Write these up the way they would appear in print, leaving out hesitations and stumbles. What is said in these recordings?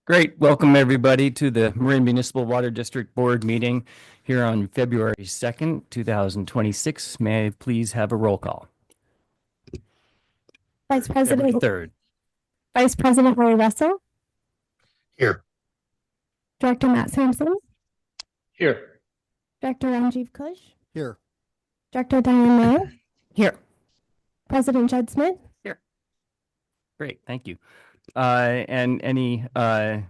Great. Welcome, everybody, to the Marin Municipal Water District Board meeting here on February 2nd, 2026. May I please have a roll call? Vice February President 3rd. Vice President Roy Russell, Here. Director Matt Sampson, Here. Director Ranjiv Kush, Here. Director Diane May, Here. President Judd Smith. Great. Thank you. And any a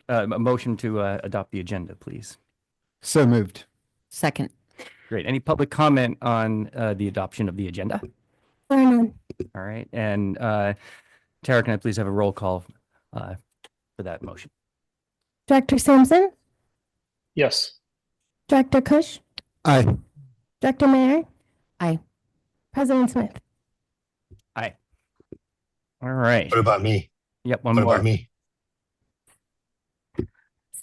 motion to adopt the agenda, please? So moved. Second. Great. Any public comment on the adoption of the agenda? There are none. All right. And Tara, can I please have a roll call for that motion? Director Sampson, Yes. Director Kush, Aye. Director Mayer. Aye. President Smith. Aye. All right. What about me? Yep. One What more. about me?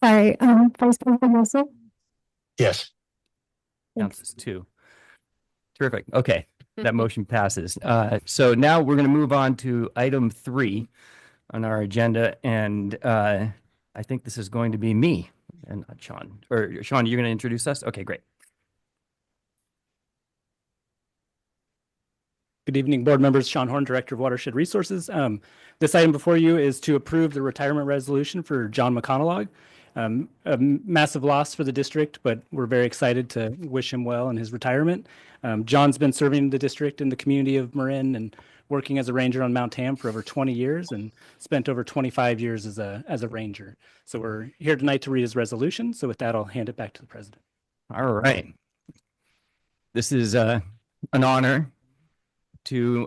Sorry, Vice President Russell. Yes. Counts as two. Terrific. Okay. That motion passes. So now we're going to move on to item 3 on our agenda. And I think this is going to be me and not Sean. Or Sean, you're going to introduce us? Okay, great. Good evening, board members. Sean Horn, Director of Watershed Resources. This item before you is to approve the retirement resolution for John McConnellag. A massive loss for the district, but we're very excited to wish him well in his retirement. John's been serving the district in the community of Marin and working as a ranger on Mount Tam for over 20 years and spent over 25 years as a ranger. So we're here tonight to read his resolution. So with that, I'll hand it back to the president. All right. This is an honor to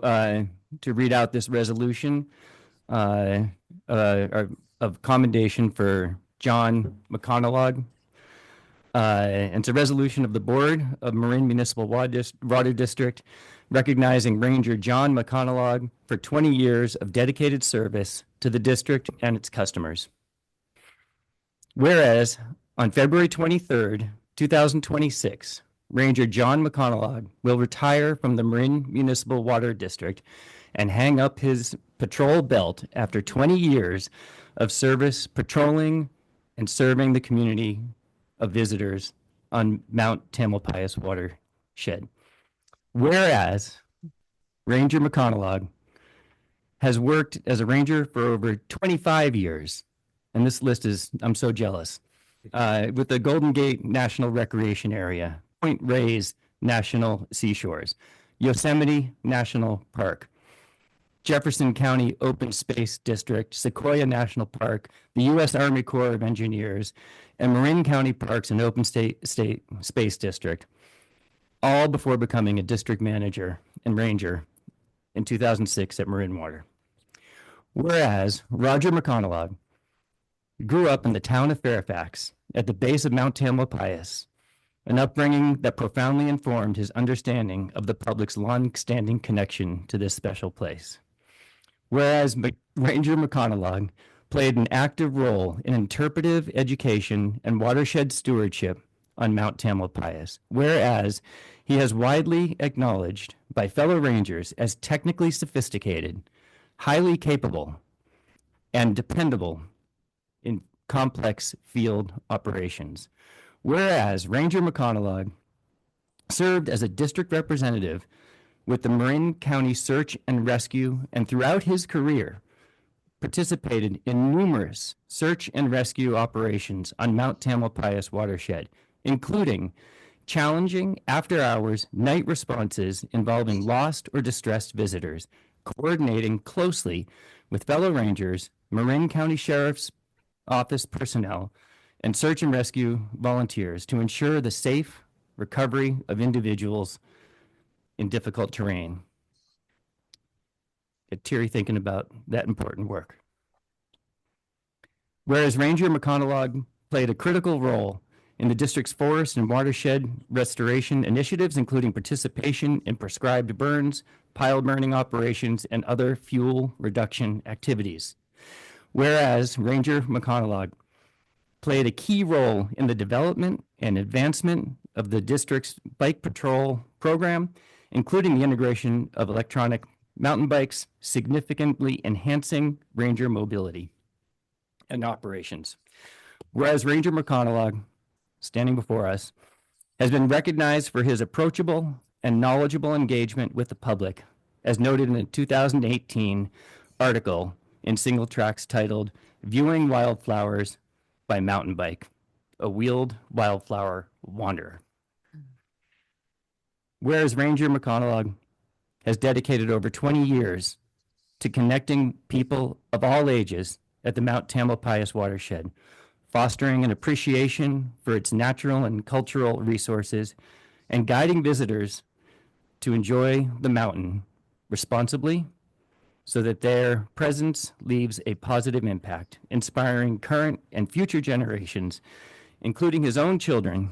read out this resolution of commendation for John McConnellag. And it's a resolution of the Board of Marin Municipal Water District recognizing Ranger John McConnellag for 20 years of dedicated service to the district and its customers. Whereas on February 23rd, 2026, Ranger John McConnellag will retire from the Marin Municipal Water District and hang up his patrol belt after 20 years of service patrolling and serving the community of visitors on Mount Tamalpais watershed. Whereas Ranger McConnellag has worked as a ranger for over 25 years, and this list is, I'm so jealous, with the Golden Gate National Recreation Area, Point Reyes National Seashores, Yosemite National Park, Jefferson County Open Space District, Sequoia National Park, the U.S. Army Corps of Engineers, and Marin County Parks and Open State Space District, all before becoming a district manager and ranger in 2006 at Marin Water. Whereas Roger McConnellag grew up in the town of Fairfax at the base of Mount Tamalpais, an upbringing that profoundly informed his understanding of the public's long-standing connection to this special place. Whereas Ranger McConnellag played an active role in interpretive education and watershed stewardship on Mount Tamalpais, whereas he has widely acknowledged by fellow rangers as technically sophisticated, highly capable, and dependable in complex field operations. Whereas Ranger McConnellag served as a district representative with the Marin County Search and Rescue, and throughout his career participated in numerous search and rescue operations on Mount Tamalpais watershed, including challenging after-hours night responses involving lost or distressed visitors, coordinating closely with fellow rangers, Marin County Sheriff's Office personnel, and search and rescue volunteers to ensure the safe recovery of individuals in difficult terrain. Get teary thinking about that important work. Whereas Ranger McConnellag played a critical role in the district's forest and watershed restoration initiatives, including participation in prescribed burns, pile burning operations, and other fuel reduction activities. Whereas Ranger McConnellag played a key role in the development and advancement of the district's bike patrol program, including the integration of electronic mountain bikes, significantly enhancing ranger mobility. and operations. Whereas Ranger McConaughey, standing before us, has been recognized for his approachable and knowledgeable engagement with the public, as noted in a 2018 article in Single Tracks titled Viewing Wildflowers by Mountain Bike, a Wheeled Wildflower Wanderer. Whereas Ranger McConaughey has dedicated over 20 years to connecting people of all ages at the Mount Tamalpais watershed, fostering an appreciation for its natural and cultural resources, and guiding visitors to enjoy the mountain responsibly so that their presence leaves a positive impact, inspiring current and future generations, including his own children,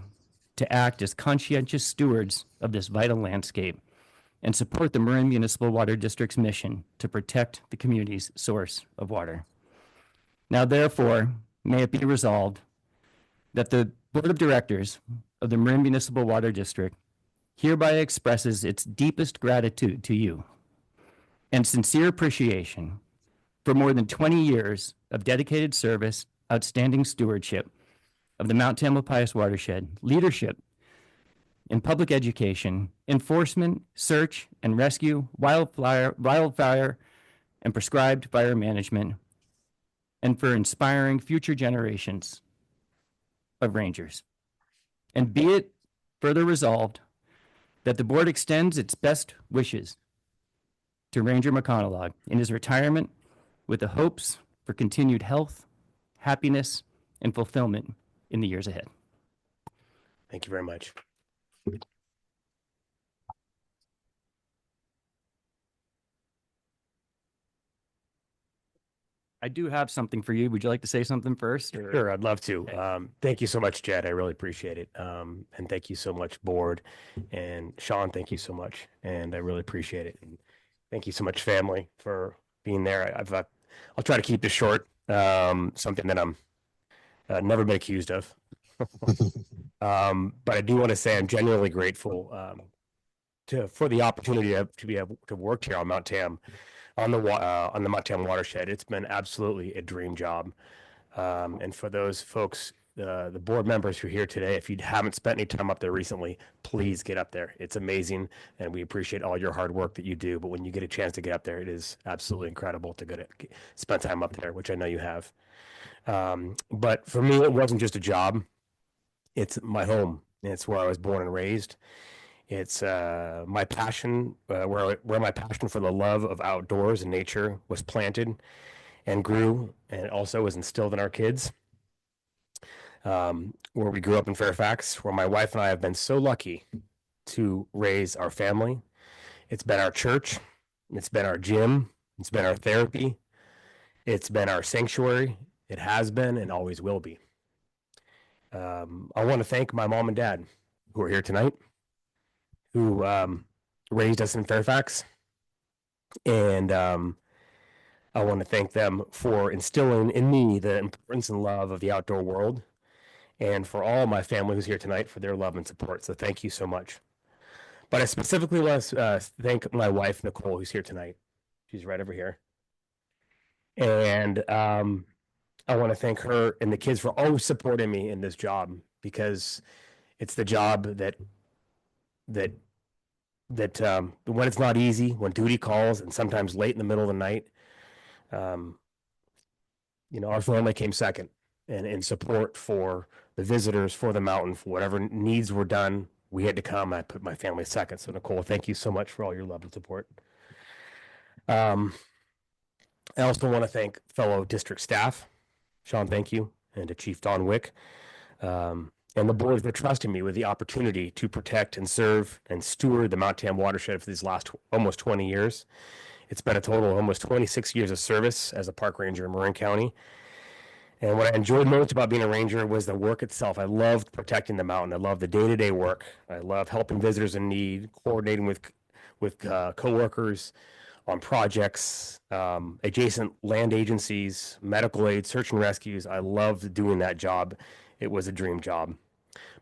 to act as conscientious stewards of this vital landscape and support the Marin Municipal Water District's mission to protect the community's source of water. Now, therefore, may it be resolved that the Board of Directors of the Marin Municipal Water District hereby expresses its deepest gratitude to you and sincere appreciation for more than 20 years of dedicated service, outstanding stewardship of the Mount Tamalpais watershed, leadership in public education, enforcement, search and rescue, wildfire and prescribed fire management, and for inspiring future generations of Rangers. And be it further resolved that the board extends its best wishes to Ranger McConaughey in his retirement with the hopes for continued health, happiness, and fulfillment in the years ahead. Thank you very much. I do have something for you. Would you like to say something first? Or? Sure, I'd love to. Okay. Thank you so much, Jed. I really appreciate it. And thank you so much, board. And Sean, thank you so much. And I really appreciate it. And thank you so much, family, for being there. I'll try to keep this short. Something that I'm never been accused of. But I do want to say I'm genuinely grateful for the opportunity to be able to work here on Mount Tam, on the Mount Tam watershed. It's been absolutely a dream job. And for those folks, the board members who are here today, if you haven't spent any time up there recently, please get up there. It's amazing, and we appreciate all your hard work that you do. But when you get a chance to get up there, it is absolutely incredible to spend time up there, which I know you have. But for me, it wasn't just a job. It's my home. It's where I was born and raised. It's my passion, where my passion for the love of outdoors and nature was planted and grew, and also was instilled in our kids. Where we grew up in Fairfax, where my wife and I have been so lucky to raise our family. It's been our church. It's been our gym. It's been our therapy. It's been our sanctuary. It has been and always will be. I want to thank my mom and dad who are here tonight, who raised us in Fairfax. And I want to thank them for instilling in me the importance and love of the outdoor world, and for all my family who's here tonight for their love and support. So thank you so much. But I specifically want to thank my wife, Nicole, who's here tonight. She's right over here. And I want to thank her and the kids for always supporting me in this job, because it's the job that when it's not easy, when duty calls, and sometimes late in the middle of the night, our family came second, and in support for the visitors, for the mountain, for whatever needs were done, we had to come. I put my family second. So Nicole, thank you so much for all your love and support. I also want to thank fellow district staff. Sean, thank you. And to Chief Don Wick, and the board for trusting me with the opportunity to protect and serve and steward the Mount Tam watershed for these last almost 20 years. It's been a total of almost 26 years of service as a park ranger in Marin County. And what I enjoyed most about being a ranger was the work itself. I loved protecting the mountain. I loved the day-to-day work. I love helping visitors in need, coordinating with coworkers on projects, adjacent land agencies, medical aid, search and rescues. I loved doing that job. It was a dream job.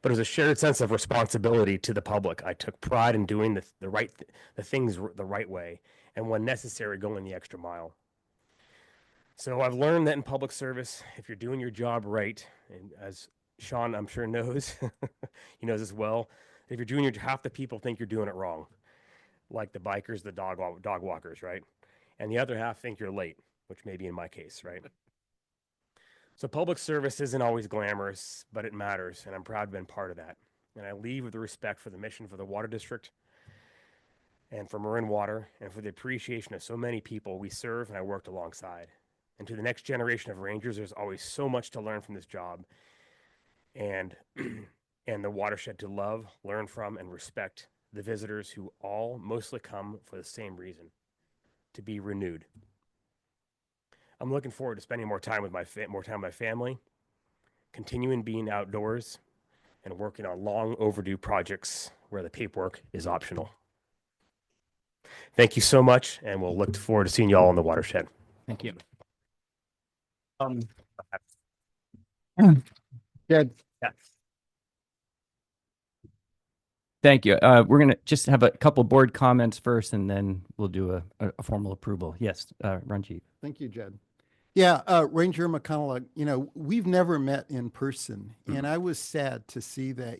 But it was a shared sense of responsibility to the public. I took pride in doing the things the right way, and when necessary, going the extra mile. So I've learned that in public service, if you're doing your job right, and as Sean I'm sure knows, he knows as well, if you're doing your half the people think you're doing it wrong, like the bikers, the dog walkers, right? And the other half think you're late, which may be in my case, right? So public service isn't always glamorous, but it matters, and I'm proud to have been part of that. And I leave with the respect for the mission for the water district and for Marin Water and for the appreciation of so many people we serve and I worked alongside. And to the next generation of Rangers, there's always so much to learn from this job and and the watershed to love, learn from, and respect the visitors who all mostly come for the same reason, to be renewed. I'm looking forward to spending more time with my family, continuing being outdoors, and working on long overdue projects where the paperwork is optional. Thank you so much, and we'll look forward to seeing you all in the watershed. Thank you. Good. Yeah. Thank you. We're going to just have a couple board comments first, and then we'll do a formal approval. Yes, Ranjit. Thank you, Jed. Yeah, Ranger McConnell, we've never met in person, and I was sad to see that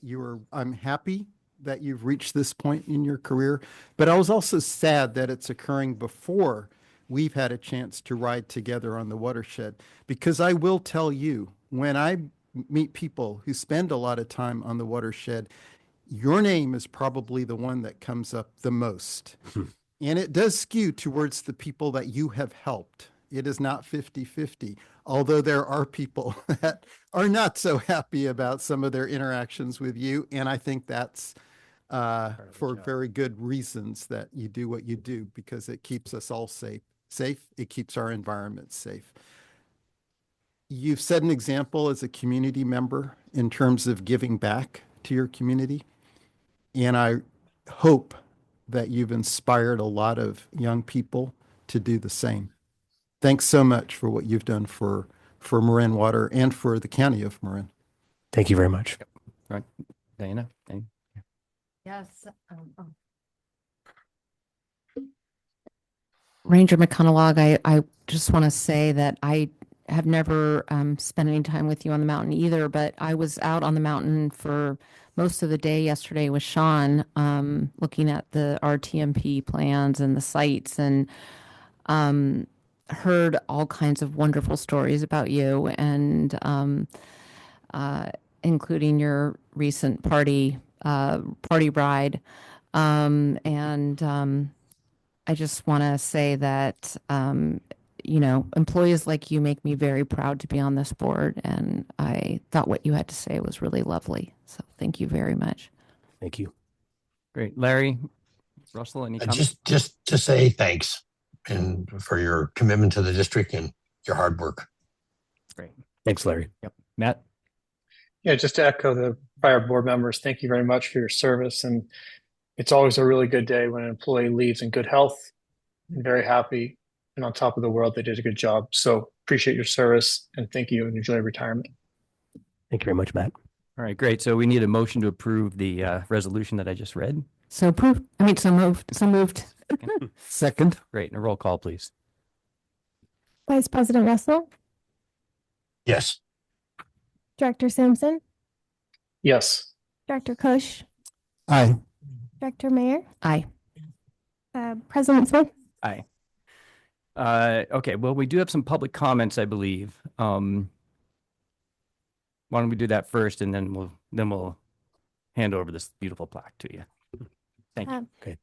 I'm happy that you've reached this point in your career, but I was also sad that it's occurring before we've had a chance to ride together on the watershed, because I will tell you, when I meet people who spend a lot of time on the watershed, your name is probably the one that comes up the most. And it does skew towards the people that you have helped. It is not 50-50, although there are people that are not so happy about some of their interactions with you. And I think that's for very good reasons that you do what you do, because it keeps us all safe. It keeps our environment safe. You've set an example as a community member in terms of giving back to your community. And I hope that you've inspired a lot of young people to do the same. Thanks so much for what you've done for Marin Water and for the county of Marin. Thank you very much. Right. Diana? Yes. Ranger McConaughey, I just want to say that I have never spent any time with you on the mountain either, but I was out on the mountain for most of the day yesterday with Sean, looking at the RTMP plans and the sites, and heard all kinds of wonderful stories about you, and including your recent party ride. I just want to say that, employees like you make me very proud to be on this board. And I thought what you had to say was really lovely. So thank you very much. Thank you. Great. Larry, Russell, any comments? Just to say thanks and for your commitment to the district and your hard work. Great. Thanks, Larry. Yep. Matt? Yeah, just to echo the prior board members, thank you very much for your service. And it's always a really good day when an employee leaves in good health and very happy and on top of the world. They did a good job. So appreciate your service and thank you, and enjoy retirement. Thank you very much, Matt. All right, great. So we need a motion to approve the resolution that I just read. So approved. So moved. Second. Great. And a roll call, please. Vice President Russell, Yes. Director Sampson, Yes. Director Kush, Aye. Director Mayer, Aye. President Smith. Aye. Okay, well, we do have some public comments, I believe. Why don't we do that first, and then we'll hand over this beautiful plaque to you. Thank you. Okay.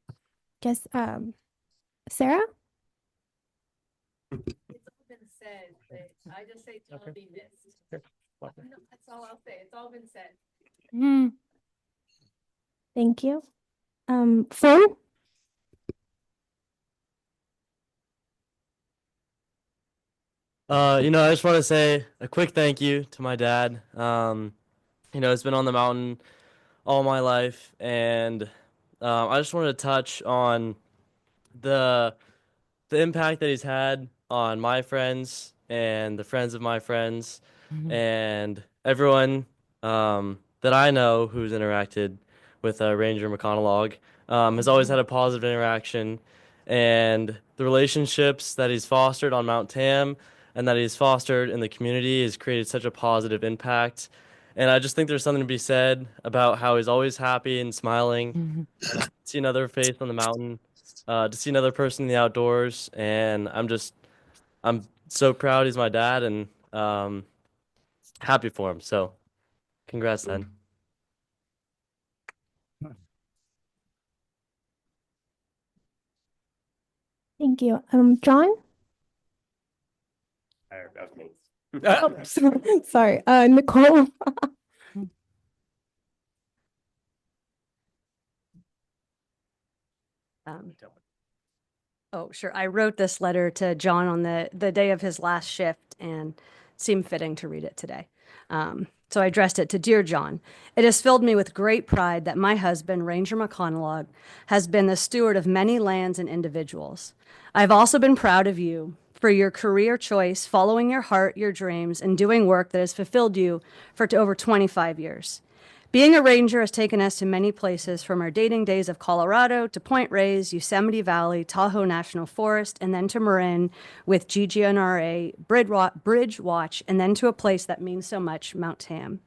Just Sarah. It's all been said, but I just say it's all be missed. That's all I'll say. It's all been said. Thank you. Finn. I just want to say a quick thank you to my dad. It's been on the mountain all my life, and I just wanted to touch on the impact that he's had on my friends and the friends of my friends and everyone that I know who's interacted with Ranger McConaughey has always had a positive interaction, and the relationships that he's fostered on Mount Tam and that he's fostered in the community has created such a positive impact. And I just think there's something to be said about how he's always happy and smiling. And I see another face on the mountain, to see another person in the outdoors, and I'm so proud he's my dad, and happy for him. So, congrats, Dad. Thank you. John? That's me. Oh, sorry. Nicole? Oh, sure. I wrote this letter to John on the day of his last shift and it seemed fitting to read it today. So I addressed it to Dear John. It has filled me with great pride that my husband, Ranger McConaughey, has been the steward of many lands and individuals. I've also been proud of you for your career choice, following your heart, your dreams, and doing work that has fulfilled you for over 25 years. Being a ranger has taken us to many places, from our dating days of Colorado to Point Reyes, Yosemite Valley, Tahoe National Forest, and then to Marin with GGNRA, Bridge Watch, and then to a place that means so much, Mount Tam.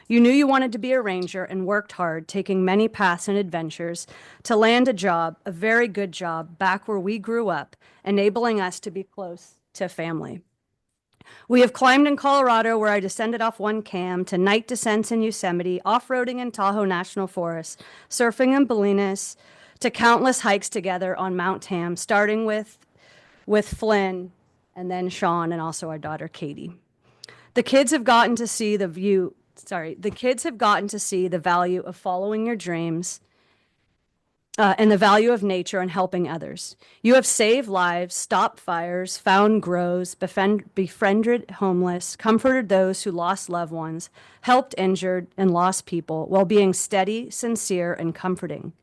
You knew you wanted to be a ranger and worked hard, taking many paths and adventures to land a job, a very good job, back where we grew up, enabling us to be close to family. We have climbed in Colorado, where I descended off one cam, to night descents in Yosemite, off-roading in Tahoe National Forest, surfing in Bolinas, to countless hikes together on Mount Tam, starting with Flynn and then Sean and also our daughter Katie. The kids have gotten to see the value of following your dreams, and the value of nature and helping others. You have saved lives, stopped fires, found groves, befriended homeless, comforted those who lost loved ones, helped injured and lost people while being steady, sincere, and comforting.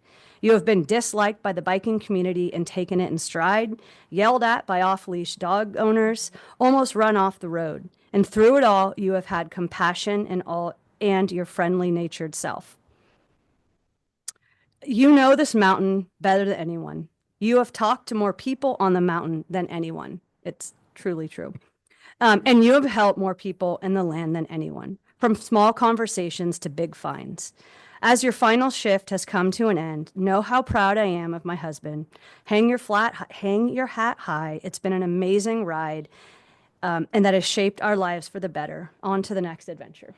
You have been disliked by the biking community and taken it in stride, yelled at by off-leash dog owners, almost run off the road. And through it all, you have had compassion and your friendly-natured self. You know this mountain better than anyone. You have talked to more people on the mountain than anyone. It's truly true. And you have helped more people in the land than anyone, from small conversations to big finds. As your final shift has come to an end, know how proud I am of my husband. Hang your hat high. It's been an amazing ride, and that has shaped our lives for the better. On to the next adventure.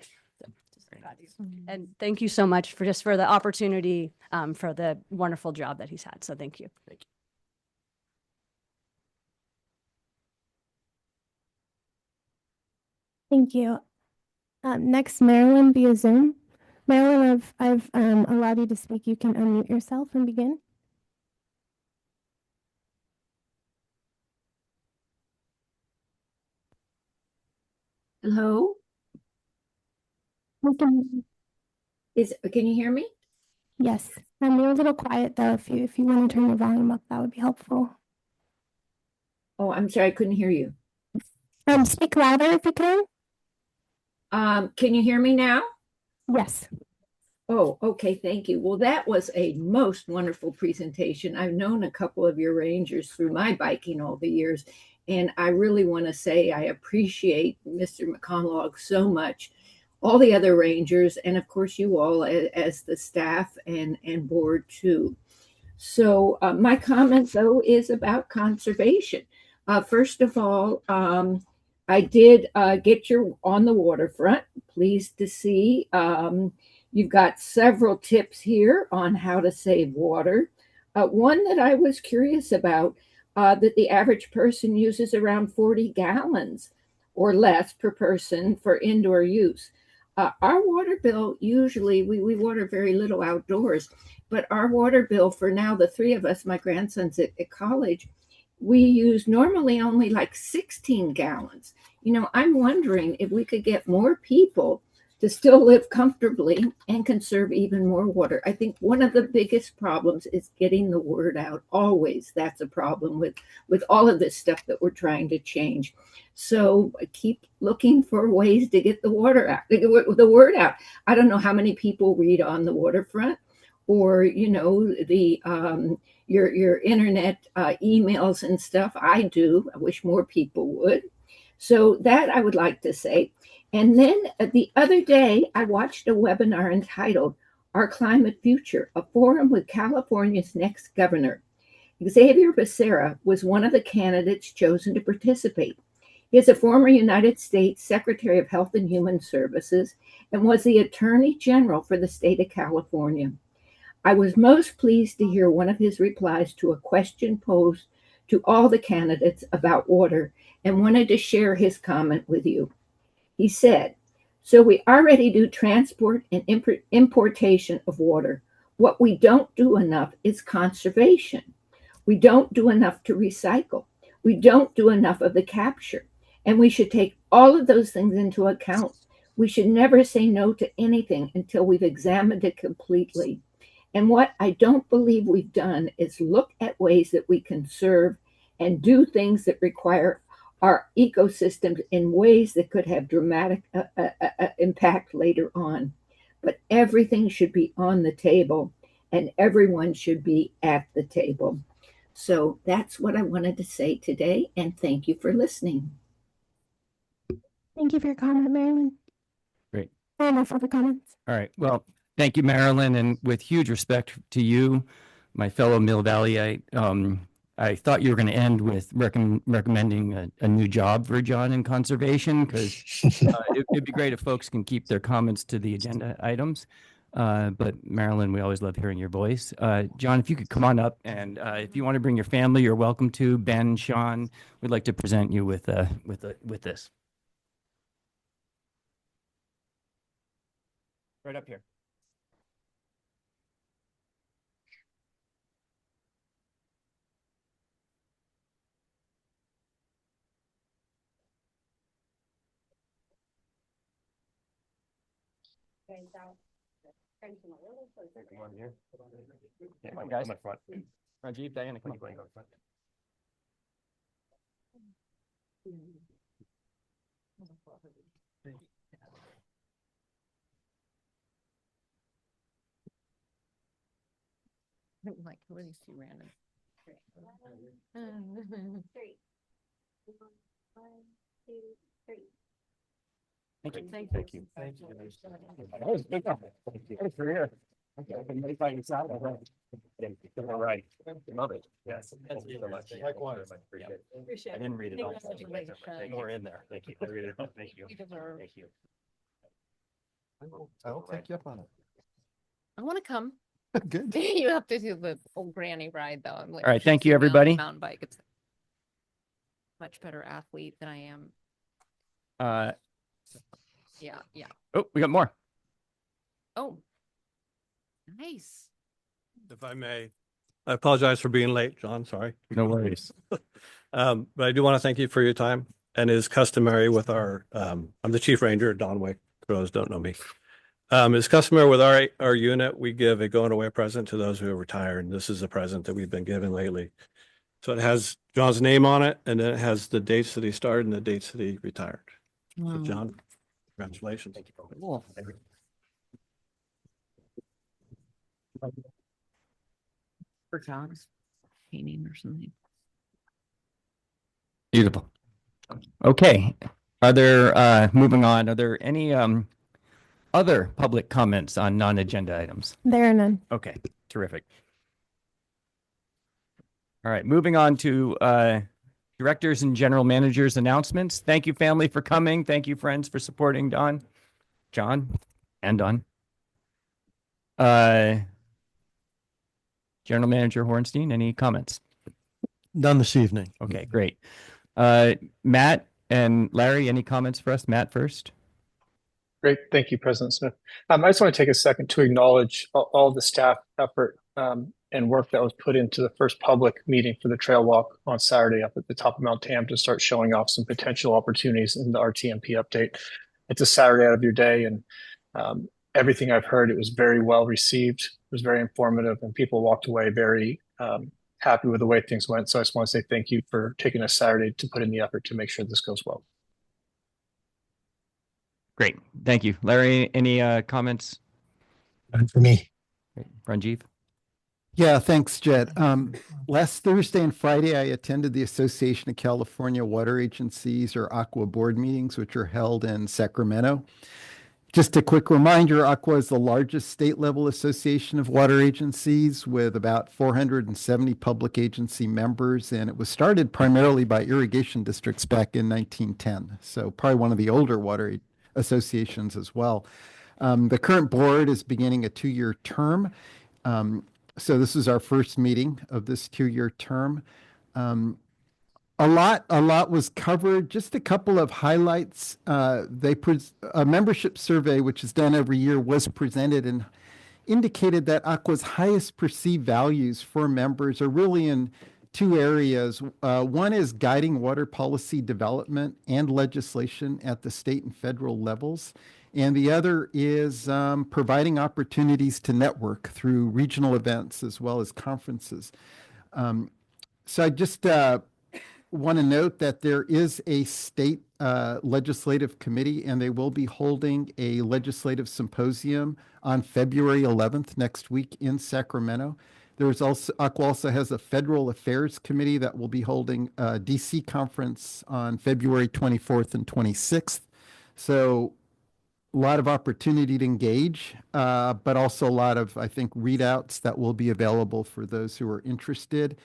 And thank you so much for the opportunity, for the wonderful job that he's had. So thank you. Thank you. Thank you. Next, Marilyn via Zoom. Marilyn, I've allowed you to speak. You can unmute yourself and begin. Hello? We can, Can you hear me? yes. You're a little quiet though. If you want to turn your volume up, that would be helpful. Oh, I'm sorry, I couldn't hear you. Speak louder if you can. Can you hear me now? Yes. Oh, okay, thank you. Well, that was a most wonderful presentation. I've known a couple of your rangers through my biking all the years, and I really want to say I appreciate Mr. McConaughey so much, all the other rangers, and of course you all as the staff and board too. So my comment though is about conservation. First of all, I did get your on the waterfront. Pleased to see. You've got several tips here on how to save water. One that I was curious about, that the average person uses around 40 gallons or less per person for indoor use. Our water bill, usually we water very little outdoors, but our water bill for now, the three of us, my grandson's at college, we use normally only like 16 gallons. You know, I'm wondering if we could get more people to still live comfortably and conserve even more water. I think one of the biggest problems is getting the word out. Always, that's a problem with all of this stuff that we're trying to change. So keep looking for ways to get the word out. I don't know how many people read on the waterfront, or the your internet emails and stuff. I do. I wish more people would. So that I would like to say. And then the other day, I watched a webinar entitled Our Climate Future, a forum with California's next governor. Xavier Becerra was one of the candidates chosen to participate. He is a former United States Secretary of Health and Human Services and was the Attorney General for the state of California. I was most pleased to hear one of his replies to a question posed to all the candidates about water and wanted to share his comment with you. He said, "So we already do transport and importation of water. What we don't do enough is conservation. We don't do enough to recycle. We don't do enough of the capture. And we should take all of those things into account. We should never say no to anything until we've examined it completely. And what I don't believe we've done is look at ways that we conserve and do things that require our ecosystems in ways that could have dramatic impact later on. But everything should be on the table and everyone should be at the table." So that's what I wanted to say today. And thank you for listening. Thank you for your comment, Marilyn. Great. No further comments. All right. Well, thank you, Marilyn. And with huge respect to you, my fellow Mill Valleyite, I thought you were going to end with recommending a new job for John in conservation, because it'd be great if folks can keep their comments to the agenda items. But Marilyn, we always love hearing your voice. John, if you could come on up, and if you want to bring your family, you're welcome to. Ben, Sean, we'd like to present you with this. Right up here. Come on here. Yeah, come on, guys. Come front. Rajiv, Diana, come on. Front. Like, who are these two random? Three. 1, 2, 3. Thank you. Thank Thank you. Thank you. That was good. Thank you. Thanks for here. Okay, I can make by your side. All right. Love it. Yes. Thank you so much. Likewise. Appreciate it. I didn't read it all. More in there. Thank you. I'll read it. Thank you. Thank you. I'll take you up on it. I want to come. Good. You have to do the old granny ride though. I'm like, All right, thank you, she's on the everybody. Mountain bike. It's a much better athlete than I am. Yeah. Oh, we got more. Oh, nice. If I may, I apologize for being late, John. Sorry. No worries. But I do want to thank you for your time. And it is customary with our, I'm the chief ranger at Donwick, for those who don't know me. It's customary with our unit, we give a going away present to those who have retired. And this is a present that we've been given lately. So it has John's name on it, and then it has the dates that he started and the dates that he retired. So Wow. John, congratulations. Thank you. Cool. For John's painting or something. Beautiful. Okay. Moving on, are there any other public comments on non-agenda items? There are none. Okay, terrific. All right, moving on to directors and general managers announcements. Thank you, family, for coming. Thank you, friends, for supporting John, and Don. General Manager Hornstein, any comments? None this evening. Okay, great. Matt and Larry, any comments for us? Matt first. Great. Thank you, President Smith. I just want to take a second to acknowledge all the staff effort and work that was put into the first public meeting for the trail walk on Saturday up at the top of Mount Tam to start showing off some potential opportunities in the RTMP update. It's a Saturday out of your day, and everything I've heard, it was very well received. It was very informative, and people walked away very happy with the way things went. So I just want to say thank you for taking a Saturday to put in the effort to make sure this goes well. Great. Thank you. Larry, any comments? None for me. Great. Ranjiv? Yeah, thanks, Jed. Last Thursday and Friday, I attended the Association of California Water Agencies, or ACWA board meetings, which are held in Sacramento. Just a quick reminder, ACWA is the largest state level association of water agencies with about 470 public agency members, and it was started primarily by irrigation districts back in 1910. So probably one of the older water associations as well. The current board is beginning a 2-year term. So this is our first meeting of this 2-year term. A lot was covered. Just a couple of highlights. A membership survey, which is done every year, was presented and indicated that Aqua's highest perceived values for members are really in 2 areas. One is guiding water policy development and legislation at the state and federal levels. And the other is providing opportunities to network through regional events as well as conferences. So I just want to note that there is a state legislative committee, and they will be holding a legislative symposium on February 11th next week in Sacramento. Aqua also has a federal affairs committee that will be holding a DC conference on February 24th and 26th. So a lot of opportunity to engage, but also a lot of, I think, readouts that will be available for those who are interested.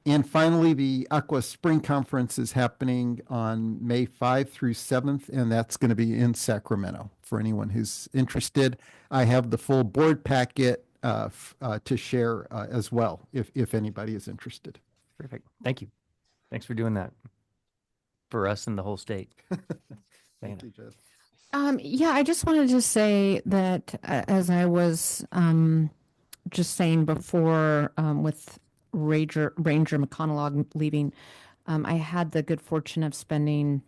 And finally, the Aqua Spring Conference is happening on May 5th through 7th, and that's going to be in Sacramento for anyone who's interested. I have the full board packet to share as well, if anybody is interested. Perfect. Thank you. Thanks for doing that for us and the whole state. Thank you, Jed. Yeah, I just wanted to say that as I was just saying before with Ranger McConaughey leaving, I had the good fortune of spending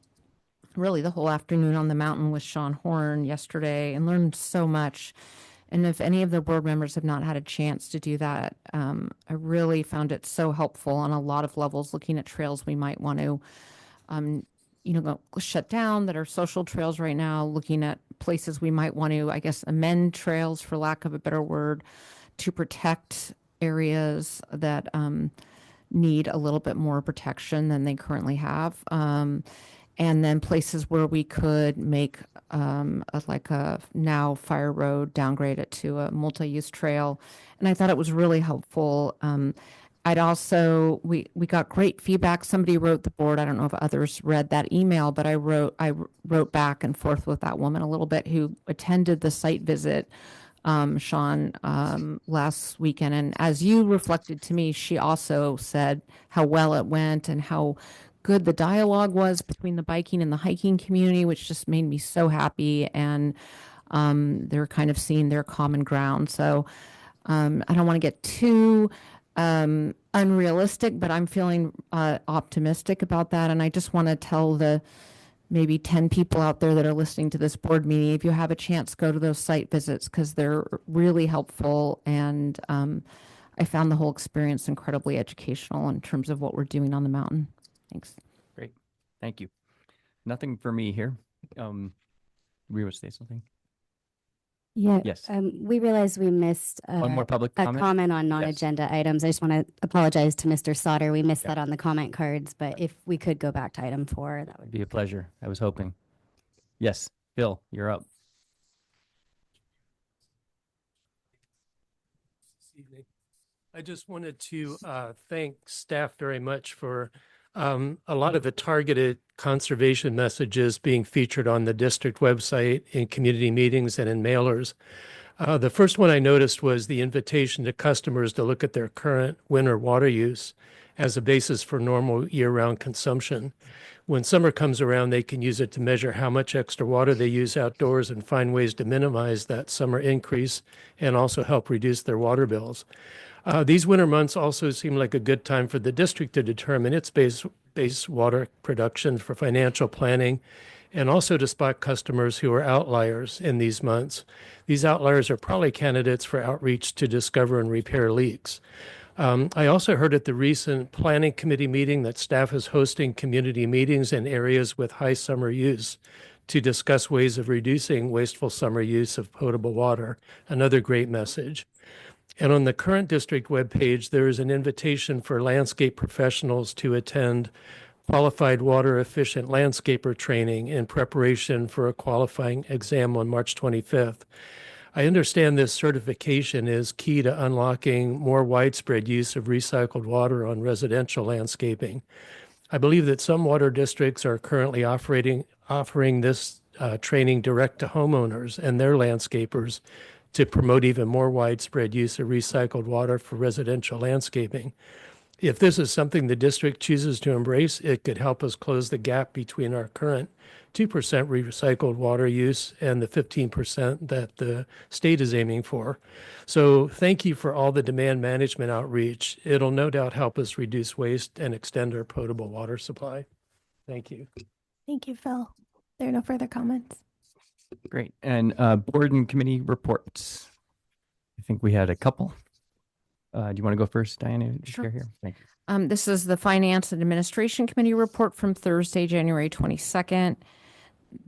really the whole afternoon on the mountain with Sean Horn yesterday and learned so much. And if any of the board members have not had a chance to do that, I really found it so helpful on a lot of levels, looking at trails we might want to go shut down that are social trails right now, looking at places we might want to, I guess, amend trails, for lack of a better word, to protect areas that need a little bit more protection than they currently have. And then places where we could make a now fire road, downgrade it to a multi-use trail. And I thought it was really helpful. We got great feedback. Somebody wrote the board. I don't know if others read that email, but I wrote back and forth with that woman a little bit who attended the site visit, Sean, last weekend. And as you reflected to me, she also said how well it went and how good the dialogue was between the biking and the hiking community, which just made me so happy. And they're kind of seeing their common ground. So I don't want to get too unrealistic, but I'm feeling optimistic about that. And I just want to tell the maybe 10 people out there that are listening to this board meeting, if you have a chance, go to those site visits because they're really helpful. And I found the whole experience incredibly educational in terms of what we're doing on the mountain. Thanks. Great. Thank you. Nothing for me here. We would say something. Yeah. Yes. We realized we missed One more public a comment? comment on non-agenda items. I just want to apologize to Mr. Sauter. We missed that on the comment cards, but if we could go back to item 4, that would It'd be a pleasure. I was hoping. Yes, Phil, you're up. This evening. I just wanted to thank staff very much for a lot of the targeted conservation messages being featured on the district website in community meetings and in mailers. The first one I noticed was the invitation to customers to look at their current winter water use as a basis for normal year-round consumption. When summer comes around, they can use it to measure how much extra water they use outdoors and find ways to minimize that summer increase and also help reduce their water bills. These winter months also seem like a good time for the district to determine its base water production for financial planning and also to spot customers who are outliers in these months. These outliers are probably candidates for outreach to discover and repair leaks. I also heard at the recent planning committee meeting that staff is hosting community meetings in areas with high summer use to discuss ways of reducing wasteful summer use of potable water. Another great message. And on the current district webpage, there is an invitation for landscape professionals to attend qualified water efficient landscaper training in preparation for a qualifying exam on March 25th. I understand this certification is key to unlocking more widespread use of recycled water on residential landscaping. I believe that some water districts are currently offering this training direct to homeowners and their landscapers to promote even more widespread use of recycled water for residential landscaping. If this is something the district chooses to embrace, it could help us close the gap between our current 2% recycled water use and the 15% that the state is aiming for. So thank you for all the demand management outreach. It'll no doubt help us reduce waste and extend our potable water supply. Thank you. Thank you, Phil. There are no further comments. Great. And board and committee reports. I think we had a couple. Do you want to go first, Diana? Sure. Here. Thank you. This is the Finance and Administration Committee report from Thursday, January 22nd.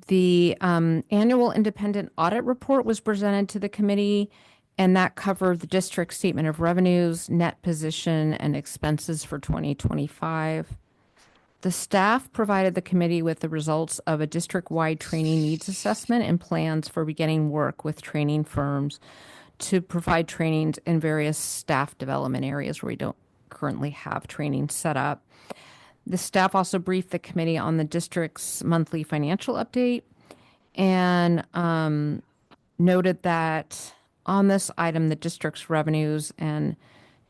The annual independent audit report was presented to the committee, and that covered the district statement of revenues, net position, and expenses for 2025. The staff provided the committee with the results of a district-wide training needs assessment and plans for beginning work with training firms to provide trainings in various staff development areas where we don't currently have training set up. The staff also briefed the committee on the district's monthly financial update and noted that on this item, the district's revenues and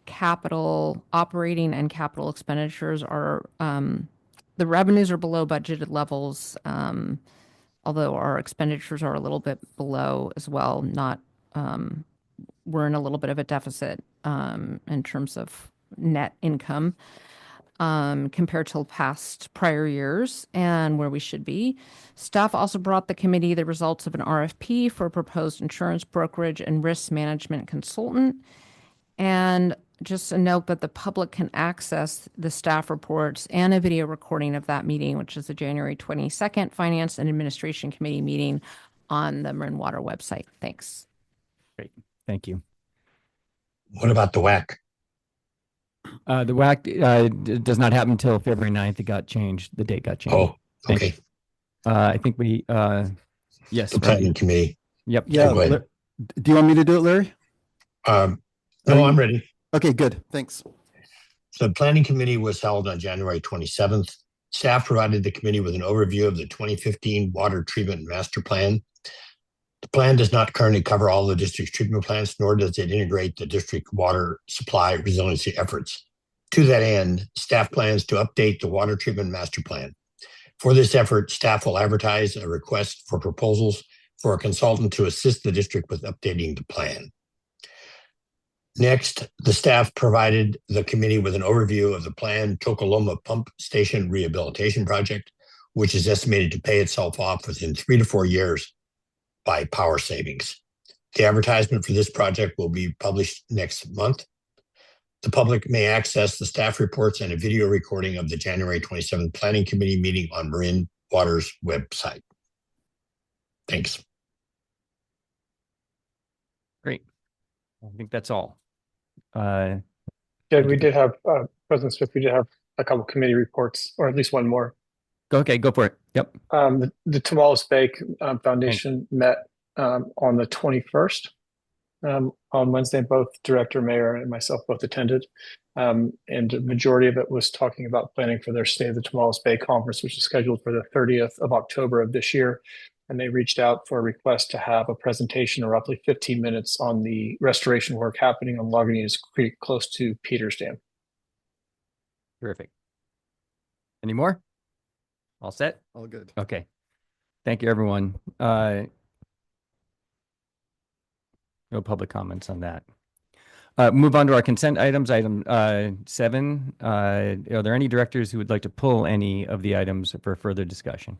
capital operating and capital expenditures are, the revenues are below budgeted levels, although our expenditures are a little bit below as well. Not, we're in a little bit of a deficit in terms of net income compared to past prior years and where we should be. Staff also brought the committee the results of an RFP for a proposed insurance brokerage and risk management consultant. And just a note that the public can access the staff reports and a video recording of that meeting, which is the January 22nd Finance and Administration Committee meeting on the Marin Water website. Thanks. Great. Thank you. What about the WAC? The WAC does not happen until February 9th. It got changed. The date got changed. Oh, okay. I think we, yes. The planning committee. Yep. Yeah. Go ahead. Do you want me to do it, Larry? No, I'm ready. Okay, good. Thanks. So the planning committee was held on January 27th. Staff provided the committee with an overview of the 2015 water treatment master plan. The plan does not currently cover all the district's treatment plants, nor does it integrate the district water supply resiliency efforts. To that end, staff plans to update the water treatment master plan. For this effort, staff will advertise a request for proposals for a consultant to assist the district with updating the plan. Next, the staff provided the committee with an overview of the planned Tokoloma Pump Station Rehabilitation Project, which is estimated to pay itself off within 3 to 4 years by power savings. The advertisement for this project will be published next month. The public may access the staff reports and a video recording of the January 27th Planning Committee meeting on Marin Water's website. Thanks. Great. I think that's all. Yeah, we did have, President Smith, we did have a couple committee reports, or at least one more. Okay, go for it. Yep. The Tomales Bake Foundation met on the 21st on Wednesday. Both Director, Mayor, and myself both attended. And the majority of it was talking about planning for their State of the Tomales Bay Conference, which is scheduled for the 30th of October of this year. And they reached out for a request to have a presentation of roughly 15 minutes on the restoration work happening on Lagunitas Creek close to Peters Dam. Terrific. Any more? All set? All good. Okay. Thank you, everyone. No public comments on that. Move on to our consent items. Item 7. Are there any directors who would like to pull any of the items for further discussion?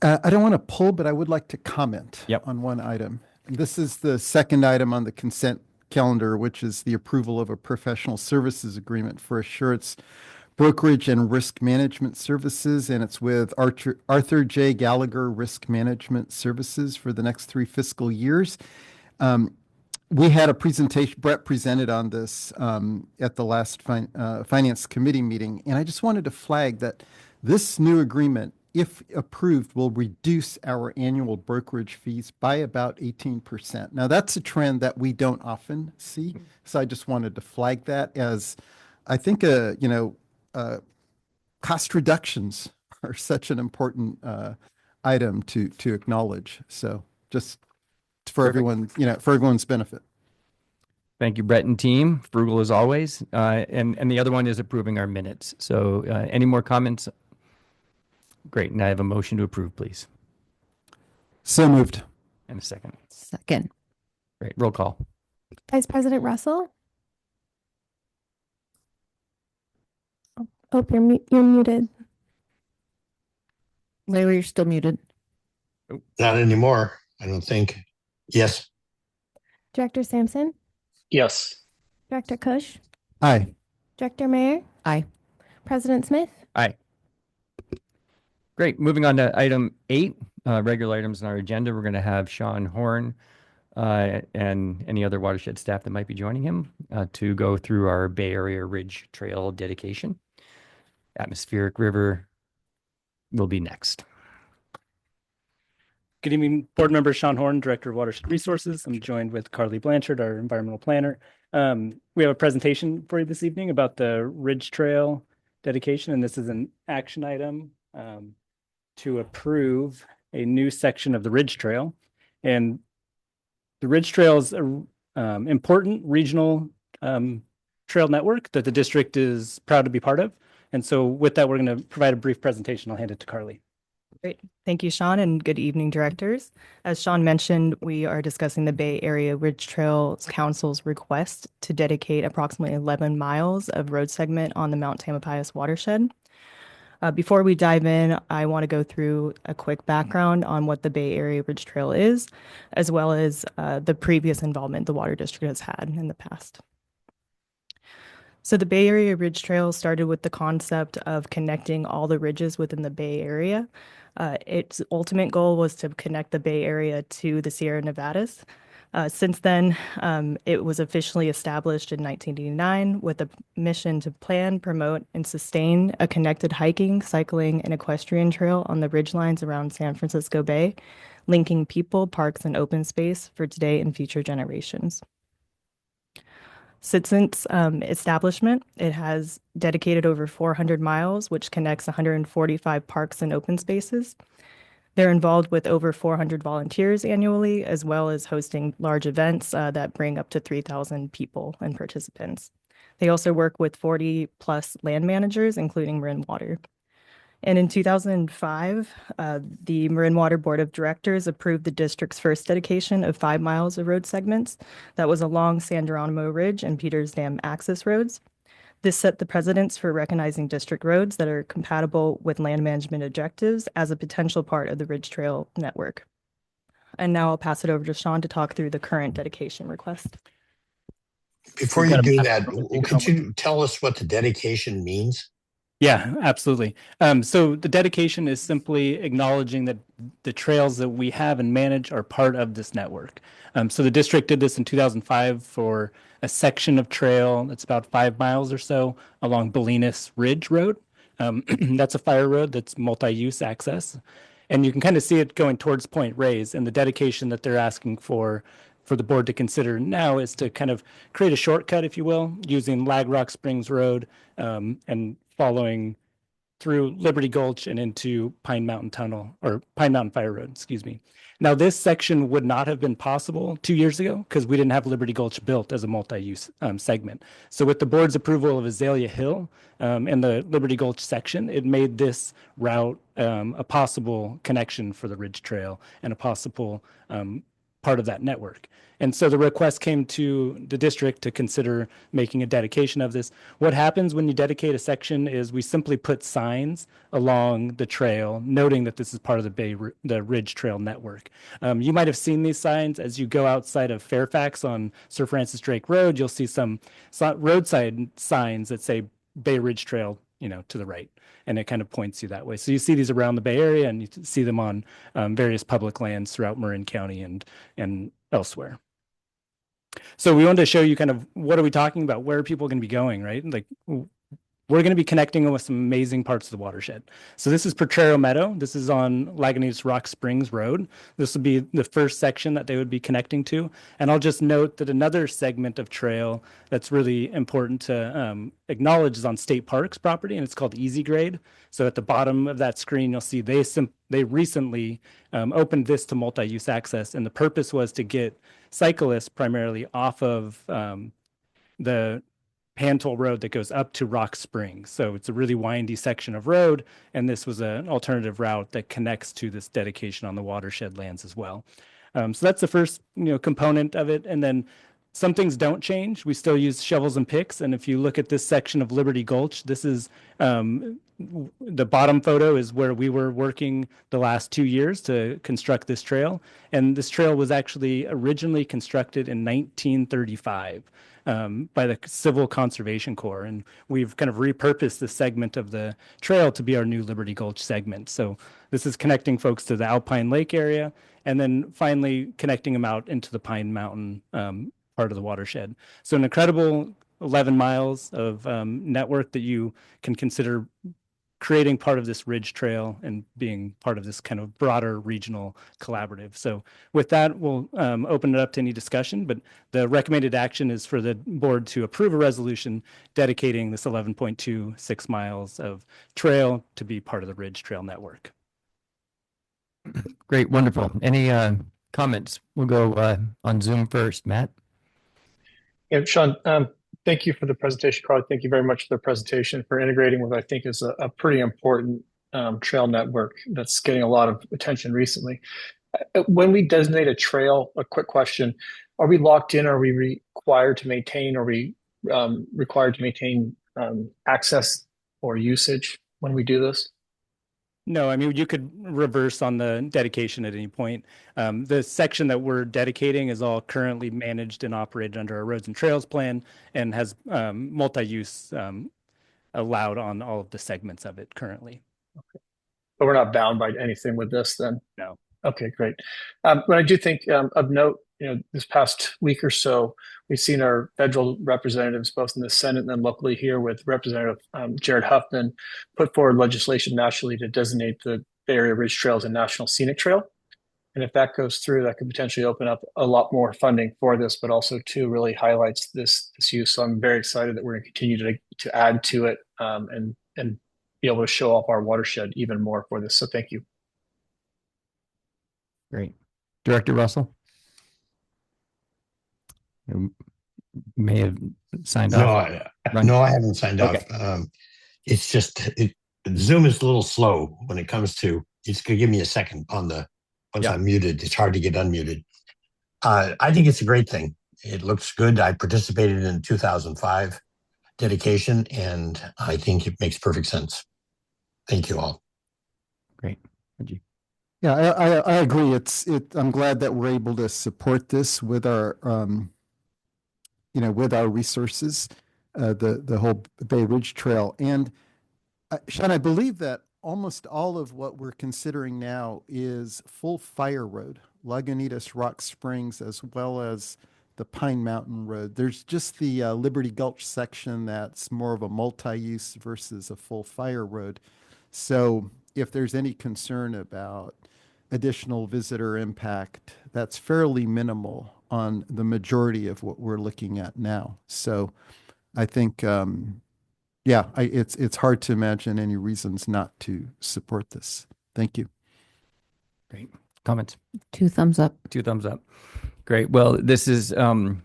I don't want to pull, but I would like to comment Yep. on one item. This is the second item on the consent calendar, which is the approval of a professional services agreement for Assurance Brokerage and Risk Management Services, and it's with Arthur J. Gallagher Risk Management Services for the next 3 fiscal years. we had a presentation, Brett presented on this at the last Finance Committee meeting, and I just wanted to flag that this new agreement, if approved, will reduce our annual brokerage fees by about 18%. Now, that's a trend that we don't often see, so I just wanted to flag that as I think, cost reductions are such an important item to acknowledge. So just for everyone, for everyone's benefit. Thank you, Brett and team. Frugal as always. And the other one is approving our minutes. So any more comments? Great. And I have a motion to approve, please. So moved. And a second. Second. Great. Roll call. Vice President Russell? Oh, you're muted. Larry, you're still muted. Not anymore, I don't think. Yes. Director Sampson? Yes. Director Cush? Aye. Director Mayer? Aye. President Smith? Aye. Great. Moving on to item 8, regular items on our agenda. We're going to have Sean Horn and any other watershed staff that might be joining him to go through our Bay Area Ridge Trail dedication. Atmospheric River will be next. Good evening, board member Sean Horn, Director of Watershed Resources. I'm joined with Carly Blanchard, our environmental planner. We have a presentation for you this evening about the Ridge Trail dedication, and this is an action item to approve a new section of the Ridge Trail. And the Ridge Trail is an important regional trail network that the district is proud to be part of. And so with that, we're going to provide a brief presentation. I'll hand it to Carly. Great. Thank you, Sean, and good evening, directors. As Sean mentioned, we are discussing the Bay Area Ridge Trail Council's request to dedicate approximately 11 miles of road segment on the Mount Tamalpais watershed. Before we dive in, I want to go through a quick background on what the Bay Area Ridge Trail is, as well as the previous involvement the Water District has had in the past. So the Bay Area Ridge Trail started with the concept of connecting all the ridges within the Bay Area. Its ultimate goal was to connect the Bay Area to the Sierra Nevadas. Since then, it was officially established in 1989 with a mission to plan, promote, and sustain a connected hiking, cycling, and equestrian trail on the ridgelines around San Francisco Bay, linking people, parks, and open space for today and future generations. Since its establishment, it has dedicated over 400 miles, which connects 145 parks and open spaces. They're involved with over 400 volunteers annually, as well as hosting large events that bring up to 3,000 people and participants. They also work with 40 plus land managers, including Marin Water. And in 2005, the Marin Water Board of Directors approved the district's first dedication of 5 miles of road segments that was along San Geronimo Ridge and Peters Dam access roads. This set the precedents for recognizing district roads that are compatible with land management objectives as a potential part of the Ridge Trail network. And now I'll pass it over to Sean to talk through the current dedication request. Before you do that, could you tell us what the dedication means? Yeah, absolutely. So the dedication is simply acknowledging that the trails that we have and manage are part of this network. So the district did this in 2005 for a section of trail that's about 5 miles or so along Bolinas Ridge Road. That's a fire road that's multi-use access. And you can kind of see it going towards Point Reyes, and the dedication that they're asking for the board to consider now is to kind of create a shortcut, if you will, using Lag Rock Springs Road and following through Liberty Gulch and into Pine Mountain Tunnel, or Pine Mountain Fire Road, excuse me. Now, this section would not have been possible 2 years ago because we didn't have Liberty Gulch built as a multi-use segment. So with the board's approval of Azalea Hill and the Liberty Gulch section, it made this route a possible connection for the Ridge Trail and a possible part of that network. And so the request came to the district to consider making a dedication of this. What happens when you dedicate a section is we simply put signs along the trail, noting that this is part of the Ridge Trail network. You might have seen these signs as you go outside of Fairfax on Sir Francis Drake Road. You'll see some roadside signs that say Bay Ridge Trail, to the right, and it kind of points you that way. So you see these around the Bay Area, and you see them on various public lands throughout Marin County and elsewhere. So we wanted to show you kind of what are we talking about? Where are people going to be going, right? Like we're going to be connecting with some amazing parts of the watershed. So this is Potrero Meadow. This is on Lagunitas Rock Springs Road. This would be the first section that they would be connecting to. And I'll just note that another segment of trail that's really important to acknowledge is on State Parks property, and it's called Easy Grade. So at the bottom of that screen, you'll see they recently opened this to multi-use access, and the purpose was to get cyclists primarily off of the Pantoll Road that goes up to Rock Springs. So it's a really windy section of road, and this was an alternative route that connects to this dedication on the watershed lands as well. So that's the first component of it. And then some things don't change. We still use shovels and picks. And if you look at this section of Liberty Gulch, this is the bottom photo is where we were working the last 2 years to construct this trail. And this trail was actually originally constructed in 1935. By the Civil Conservation Corps. And we've kind of repurposed this segment of the trail to be our new Liberty Gulch segment. So this is connecting folks to the Alpine Lake area, and then finally connecting them out into the Pine Mountain part of the watershed. So an incredible 11 miles of network that you can consider creating part of this ridge trail and being part of this kind of broader regional collaborative. So with that, we'll open it up to any discussion, but the recommended action is for the board to approve a resolution dedicating this 11.26 miles of trail to be part of the ridge trail network. Great, wonderful. Any comments? We'll go on Zoom first. Matt? Yeah, Sean, thank you for the presentation, Carly. Thank you very much for the presentation, for integrating what I think is a pretty important trail network that's getting a lot of attention recently. When we designate a trail, a quick question, are we locked in? Are we required to maintain? Are we required to maintain access or usage when we do this? No, I mean, you could reverse on the dedication at any point. The section that we're dedicating is all currently managed and operated under our roads and trails plan and has multi-use allowed on all of the segments of it currently. Okay. But we're not bound by anything with this then? No. Okay, great. But I do think of note, this past week or so, we've seen our federal representatives, both in the Senate and then locally here with Representative Jared Huffman, put forward legislation nationally to designate the Bay Area Ridge Trail as a national scenic trail. And if that goes through, that could potentially open up a lot more funding for this, but also too really highlights this use. So I'm very excited that we're going to continue to add to it and be able to show off our watershed even more for this. So thank you. Great. Director Russell? You may have signed off. No, I haven't signed Okay. off. It's just Zoom is a little slow when it comes to. It's gonna give me a second on the once I'm muted. It's hard to get unmuted. I think it's a great thing. It looks good. I participated in 2005 dedication, and I think it makes perfect sense. Thank you all. Great. Reggie? Yeah, I agree. I'm glad that we're able to support this with our, with our resources, the whole Bay Ridge Trail. And Sean, I believe that almost all of what we're considering now is full fire road, Lagunitas Rock Springs, as well as the Pine Mountain Road. There's just the Liberty Gulch section that's more of a multi-use versus a full fire road. So if there's any concern about additional visitor impact, that's fairly minimal on the majority of what we're looking at now. So I think, it's hard to imagine any reasons not to support this. Thank you. Great. Comments? 2 thumbs up. 2 thumbs up. Great. Well, this is a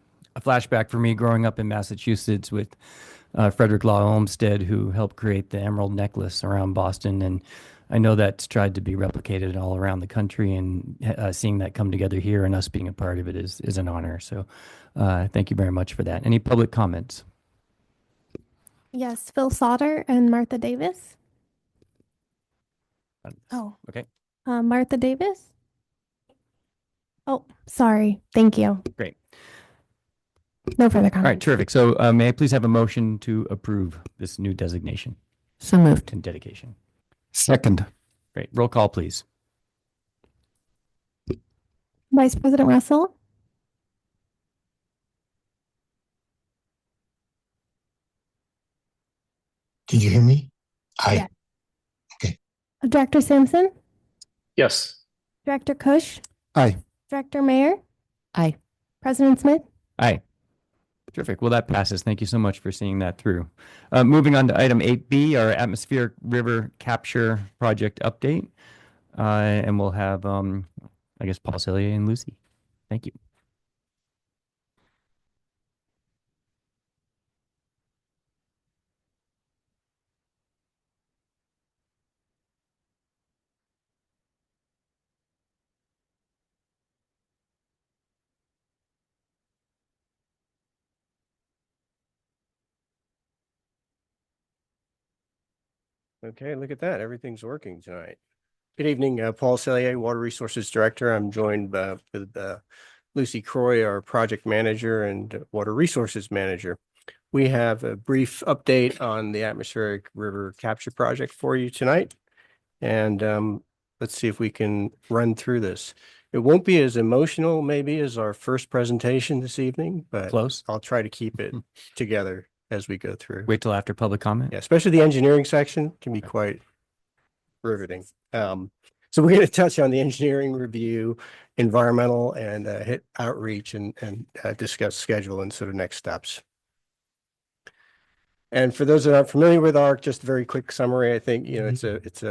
flashback for me growing up in Massachusetts with Frederick Law Olmsted, who helped create the Emerald Necklace around Boston. And I know that's tried to be replicated all around the country, and seeing that come together here and us being a part of it is an honor. So thank you very much for that. Any public comments? Yes, Phil Sauter and Martha Davis. Oh, okay. Martha Davis. Oh, sorry. Thank you. Great. No further comments. All right, terrific. So may I please have a motion to approve this new designation? So moved. And dedication. Second. Great. Roll call, please. Vice President Russell. Director Sampson, Yes. Director Cush, Aye. Director Mayer, Aye. President Smith. Aye. Terrific. Well, that passes. Thank you so much for seeing that through. Moving on to item 8B, our atmospheric river capture project update. And we'll have, I guess, Paul Cellier and Lucy. Thank you. Okay, look at that. Everything's working tonight. Good evening, Paul Cellier, Water Resources Director. I'm joined with Lucy Croy, our Project Manager and Water Resources Manager. We have a brief update on the atmospheric river capture project for you tonight. And let's see if we can run through this. It won't be as emotional maybe as our first presentation this evening, but Close. I'll try to keep it together as we go through. Wait till after public comment. Yeah, especially the engineering section can be quite riveting. So we're going to touch on the engineering review, environmental, and hit outreach and discuss schedule and sort of next steps. And for those that aren't familiar with ARC, just a very quick summary. I think it's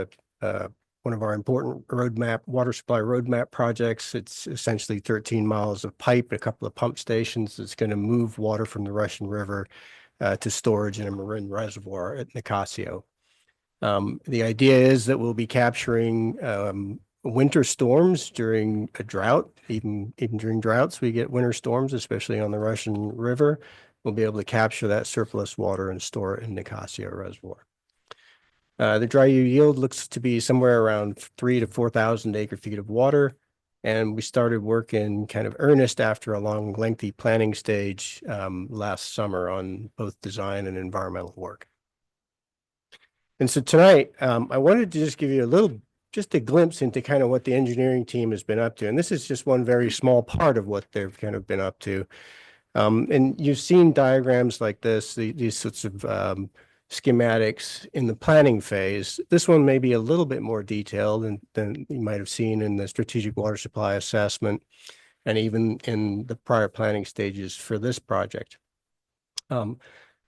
one of our important roadmap, water supply roadmap projects. It's essentially 13 miles of pipe, a couple of pump stations that's going to move water from the Russian River to storage in a Marin reservoir at Nicasio. The idea is that we'll be capturing winter storms during a drought, even during droughts, we get winter storms, especially on the Russian River. We'll be able to capture that surplus water and store it in Nicasio Reservoir. The dry year yield looks to be somewhere around 3,000 to 4,000 acre feet of water. And we started work in kind of earnest after a long, lengthy planning stage last summer on both design and environmental work. And so tonight, I wanted to just give you just a glimpse into kind of what the engineering team has been up to. And this is just one very small part of what they've kind of been up to. And you've seen diagrams like this, these sorts of schematics in the planning phase. This one may be a little bit more detailed than you might have seen in the strategic water supply assessment and even in the prior planning stages for this project. What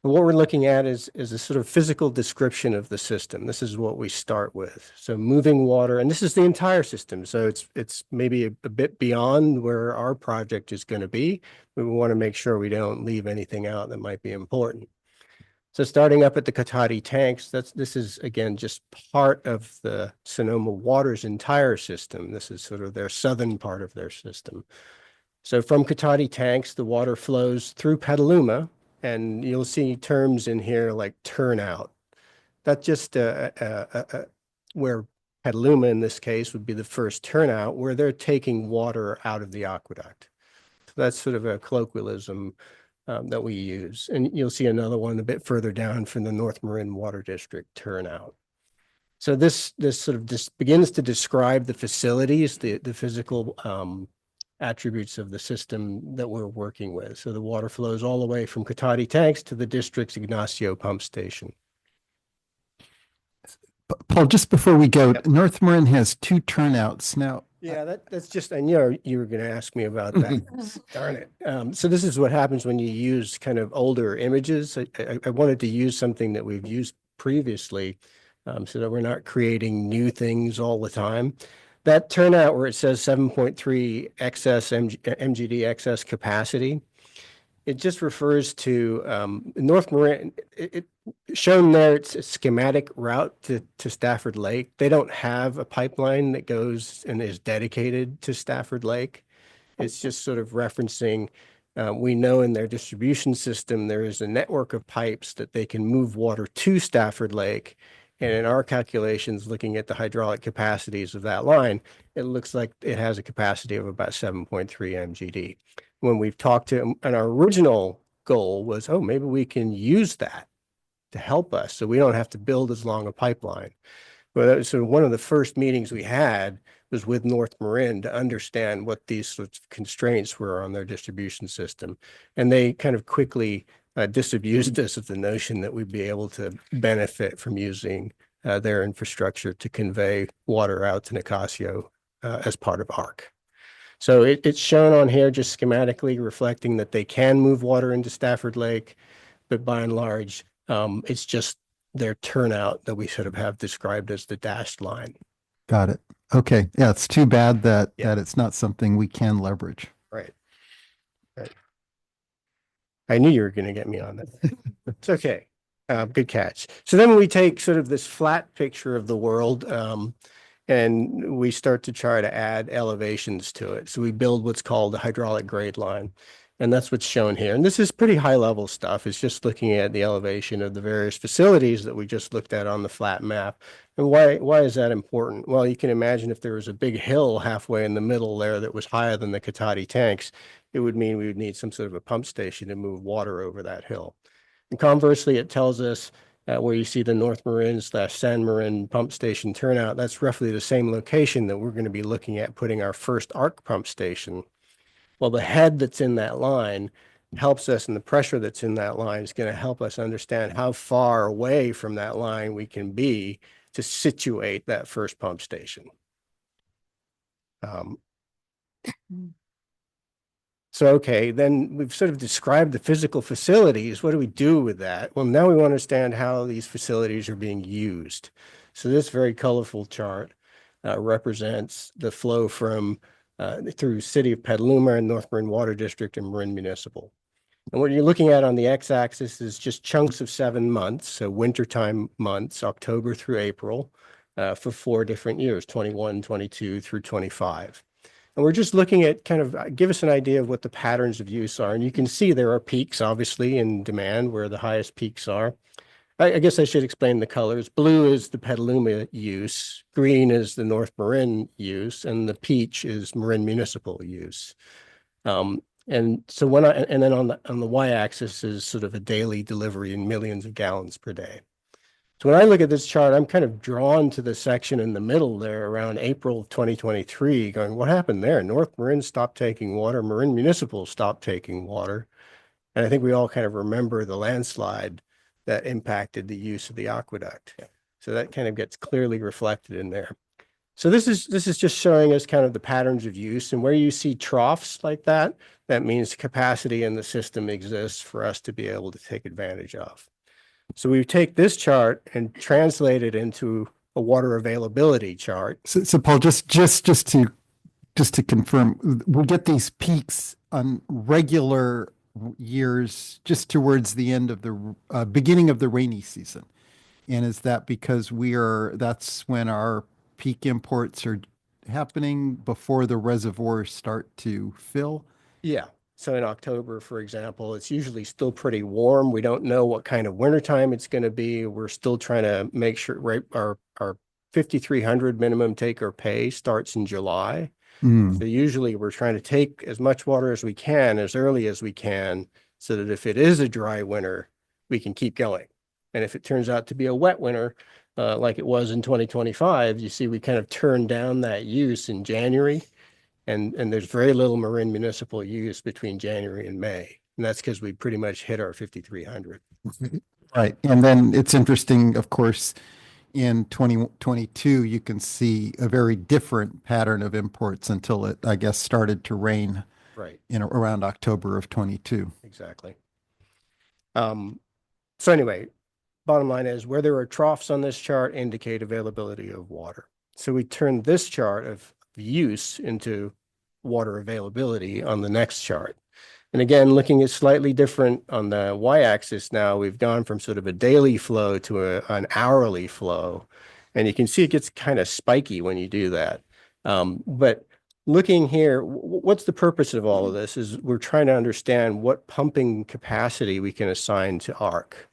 we're looking at is a sort of physical description of the system. This is what we start with. So moving water, and this is the entire system. So it's maybe a bit beyond where our project is going to be. We want to make sure we don't leave anything out that might be important. So starting up at the Katati tanks, this is again just part of the Sonoma Water's entire system. This is sort of their southern part of their system. So from Katati tanks, the water flows through Petaluma, and you'll see terms in here like turnout. That's just where Petaluma in this case would be the first turnout, where they're taking water out of the aqueduct. So that's sort of a colloquialism that we use. And you'll see another one a bit further down from the North Marin Water District turnout. So this sort of begins to describe the facilities, the physical attributes of the system that we're working with. So the water flows all the way from Katati tanks to the district's Ignacio pump station. Paul, just before we go, North Marin has 2 turnouts now. Yeah, that's just, I knew you were going to ask me about that. Darn it. So this is what happens when you use kind of older images. I wanted to use something that we've used previously so that we're not creating new things all the time. That turnout where it says 7.3 excess MGD excess capacity, it just refers to North Marin. It shown there, it's a schematic route to Stafford Lake. They don't have a pipeline that goes and is dedicated to Stafford Lake. It's just sort of referencing, we know in their distribution system, there is a network of pipes that they can move water to Stafford Lake. And in our calculations, looking at the hydraulic capacities of that line, it looks like it has a capacity of about 7.3 MGD. When we've talked to, and our original goal was, oh, maybe we can use that to help us so we don't have to build as long a pipeline. But so one of the first meetings we had was with North Marin to understand what these sorts of constraints were on their distribution system. And they kind of quickly disabused us of the notion that we'd be able to benefit from using their infrastructure to convey water out to Nicasio as part of ARC. So it's shown on here just schematically reflecting that they can move water into Stafford Lake, but by and large, it's just their turnout that we sort of have described as the dashed line. Got it. Okay. Yeah, it's too bad that it's not something we can leverage. Right. Right. I knew you were going to get me on that. It's okay. Good catch. So then we take sort of this flat picture of the world, and we start to try to add elevations to it. So we build what's called a hydraulic grade line. And that's what's shown here. And this is pretty high level stuff. It's just looking at the elevation of the various facilities that we just looked at on the flat map. And why is that important? Well, you can imagine if there was a big hill halfway in the middle there that was higher than the Katati tanks, it would mean we would need some sort of a pump station to move water over that hill. And conversely, it tells us where you see the North Marin / San Marin pump station turnout, that's roughly the same location that we're going to be looking at putting our first ARC pump station. Well, the head that's in that line helps us, and the pressure that's in that line is going to help us understand how far away from that line we can be to situate that first pump station. So, okay, then we've sort of described the physical facilities. What do we do with that? Well, now we want to understand how these facilities are being used. So this very colorful chart represents the flow from through City of Petaluma and North Marin Water District and Marin Municipal. And what you're looking at on the x-axis is just chunks of 7 months, so wintertime months, October through April, for 4 different years, 21, 22 through 25. And we're just looking at kind of give us an idea of what the patterns of use are. And you can see there are peaks, obviously, in demand where the highest peaks are. I guess I should explain the colors. Blue is the Petaluma use, green is the North Marin use, and the peach is Marin Municipal use. And so and then on the y-axis is sort of a daily delivery in millions of gallons per day. So when I look at this chart, I'm kind of drawn to the section in the middle there around April of 2023, going, what happened there? North Marin stopped taking water, Marin Municipal stopped taking water. And I think we all kind of remember the landslide that impacted the use of the aqueduct. So that kind of gets clearly reflected in there. So this is just showing us kind of the patterns of use, and where you see troughs like that, that means capacity in the system exists for us to be able to take advantage of. So we take this chart and translate it into a water availability chart. So Paul, just to confirm, we'll get these peaks on regular years just towards the end of the beginning of the rainy season. And is that because that's when our peak imports are happening before the reservoirs start to fill? Yeah. So in October, for example, it's usually still pretty warm. We don't know what kind of wintertime it's going to be. We're still trying to make sure our 5,300 minimum take or pay starts in July. So usually we're trying to take as much water as we can, as early as we can, so that if it is a dry winter, we can keep going. And if it turns out to be a wet winter, like it was in 2025, you see we kind of turned down that use in January, and there's very little Marin Municipal use between January and May. And that's because we pretty much hit our 5,300. Right. And then it's interesting, of course, in 2022, you can see a very different pattern of imports until it, I guess, started to rain around October of 22. Exactly. So anyway, bottom line is where there are troughs on this chart indicate availability of water. So we turn this chart of use into water availability on the next chart. And again, looking at slightly different on the y-axis now, we've gone from sort of a daily flow to an hourly flow. And you can see it gets kind of spiky when you do that. But looking here, what's the purpose of all of this is we're trying to understand what pumping capacity we can assign to ARC,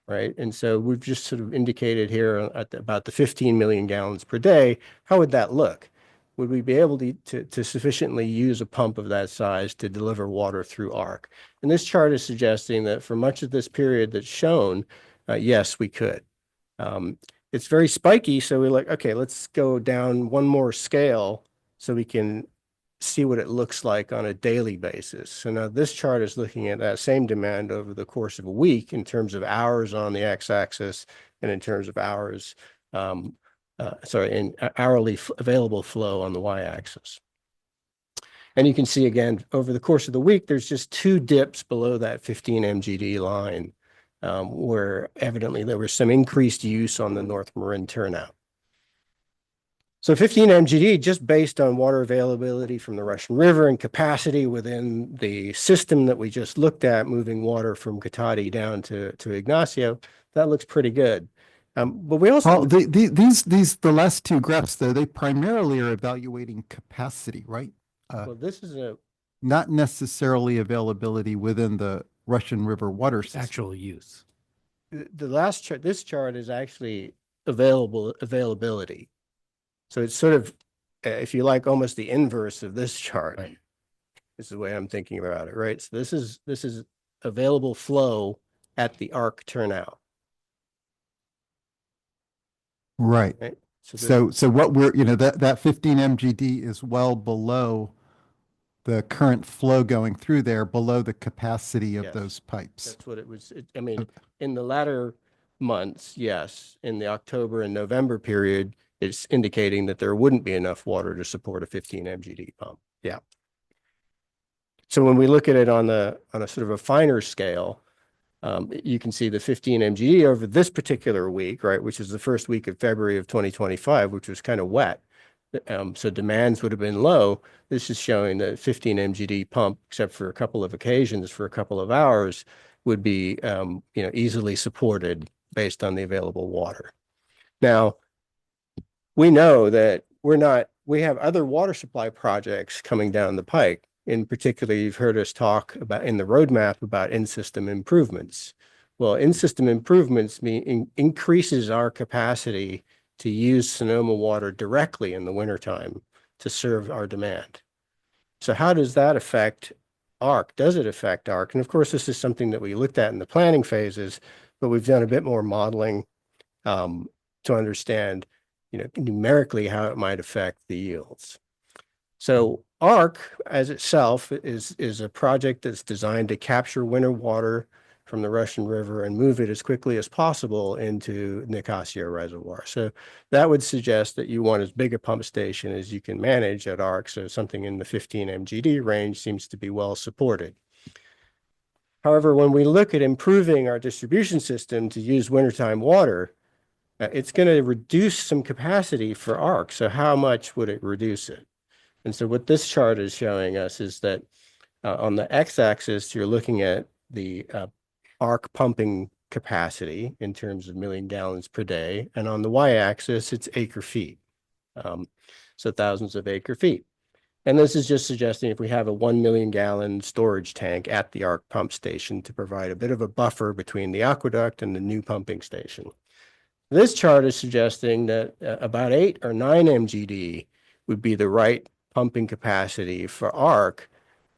right? And so we've just sort of indicated here at about the 15 million gallons per day. How would that look? Would we be able to sufficiently use a pump of that size to deliver water through ARC? And this chart is suggesting that for much of this period that's shown, yes, we could. It's very spiky, so we're like, okay, let's go down one more scale so we can see what it looks like on a daily basis. So now this chart is looking at that same demand over the course of a week in terms of hours on the x-axis and in terms of hours, in hourly available flow on the y-axis. And you can see again, over the course of the week, there's just 2 dips below that 15 MGD line, where evidently there was some increased use on the North Marin turnout. So 15 MGD, just based on water availability from the Russian River and capacity within the system that we just looked at, moving water from Katati down to Ignacio, that looks pretty good. But we also the last 2 graphs though, they primarily are evaluating capacity, right? Well, this is not necessarily availability within the Russian River water system. Actual use. The last chart, this chart is actually availability. So it's sort of, if you like, almost the inverse of this chart. Right. This is the way I'm thinking about it, right? So this is available flow at the arc turnout. Right. Right? So what we're, that 15 MGD is well below the current flow going through there, below the capacity of those pipes. That's what it was. I mean, in the latter months, yes, in the October and November period, it's indicating that there wouldn't be enough water to support a 15 MGD pump. Yeah. So when we look at it on a sort of a finer scale, you can see the 15 MGD over this particular week, right, which is the first week of February of 2025, which was kind of wet. So demands would have been low. This is showing that 15 MGD pump, except for a couple of occasions for a couple of hours, would be easily supported based on the available water. Now, we know that we have other water supply projects coming down the pike. In particular, you've heard us talk about in the roadmap about in-system improvements. Well, in-system improvements increases our capacity to use Sonoma water directly in the wintertime to serve our demand. So how does that affect ARC? Does it affect ARC? And of course, this is something that we looked at in the planning phases, but we've done a bit more modeling to understand, numerically how it might affect the yields. So ARC as itself is a project that's designed to capture winter water from the Russian River and move it as quickly as possible into Nicasio Reservoir. So that would suggest that you want as big a pump station as you can manage at ARC. So something in the 15 MGD range seems to be well supported. However, when we look at improving our distribution system to use wintertime water, it's going to reduce some capacity for ARC. So how much would it reduce it? And so what this chart is showing us is that on the x-axis, you're looking at the ARC pumping capacity in terms of million gallons per day. And on the y-axis, it's acre feet. So thousands of acre feet. And this is just suggesting if we have a 1 million gallon storage tank at the ARC pump station to provide a bit of a buffer between the aqueduct and the new pumping station. This chart is suggesting that about 8 or 9 MGD would be the right pumping capacity for ARC,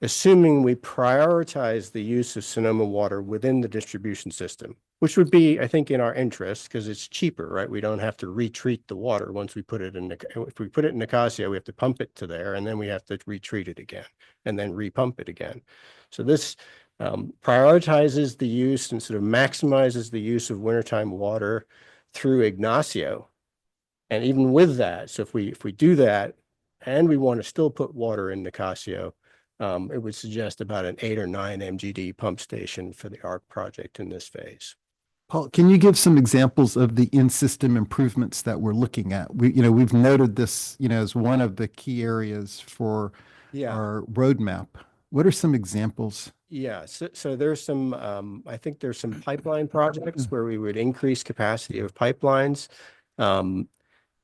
assuming we prioritize the use of Sonoma water within the distribution system, which would be, I think, in our interest because it's cheaper, right? We don't have to retreat the water once we put it in. If we put it in Nicasio, we have to pump it to there, and then we have to retreat it again, and then repump it again. So this prioritizes the use and sort of maximizes the use of wintertime water through Ignacio. And even with that, so if we do that, and we want to still put water in Nicasio, it would suggest about an 8 or 9 MGD pump station for the ARC project in this phase. Paul, can you give some examples of the in-system improvements that we're looking at? We've noted this, as one of the key areas for our roadmap. What are some examples? Yeah, so there's some, I think there's some pipeline projects where we would increase capacity of pipelines.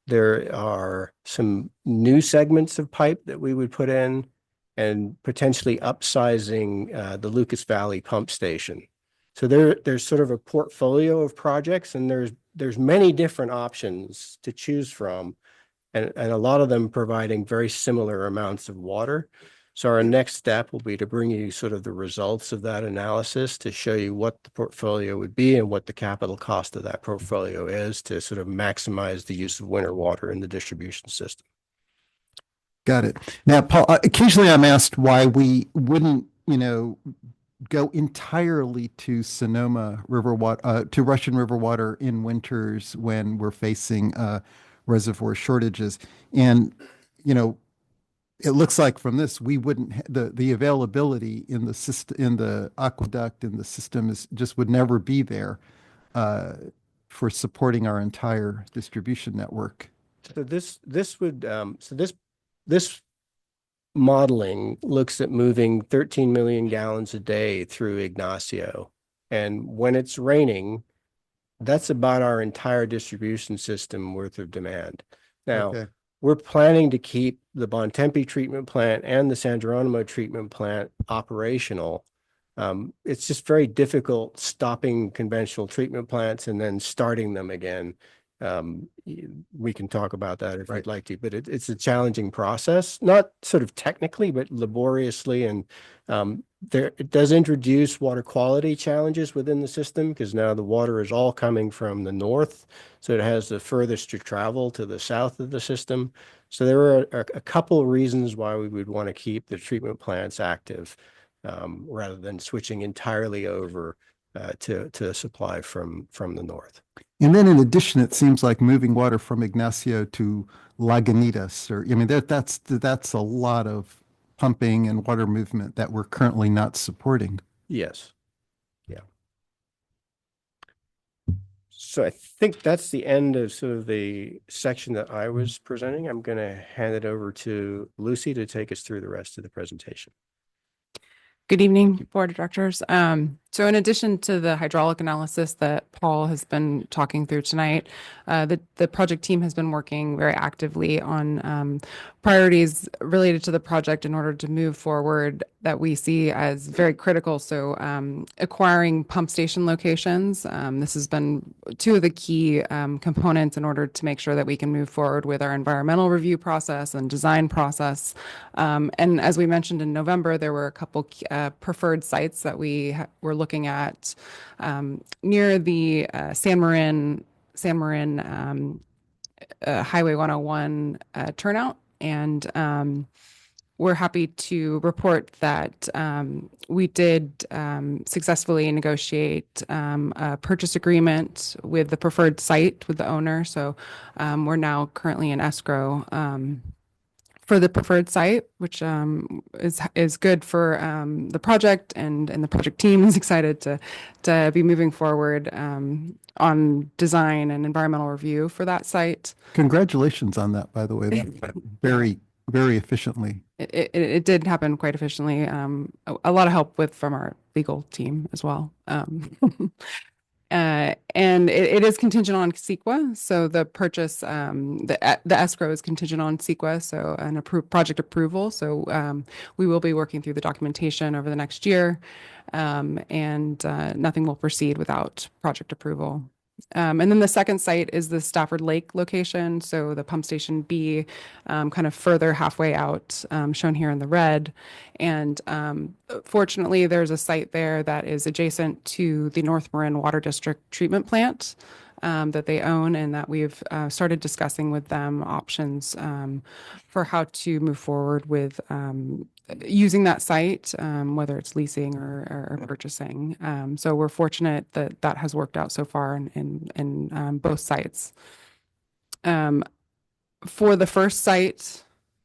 There are some new segments of pipe that we would put in and potentially upsizing the Lucas Valley pump station. So there's sort of a portfolio of projects, and there's many different options to choose from, and a lot of them providing very similar amounts of water. So our next step will be to bring you sort of the results of that analysis to show you what the portfolio would be and what the capital cost of that portfolio is to sort of maximize the use of winter water in the distribution system. Got it. Now, Paul, occasionally I'm asked why we wouldn't, go entirely to Sonoma River water, to Russian River water in winters when we're facing reservoir shortages. And, you know, it looks like from this we wouldn't the availability in the system, in the aqueduct, in the system is just would never be there for supporting our entire distribution network. So this would this modeling looks at moving 13 million gallons a day through Ignacio. And when it's raining, that's about our entire distribution system worth of demand. Now, Okay. we're planning to keep the Bontempi treatment plant and the San Geronimo treatment plant operational. It's just very difficult stopping conventional treatment plants and then starting them again. We can talk about that if you'd like to, but it's a challenging process, not sort of technically, but laboriously. And it does introduce water quality challenges within the system because now the water is all coming from the north. So it has the furthest to travel to the south of the system. So there are a couple of reasons why we would want to keep the treatment plants active rather than switching entirely over to supply from the north. And then in addition, it seems like moving water from Ignacio to Lagunitas, or I mean, that's a lot of pumping and water movement that we're currently not supporting. Yes. Yeah. So I think that's the end of sort of the section that I was presenting. I'm going to hand it over to Lucy to take us through the rest of the presentation. Good evening, Board of Directors. So in addition to the hydraulic analysis that Paul has been talking through tonight, the project team has been working very actively on priorities related to the project in order to move forward that we see as very critical. So acquiring pump station locations, this has been two of the key components in order to make sure that we can move forward with our environmental review process and design process. And as we mentioned in November, there were a couple preferred sites that we were looking at near the San Marin Highway 101 turnout. And we're happy to report that we did successfully negotiate a purchase agreement with the preferred site with the owner. So we're now currently in escrow for the preferred site, which is good for the project, and the project team is excited to be moving forward on design and environmental review for that site. Congratulations on that, by the way. That very, very efficiently. It did happen quite efficiently. A lot of help from our legal team as well. And it is contingent on CEQA. So the purchase, the escrow is contingent on CEQA, so an project approval. So we will be working through the documentation over the next year, and nothing will proceed without project approval. And then the second site is the Stafford Lake location. So the pump station B, kind of further halfway out, shown here in the red. And fortunately, there's a site there that is adjacent to the North Marin Water District treatment plant that they own, and that we've started discussing with them options for how to move forward with using that site, whether it's leasing or purchasing. So we're fortunate that that has worked out so far in both sites. For the first site,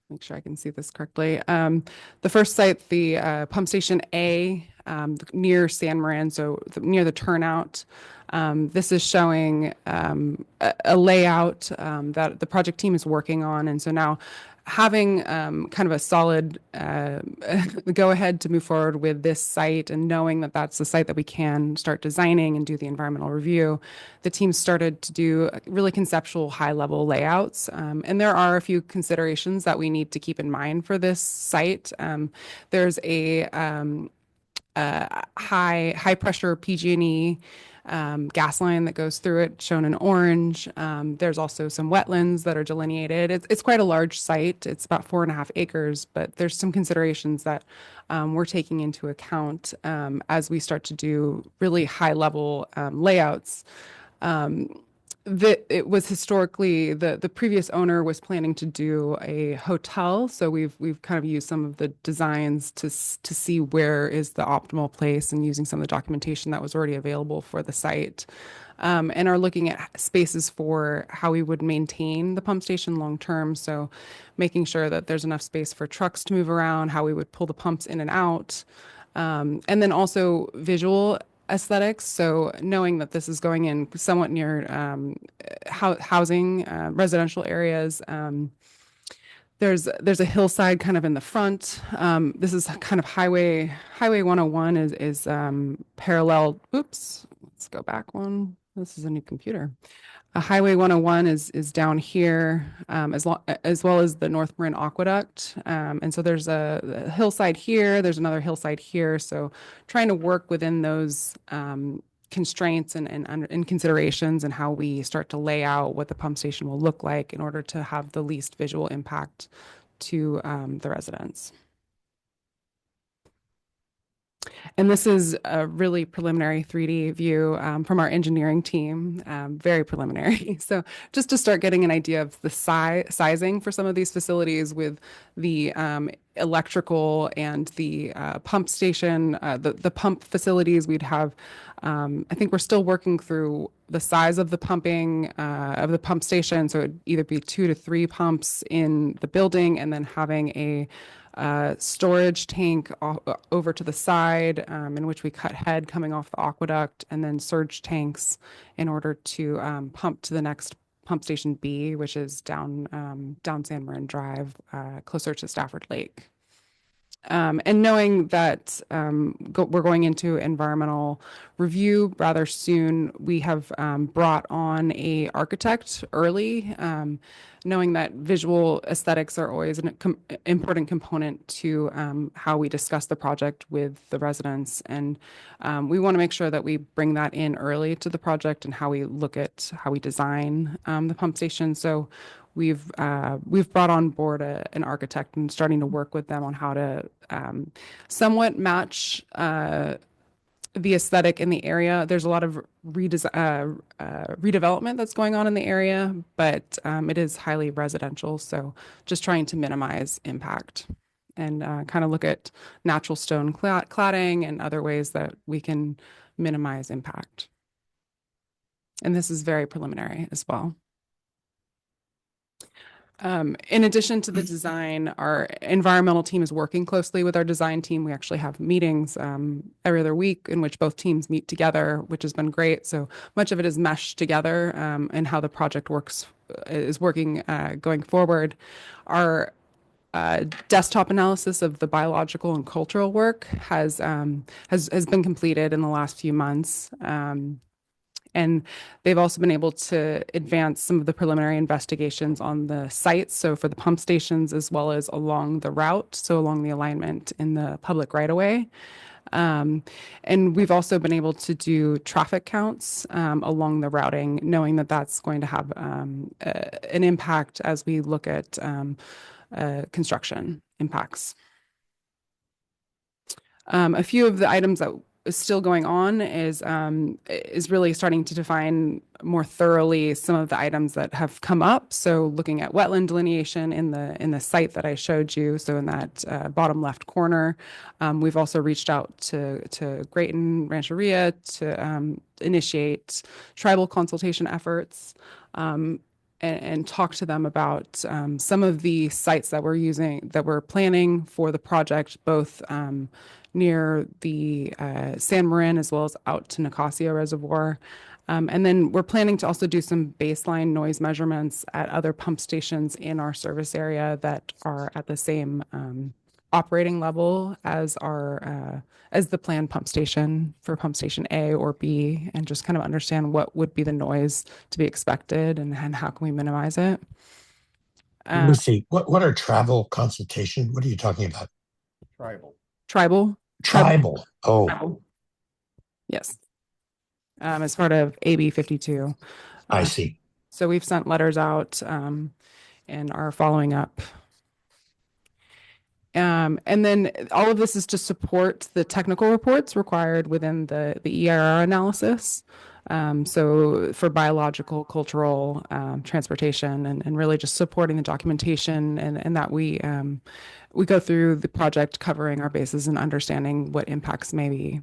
make sure I can see this correctly. The first site, the pump station A, near San Marin, so near the turnout. This is showing a layout that the project team is working on. And so now having kind of a solid go ahead to move forward with this site, and knowing that that's the site that we can start designing and do the environmental review, the team started to do really conceptual high level layouts. And there are a few considerations that we need to keep in mind for this site. There's a high pressure PG&E gas line that goes through it, shown in orange. There's also some wetlands that are delineated. It's quite a large site. It's about 4.5 acres, but there's some considerations that we're taking into account as we start to do really high level layouts. it was historically the previous owner was planning to do a hotel, so we've kind of used some of the designs to see where is the optimal place, and using some of the documentation that was already available for the site, and are looking at spaces for how we would maintain the pump station long term. So making sure that there's enough space for trucks to move around, how we would pull the pumps in and out, and then also visual aesthetics. So knowing that this is going in somewhat near housing, residential areas. There's a hillside kind of in the front. This is kind of Highway 101 is parallel. Oops, let's go back one. This is a new computer. Highway 101 is down here, as well as the North Marin Aqueduct. And so there's a hillside here, there's another hillside here. So trying to work within those constraints and considerations, and how we start to lay out what the pump station will look like in order to have the least visual impact to the residents. And this is a really preliminary 3D view from our engineering team, very preliminary. So just to start getting an idea of the sizing for some of these facilities with the electrical and the pump station, the pump facilities we'd have. I think we're still working through the size of the pumping of the pump station. So it'd either be 2 to 3 pumps in the building, and then having a storage tank over to the side, in which we cut head coming off the aqueduct, and then surge tanks in order to pump to the next pump station B, which is down San Marin Drive, closer to Stafford Lake. And knowing that we're going into environmental review rather soon, we have brought on a architect early, knowing that visual aesthetics are always an important component to how we discuss the project with the residents. And we want to make sure that we bring that in early to the project, and how we look at how we design the pump station. So we've brought on board an architect, and starting to work with them on how to somewhat match the aesthetic in the area. There's a lot of redevelopment that's going on in the area, but it is highly residential. So just trying to minimize impact, and kind of look at natural stone cladding and other ways that we can minimize impact. And this is very preliminary as well. In addition to the design, our environmental team is working closely with our design team. We actually have meetings every other week in which both teams meet together, which has been great. So much of it is meshed together, and how the project is working going forward. Our desktop analysis of the biological and cultural work has been completed in the last few months. And they've also been able to advance some of the preliminary investigations on the sites. So for the pump stations, as well as along the route, so along the alignment in the public right of way. And we've also been able to do traffic counts along the routing, knowing that that's going to have an impact as we look at construction impacts. A few of the items that is still going on is really starting to define more thoroughly some of the items that have come up. So looking at wetland delineation in the site that I showed you. So in that bottom left corner, we've also reached out to Grayton Rancheria to initiate tribal consultation efforts. And talk to them about some of the sites that we're planning for the project, both near the San Marin as well as out to Nicasio Reservoir. And then we're planning to also do some baseline noise measurements at other pump stations in our service area that are at the same operating level as the planned pump station for pump station A or B, and just kind of understand what would be the noise to be expected, and how can we minimize it. Let's see. What are travel consultation? What are you talking about? Tribal. Oh. Tribal. Yes. As part of AB 52. I see. So we've sent letters out and are following up. And then all of this is to support the technical reports required within the EIR analysis. So for biological, cultural, transportation, and really just supporting the documentation and that we go through the project covering our bases and understanding what impacts may be.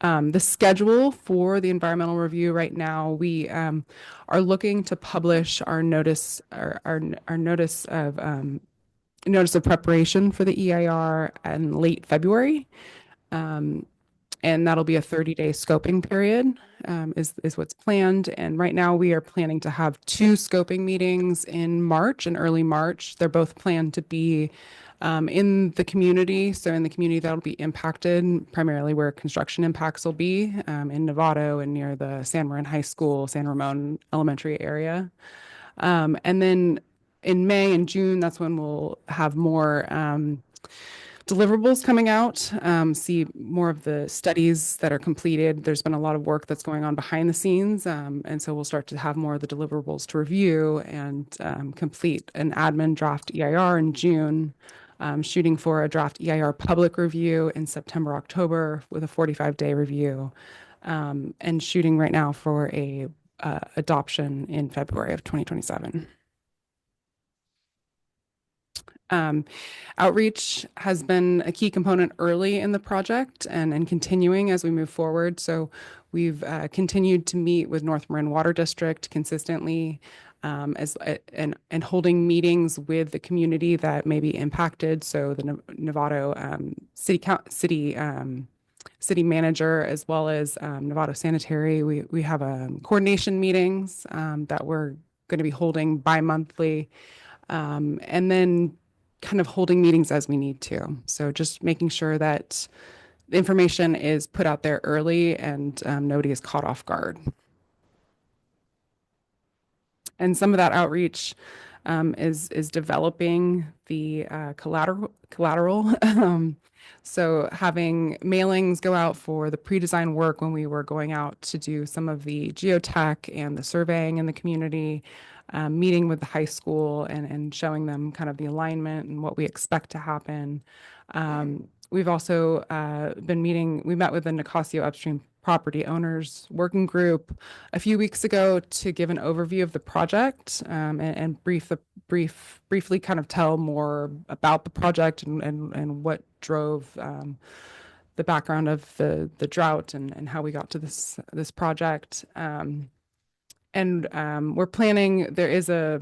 The schedule for the environmental review right now, we are looking to publish our notice, our notice of preparation for the EIR in late February. And that'll be a 30-day scoping period, is what's planned. And right now we are planning to have 2 scoping meetings in March, in early March. They're both planned to be in the community. So in the community that'll be impacted, primarily where construction impacts will be, in Novato and near the San Marin High School, San Ramon Elementary area. And then in May and June, that's when we'll have more deliverables coming out, see more of the studies that are completed. There's been a lot of work that's going on behind the scenes, and so we'll start to have more of the deliverables to review and complete an admin draft EIR in June, shooting for a draft EIR public review in September, October with a 45-day review, and shooting right now for a adoption in February of 2027. Outreach has been a key component early in the project and continuing as we move forward. So we've continued to meet with North Marin Water District consistently, and holding meetings with the community that may be impacted. So the Novato city manager, as well as Novato Sanitary. We have coordination meetings that we're going to be holding bi-monthly, and then kind of holding meetings as we need to. So just making sure that the information is put out there early and nobody is caught off guard. And some of that outreach is developing the collateral. So having mailings go out for the pre-design work when we were going out to do some of the geotech and the surveying in the community, meeting with the high school and showing them kind of the alignment and what we expect to happen. We've also we met with the Nicasio Upstream Property Owners Working Group a few weeks ago to give an overview of the project, and briefly kind of tell more about the project and what drove the background of the drought and how we got to this project. We're planning, there is a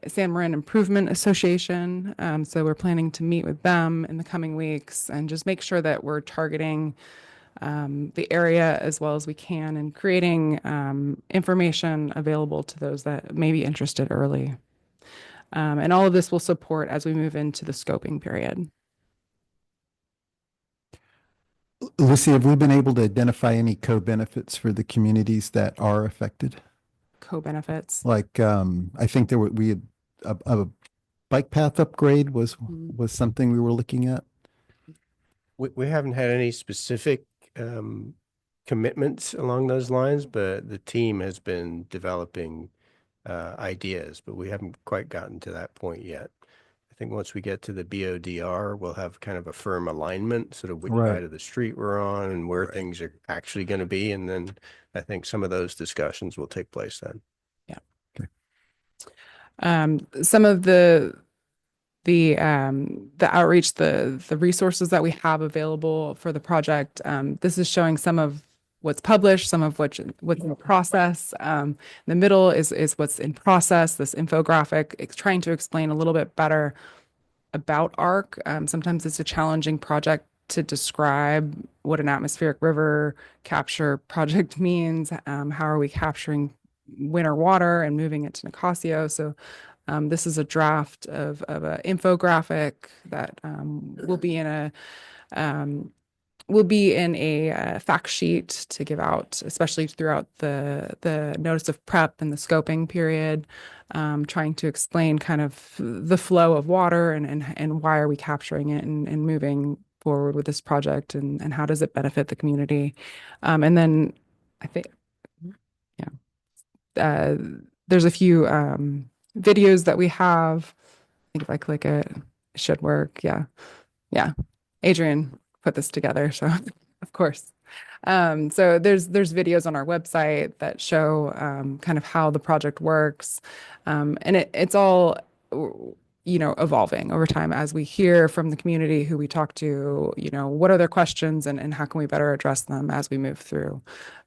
San Marin Improvement Association. So we're planning to meet with them in the coming weeks and just make sure that we're targeting the area as well as we can and creating information available to those that may be interested early. And all of this will support as we move into the scoping period. Lucy, have we been able to identify any co-benefits for the communities that are affected? Co-benefits. Like, I think we had a bike path upgrade was something we were looking at. We haven't had any specific commitments along those lines, but the team has been developing ideas, but we haven't quite gotten to that point yet. I think once we get to the BODR, we'll have kind of a firm alignment, sort of which side of the street we're on and where things are actually going to be. And then I think some of those discussions will take place then. Yeah. Okay. Some of the outreach, the resources that we have available for the project, this is showing some of what's published, some of what's in the process. The middle is what's in process, this infographic. It's trying to explain a little bit better about ARC. Sometimes it's a challenging project to describe what an atmospheric river capture project means. How are we capturing winter water and moving it to Nicasio? So this is a draft of an infographic that will be in a fact sheet to give out, especially throughout the notice of prep and the scoping period, trying to explain kind of the flow of water and why are we capturing it and moving forward with this project and how does it benefit the community. And then I think, there's a few videos that we have. I think if I click it, it should work. Yeah. Adrian put this together, so of course. So there's videos on our website that show kind of how the project works, and it's all evolving over time as we hear from the community who we talk to. What are their questions and how can we better address them as we move through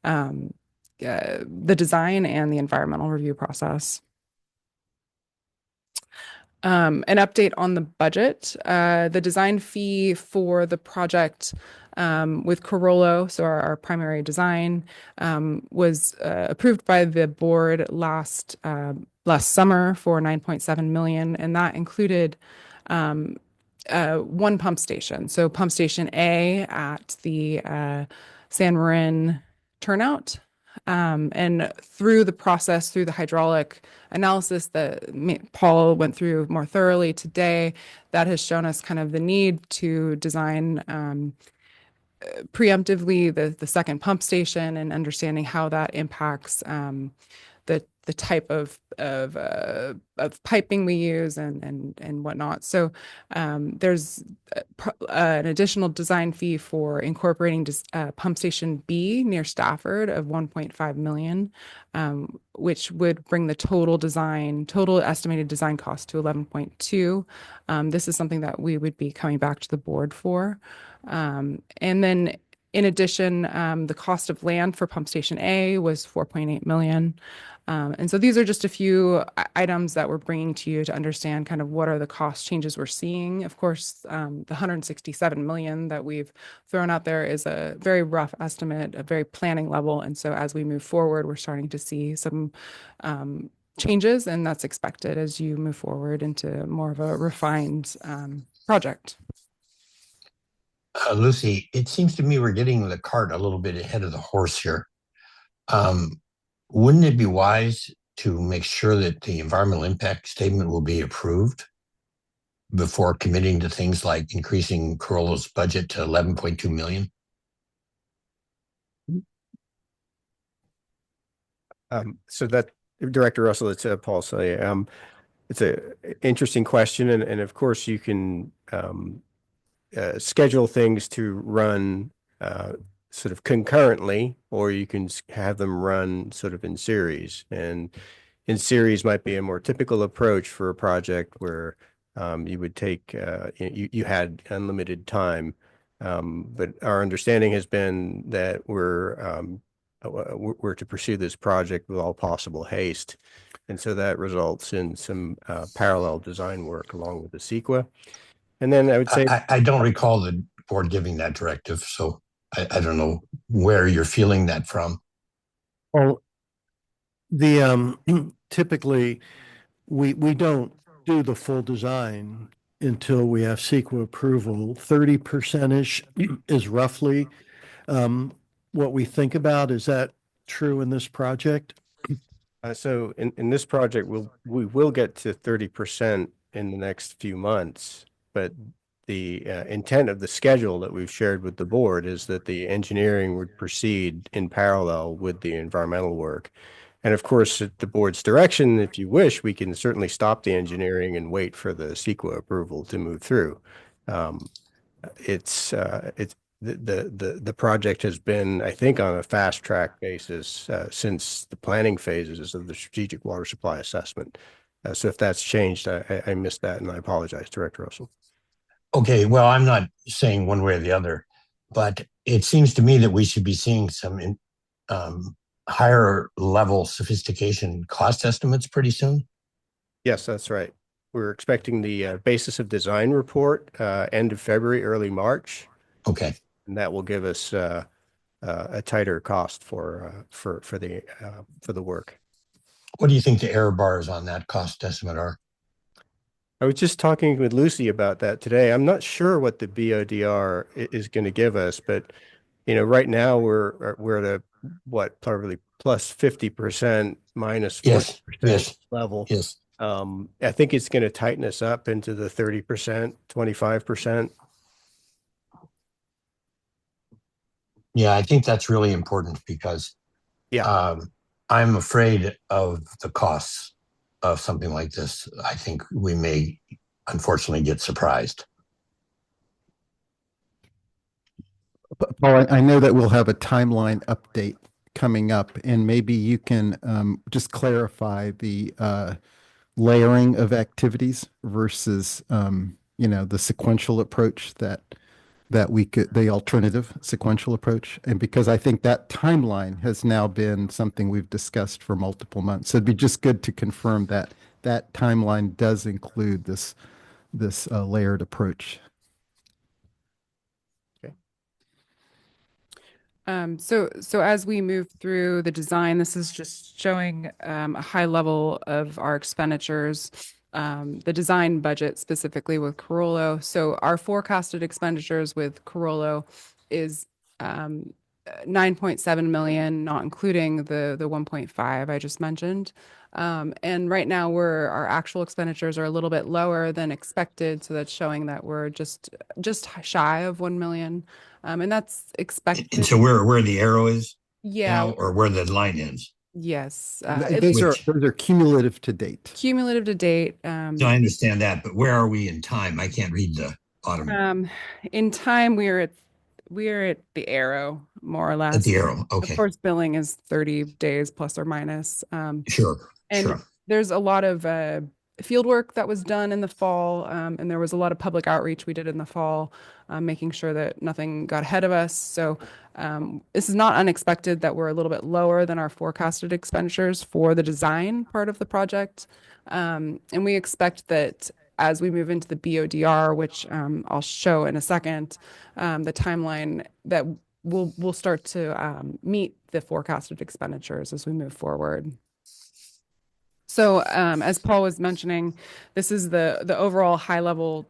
the design and the environmental review process. An update on the budget. The design fee for the project with Corollo, so our primary design, was approved by the board last summer for 9.7 million, and that included one pump station. So Pump Station A at the San Marin turnout. And through the process, through the hydraulic analysis that Paul went through more thoroughly today, that has shown us kind of the need to design preemptively the second pump station and understanding how that impacts the type of piping we use and whatnot. So there's an additional design fee for incorporating pump station B near Stafford of 1.5 million, which would bring the total estimated design cost to 11.2. This is something that we would be coming back to the board for. And then in addition, the cost of land for Pump Station A was 4.8 million. And so these are just a few items that we're bringing to you to understand kind of what are the cost changes we're seeing. Of course, the 167 million that we've thrown out there is a very rough estimate, a very planning level. And so as we move forward, we're starting to see some changes, and that's expected as you move forward into more of a refined project. Lucy, it seems to me we're getting the cart a little bit ahead of the horse here. Wouldn't it be wise to make sure that the environmental impact statement will be approved before committing to things like increasing Corollo's budget to 11.2 million? So that, Director Russell, it's Paul Say. It's a interesting question, and of course you can schedule things to run sort of concurrently, or you can have them run sort of in series. And in series might be a more typical approach for a project where you would take you had unlimited time. But our understanding has been that we're to pursue this project with all possible haste. And so that results in some parallel design work along with the CEQA. And then I would say I don't recall the board giving that directive, so I don't know where you're feeling that from. Well, the typically we don't do the full design until we have CEQA approval. 30% is roughly what we think about. Is that true in this project? So in this project, we will get to 30% in the next few months, but the intent of the schedule that we've shared with the board is that the engineering would proceed in parallel with the environmental work. And of course, at the board's direction, if you wish, we can certainly stop the engineering and wait for the CEQA approval to move through. The project has been, I think, on a fast track basis since the planning phases of the strategic water supply assessment. So if that's changed, I missed that, and I apologize, Director Russell. Okay, well, I'm not saying one way or the other, but it seems to me that we should be seeing some higher level sophistication cost estimates pretty soon. Yes, that's right. We're expecting the basis of design report end of February, early March. Okay. And that will give us a tighter cost for the work. What do you think the error bars on that cost estimate are? I was just talking with Lucy about that today. I'm not sure what the BODR is going to give us, but right now we're at a probably plus 50%, minus 40% level. Yes. I think it's going to tighten us up into the 30%, 25%. Yeah, I think that's really important because I'm afraid of the costs of something like this. I think we may unfortunately get surprised. Paul, I know that we'll have a timeline update coming up, and maybe you can just clarify the layering of activities versus the sequential approach the alternative sequential approach. And because I think that timeline has now been something we've discussed for multiple months. So it'd be just good to confirm that that timeline does include this layered approach. So as we move through the design, this is just showing a high level of our expenditures, the design budget specifically with Carollo. So our forecasted expenditures with Carollo is 9.7 million, not including the 1.5 I just mentioned. And right now our actual expenditures are a little bit lower than expected. So that's showing that we're just shy of 1 million. And that's expected. And so where the arrow is Yeah. now, or where the line is? Yes. Those are cumulative to date. Cumulative to date. So I understand that, but where are we in time? I can't read the bottom. In time, we are at the arrow, more or less. At the arrow, okay. Of course, billing is 30 days plus or minus. Sure. There's a lot of field work that was done in the fall, and there was a lot of public outreach we did in the fall, making sure that nothing got ahead of us. So this is not unexpected that we're a little bit lower than our forecasted expenditures for the design part of the project. And we expect that as we move into the BODR, which I'll show in a second, the timeline that we'll start to meet the forecasted expenditures as we move forward. So as Paul was mentioning, this is the overall high level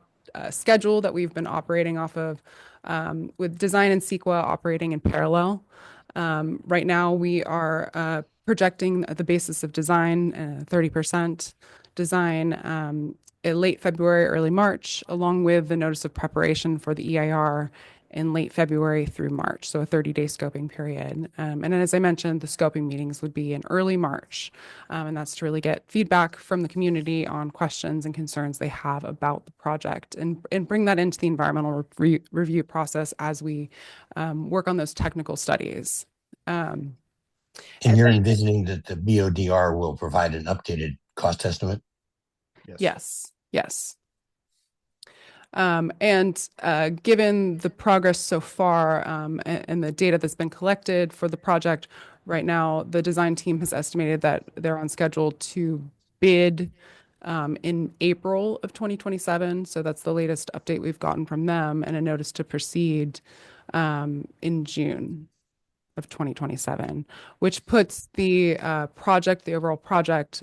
schedule that we've been operating off of, with design and CEQA operating in parallel. Right now we are projecting the basis of design 30% design in late February, early March, along with the notice of preparation for the EIR in late February through March, so a 30-day scoping period. And then, as I mentioned, the scoping meetings would be in early March, and that's to really get feedback from the community on questions and concerns they have about the project, and bring that into the environmental review process as we work on those technical studies. And you're envisioning that the BODR will provide an updated cost estimate? Yes. And given the progress so far and the data that's been collected for the project, right now the design team has estimated that they're on schedule to bid in April of 2027. So that's the latest update we've gotten from them, and a notice to proceed in June of 2027, which puts the overall project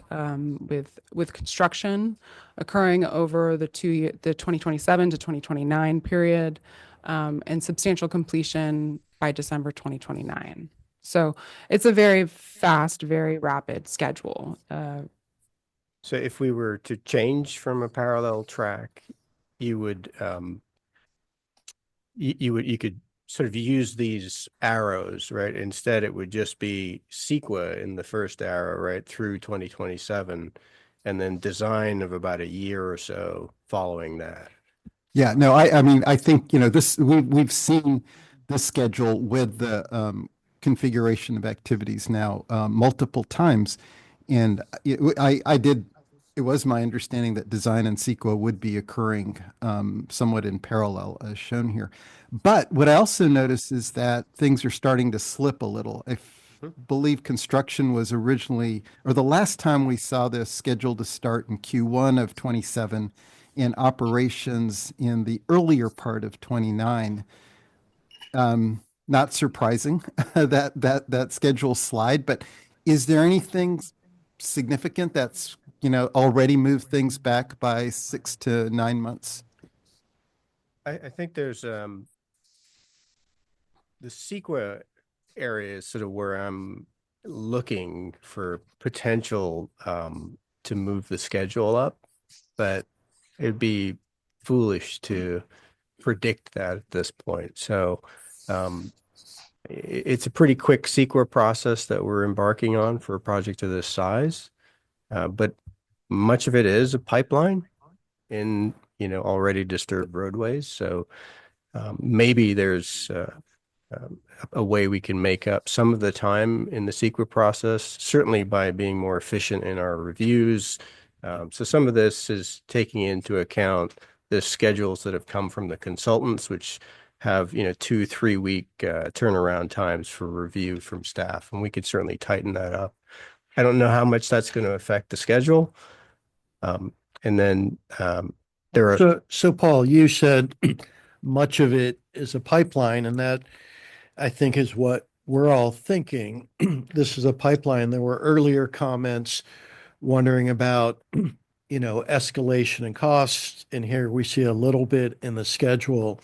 with construction occurring over the 2027 to 2029 period, and substantial completion by December 2029. So it's a very fast, very rapid schedule. So if we were to change from a parallel track, you would you could sort of use these arrows, right? Instead, it would just be CEQA in the first arrow, right, through 2027, and then design of about a year or so following that. Yeah, no, I mean, I think, we've seen this schedule with the configuration of activities now multiple times. And it was my understanding that design and CEQA would be occurring somewhat in parallel, as shown here. But what I also noticed is that things are starting to slip a little. I believe construction was originally, or the last time we saw this scheduled to start in Q1 of 27, and operations in the earlier part of 29. Not surprising that schedule slide, but is there anything significant that's already moved things back by 6 to 9 months? I think there's the CEQA area is sort of where I'm looking for potential to move the schedule up, but it'd be foolish to predict that at this point. So it's a pretty quick CEQA process that we're embarking on for a project of this size, but much of it is a pipeline in already disturbed roadways. So maybe there's a way we can make up some of the time in the CEQA process, certainly by being more efficient in our reviews. So some of this is taking into account the schedules that have come from the consultants, which have 2-3 week turnaround times for review from staff, and we could certainly tighten that up. I don't know how much that's going to affect the schedule. And then there are So Paul, you said much of it is a pipeline, and that I think is what we're all thinking. This is a pipeline. There were earlier comments wondering about, escalation and costs, and here we see a little bit in the schedule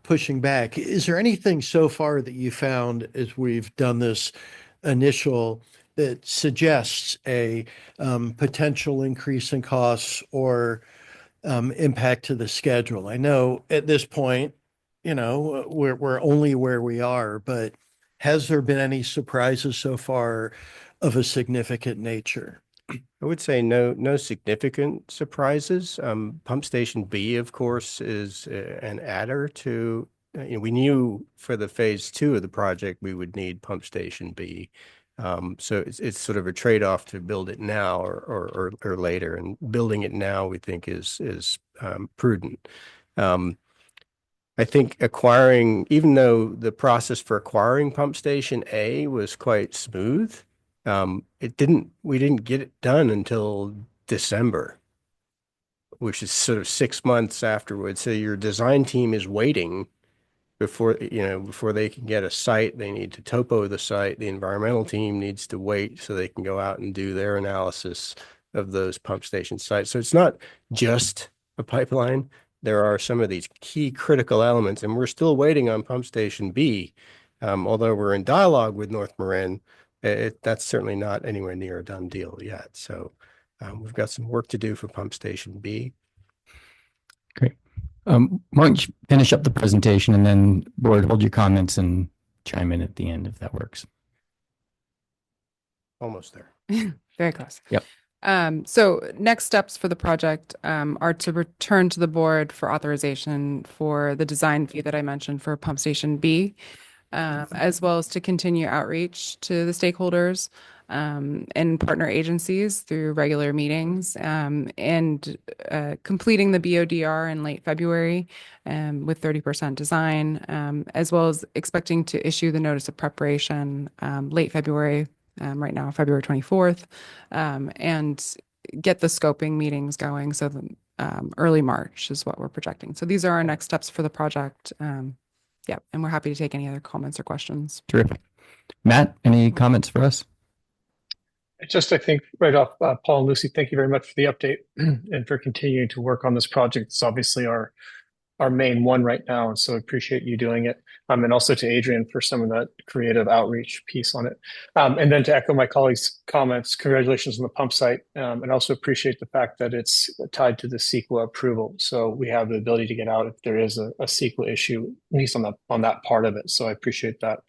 pushing back. Is there anything so far that you found as we've done this initial that suggests a potential increase in costs or impact to the schedule? I know at this point, we're only where we are, but has there been any surprises so far of a significant nature? I would say no significant surprises. Pump Station B, of course, is an adder to, we knew for the phase 2 of the project, we would need Pump Station B. So it's sort of a trade-off to build it now or later, and building it now we think is prudent. I think even though the process for acquiring Pump Station A was quite smooth, we didn't get it done until December, which is sort of 6 months afterwards. So your design team is waiting before they can get a site. They need to topo the site. The environmental team needs to wait so they can go out and do their analysis of those pump station sites. So it's not just a pipeline. There are some of these key critical elements, and we're still waiting on Pump Station B. Although we're in dialogue with North Marin, that's certainly not anywhere near a done deal yet. So we've got some work to do for Pump Station B. Great. Martin, finish up the presentation, and then board, hold your comments and chime in at the end if that works. Almost there. Very close. Yep. So next steps for the project are to return to the board for authorization for the design fee that I mentioned for Pump Station B, as well as to continue outreach to the stakeholders and partner agencies through regular meetings, and completing the BODR in late February with 30% design, as well as expecting to issue the notice of preparation late February, right now, February 24th, and get the scoping meetings going. So early March is what we're projecting. So these are our next steps for the project. Yeah, and we're happy to take any other comments or questions. Terrific. Matt, any comments for us? I think right off, Paul and Lucy, thank you very much for the update and for continuing to work on this project. It's obviously our main one right now, and so appreciate you doing it. And also to Adrian for some of that creative outreach piece on it. And then to echo my colleagues' comments, congratulations on the pump site, and also appreciate the fact that it's tied to the CEQA approval. So we have the ability to get out if there is a CEQA issue, at least on that part of it. So I appreciate that.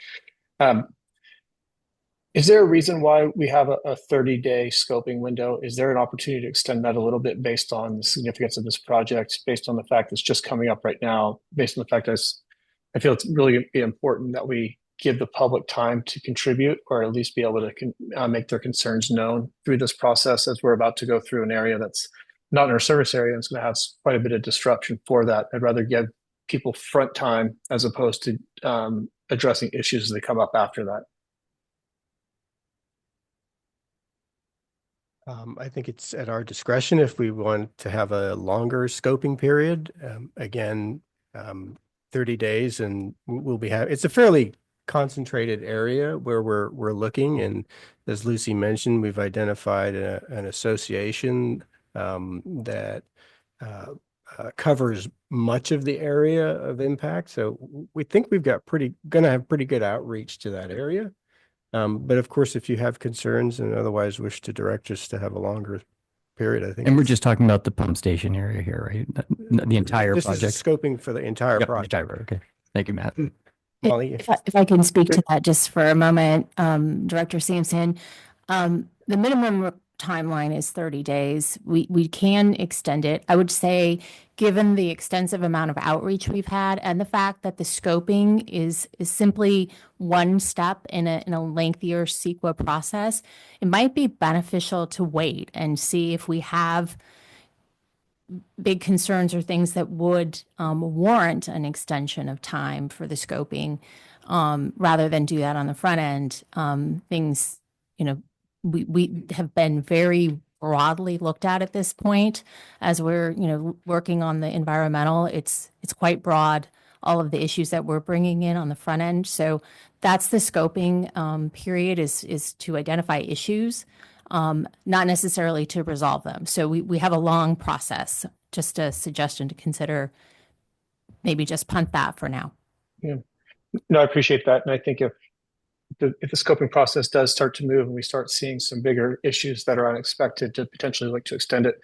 Is there a reason why we have a 30-day scoping window? Is there an opportunity to extend that a little bit based on the significance of this project, based on the fact it's just coming up right now, based on the fact that I feel it's really important that we give the public time to contribute, or at least be able to make their concerns known through this process, as we're about to go through an area that's not in our service area and it's going to have quite a bit of disruption for that. I'd rather give people front time as opposed to addressing issues as they come up after that. I think it's at our discretion if we want to have a longer scoping period. Again, 30 days, and we'll be having. It's a fairly concentrated area where we're looking, and as Lucy mentioned, we've identified an association that covers much of the area of impact. So we think we've got going to have pretty good outreach to that area. But of course, if you have concerns and otherwise wish to direct us to have a longer period, I think. And we're just talking about the pump station area here, right? The entire project. This is scoping for the entire project. Okay. Thank you, Matt. Molly, if I can speak to that just for a moment, Director Sampson, the minimum timeline is 30 days. We can extend it. I would say, given the extensive amount of outreach we've had and the fact that the scoping is simply one step in a lengthier CEQA process, it might be beneficial to wait and see if we have big concerns or things that would warrant an extension of time for the scoping, rather than do that on the front end. Things, we have been very broadly looked at this point as we're, working on the environmental. It's quite broad, all of the issues that we're bringing in on the front end. So that's the scoping period is to identify issues, not necessarily to resolve them. So we have a long process. Just a suggestion to consider, maybe just punt that for now. Yeah. No, I appreciate that. And I think if the scoping process does start to move and we start seeing some bigger issues that are unexpected, to potentially look to extend it,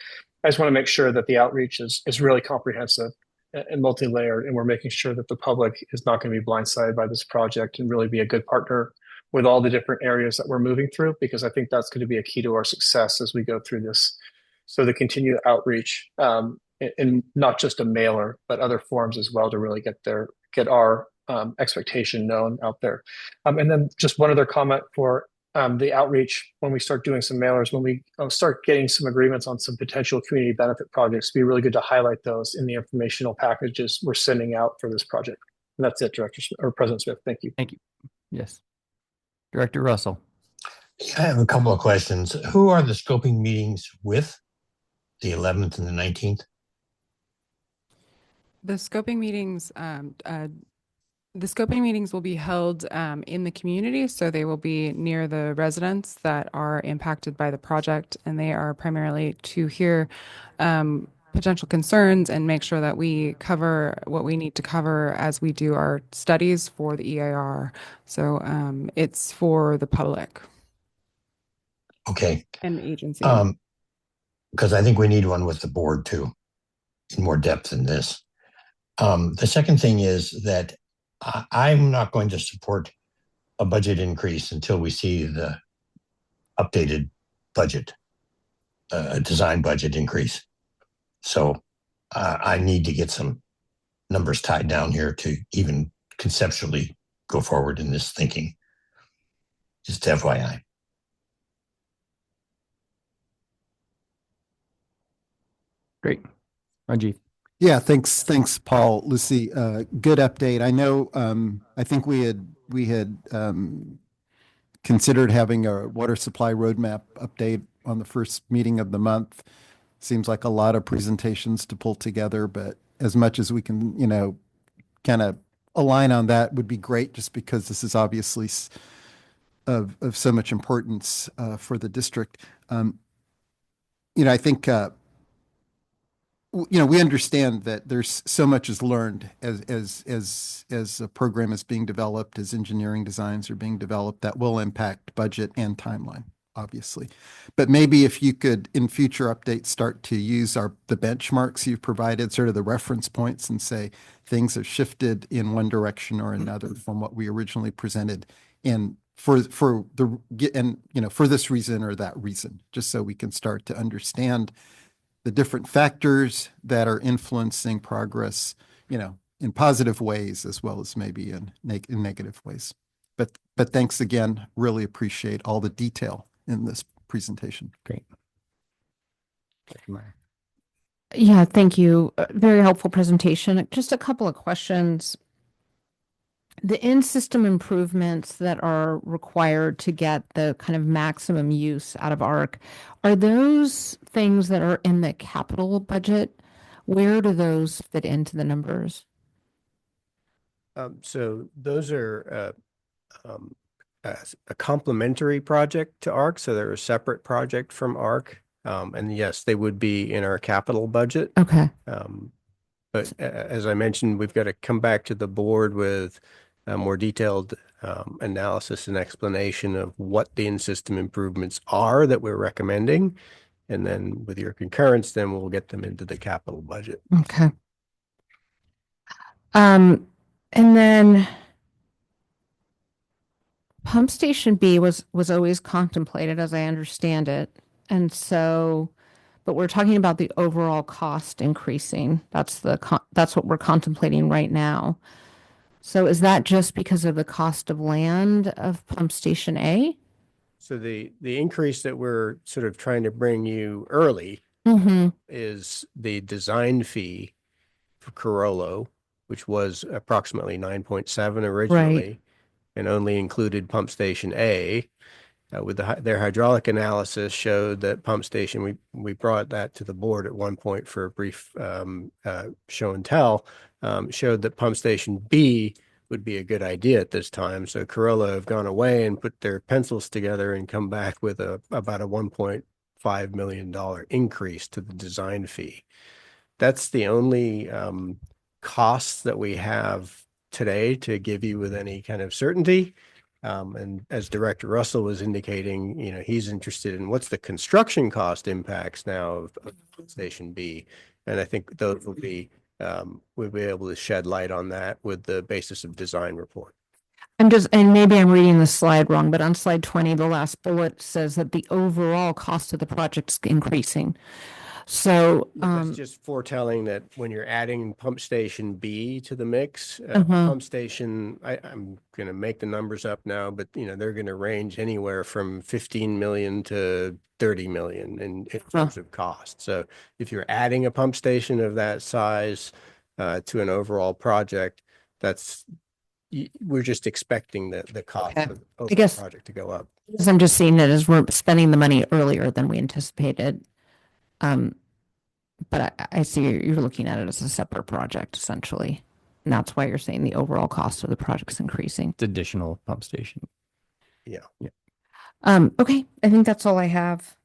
I just want to make sure that the outreach is really comprehensive and multi-layered, and we're making sure that the public is not going to be blindsided by this project, and really be a good partner with all the different areas that we're moving through, because I think that's going to be a key to our success as we go through this. So the continued outreach, and not just a mailer, but other forms as well, to really get our expectation known out there. And then just one other comment for the outreach: when we start doing some mailers, when we start getting some agreements on some potential community benefit projects, it'd be really good to highlight those in the informational packages we're sending out for this project. And that's it, President Smith. Thank you. Thank you. Yes. Director Russell. I have a couple of questions. Who are the scoping meetings with? The 11th and the 19th? The scoping meetings will be held in the community, so they will be near the residents that are impacted by the project, and they are primarily to hear potential concerns and make sure that we cover what we need to cover as we do our studies for the EIR. So it's for the public. Okay. And the agency. Because I think we need one with the board too, in more depth than this. The second thing is that I'm not going to support a budget increase until we see the updated budget, design budget increase. So I need to get some numbers tied down here to even conceptually go forward in this thinking. Just FYI. Great. Ranjiv. Yeah, thanks, Paul. Lucy, good update. I know, I think we had considered having a water supply roadmap update on the first meeting of the month. Seems like a lot of presentations to pull together, but as much as we can, kind of align on that would be great, just because this is obviously of so much importance for the district. I think we understand that there's so much is learned as a program is being developed, as engineering designs are being developed, that will impact budget and timeline, obviously. But maybe if you could, in future updates, start to use the benchmarks you've provided, sort of the reference points, and say things have shifted in one direction or another from what we originally presented, and for this reason or that reason, just so we can start to understand the different factors that are influencing progress, in positive ways as well as maybe in negative ways. But thanks again. Really appreciate all the detail in this presentation. Great. Yeah, thank you. Very helpful presentation. Just a couple of questions. The in-system improvements that are required to get the kind of maximum use out of ARC, are those things that are in the capital budget? Where do those fit into the numbers? So those are a complementary project to ARC, so they're a separate project from ARC. And yes, they would be in our capital budget. Okay. But as I mentioned, we've got to come back to the board with a more detailed analysis and explanation of what the in-system improvements are that we're recommending. And then with your concurrence, then we'll get them into the capital budget. Okay. And then Pump Station B was always contemplated, as I understand it. And so, but we're talking about the overall cost increasing. That's that's what we're contemplating right now. So is that just because of the cost of land of Pump Station A? So the increase that we're sort of trying to bring you early Mm-hmm. is the design fee for Carollo, which was approximately 9.7 originally, and only included Pump Station A. With their hydraulic analysis showed that Pump Station, we brought that to the board at one point for a brief show and tell, showed that Pump Station B would be a good idea at this time. So Corolla have gone away and put their pencils together and come back with about a $1.5 million increase to the design fee. That's the only costs that we have today to give you with any kind of certainty. And as Director Russell was indicating, he's interested in what's the construction cost impacts now of Station B. And I think those will be, we'll be able to shed light on that with the basis of design report. And maybe I'm reading the slide wrong, but on slide 20, the last bullet says that the overall cost of the project is increasing. So, that's just foretelling that when you're adding Pump Station B to the mix, Uh-huh. Pump Station, I'm going to make the numbers up now, but they're going to range anywhere from 15 million to 30 million in terms of cost. So if you're adding a pump station of that size to an overall project, we're just expecting the cost of the overall project to go up. Because I'm just seeing it as we're spending the money earlier than we anticipated. But I see you're looking at it as a separate project essentially. And that's why you're saying the overall cost of the project's increasing. It's additional pump station. Yeah. Okay. I think that's all I have.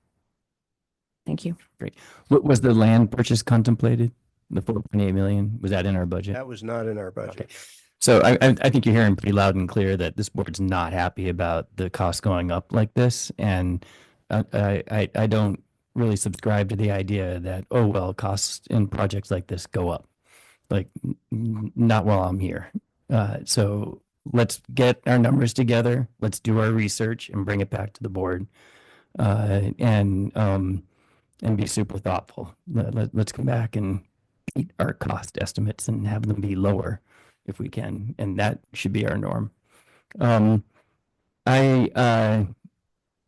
Thank you. Great. What was the land purchase contemplated? The 4.8 million, was that in our budget? That was not in our budget. Okay. So I think you're hearing pretty loud and clear that this board's not happy about the cost going up like this. And I don't really subscribe to the idea that, oh, well, costs in projects like this go up. Like, not while I'm here. So let's get our numbers together. Let's do our research and bring it back to the board. And be super thoughtful. Let's come back and beat our cost estimates and have them be lower if we can. And that should be our norm. I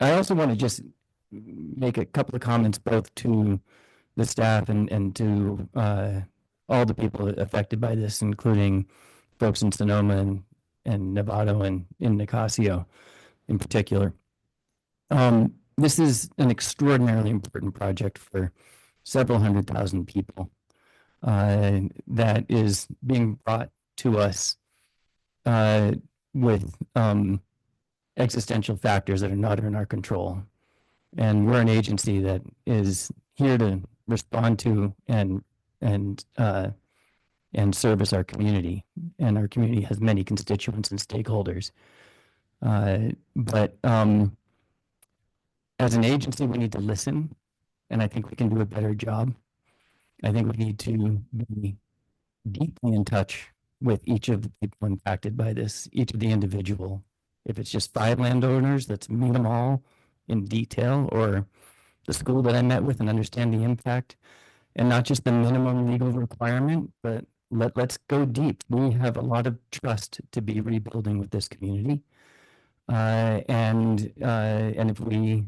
also want to just make a couple of comments both to the staff and to all the people affected by this, including folks in Sonoma and Novato and in Nicasio in particular. This is an extraordinarily important project for several 100,000 people that is being brought to us with existential factors that are not in our control. And we're an agency that is here to respond to and service our community. And our community has many constituents and stakeholders. But as an agency, we need to listen, and I think we can do a better job. I think we need to be deeply in touch with each of the people impacted by this, each of the individual. If it's just 5 landowners, let's meet them all in detail, or the school that I met with and understand the impact, and not just the minimum legal requirement, but let's go deep. We have a lot of trust to be rebuilding with this community. And if we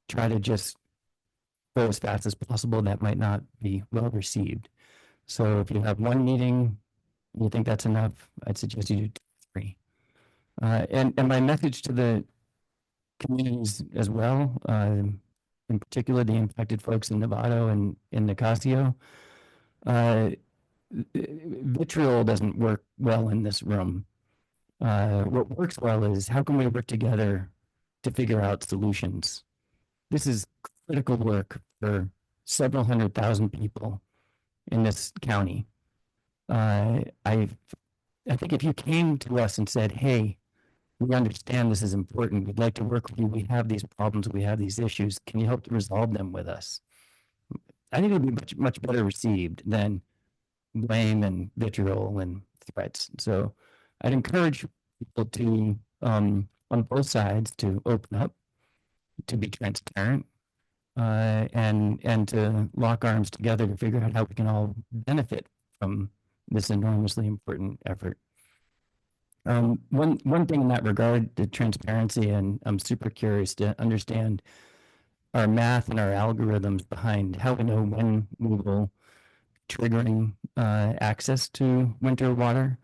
try to just go as fast as possible, that might not be well received. So if you have one meeting, you think that's enough, I'd suggest you do 3. And my message to the communities as well, in particular the impacted folks in Novato and in Nicasio, vitriol doesn't work well in this room. What works well is how can we work together to figure out solutions? This is critical work for several 100,000 people in this county. I think if you came to us and said, hey, we understand this is important, we'd like to work with you, we have these problems, we have these issues, can you help to resolve them with us? I think it would be much better received than blame and vitriol and threats. So I'd encourage people to, on both sides, to open up to be transparent and to lock arms together to figure out how we can all benefit from this enormously important effort. One thing in that regard to transparency, and I'm super curious to understand our math and our algorithms behind how we know when we will triggering access to winter water.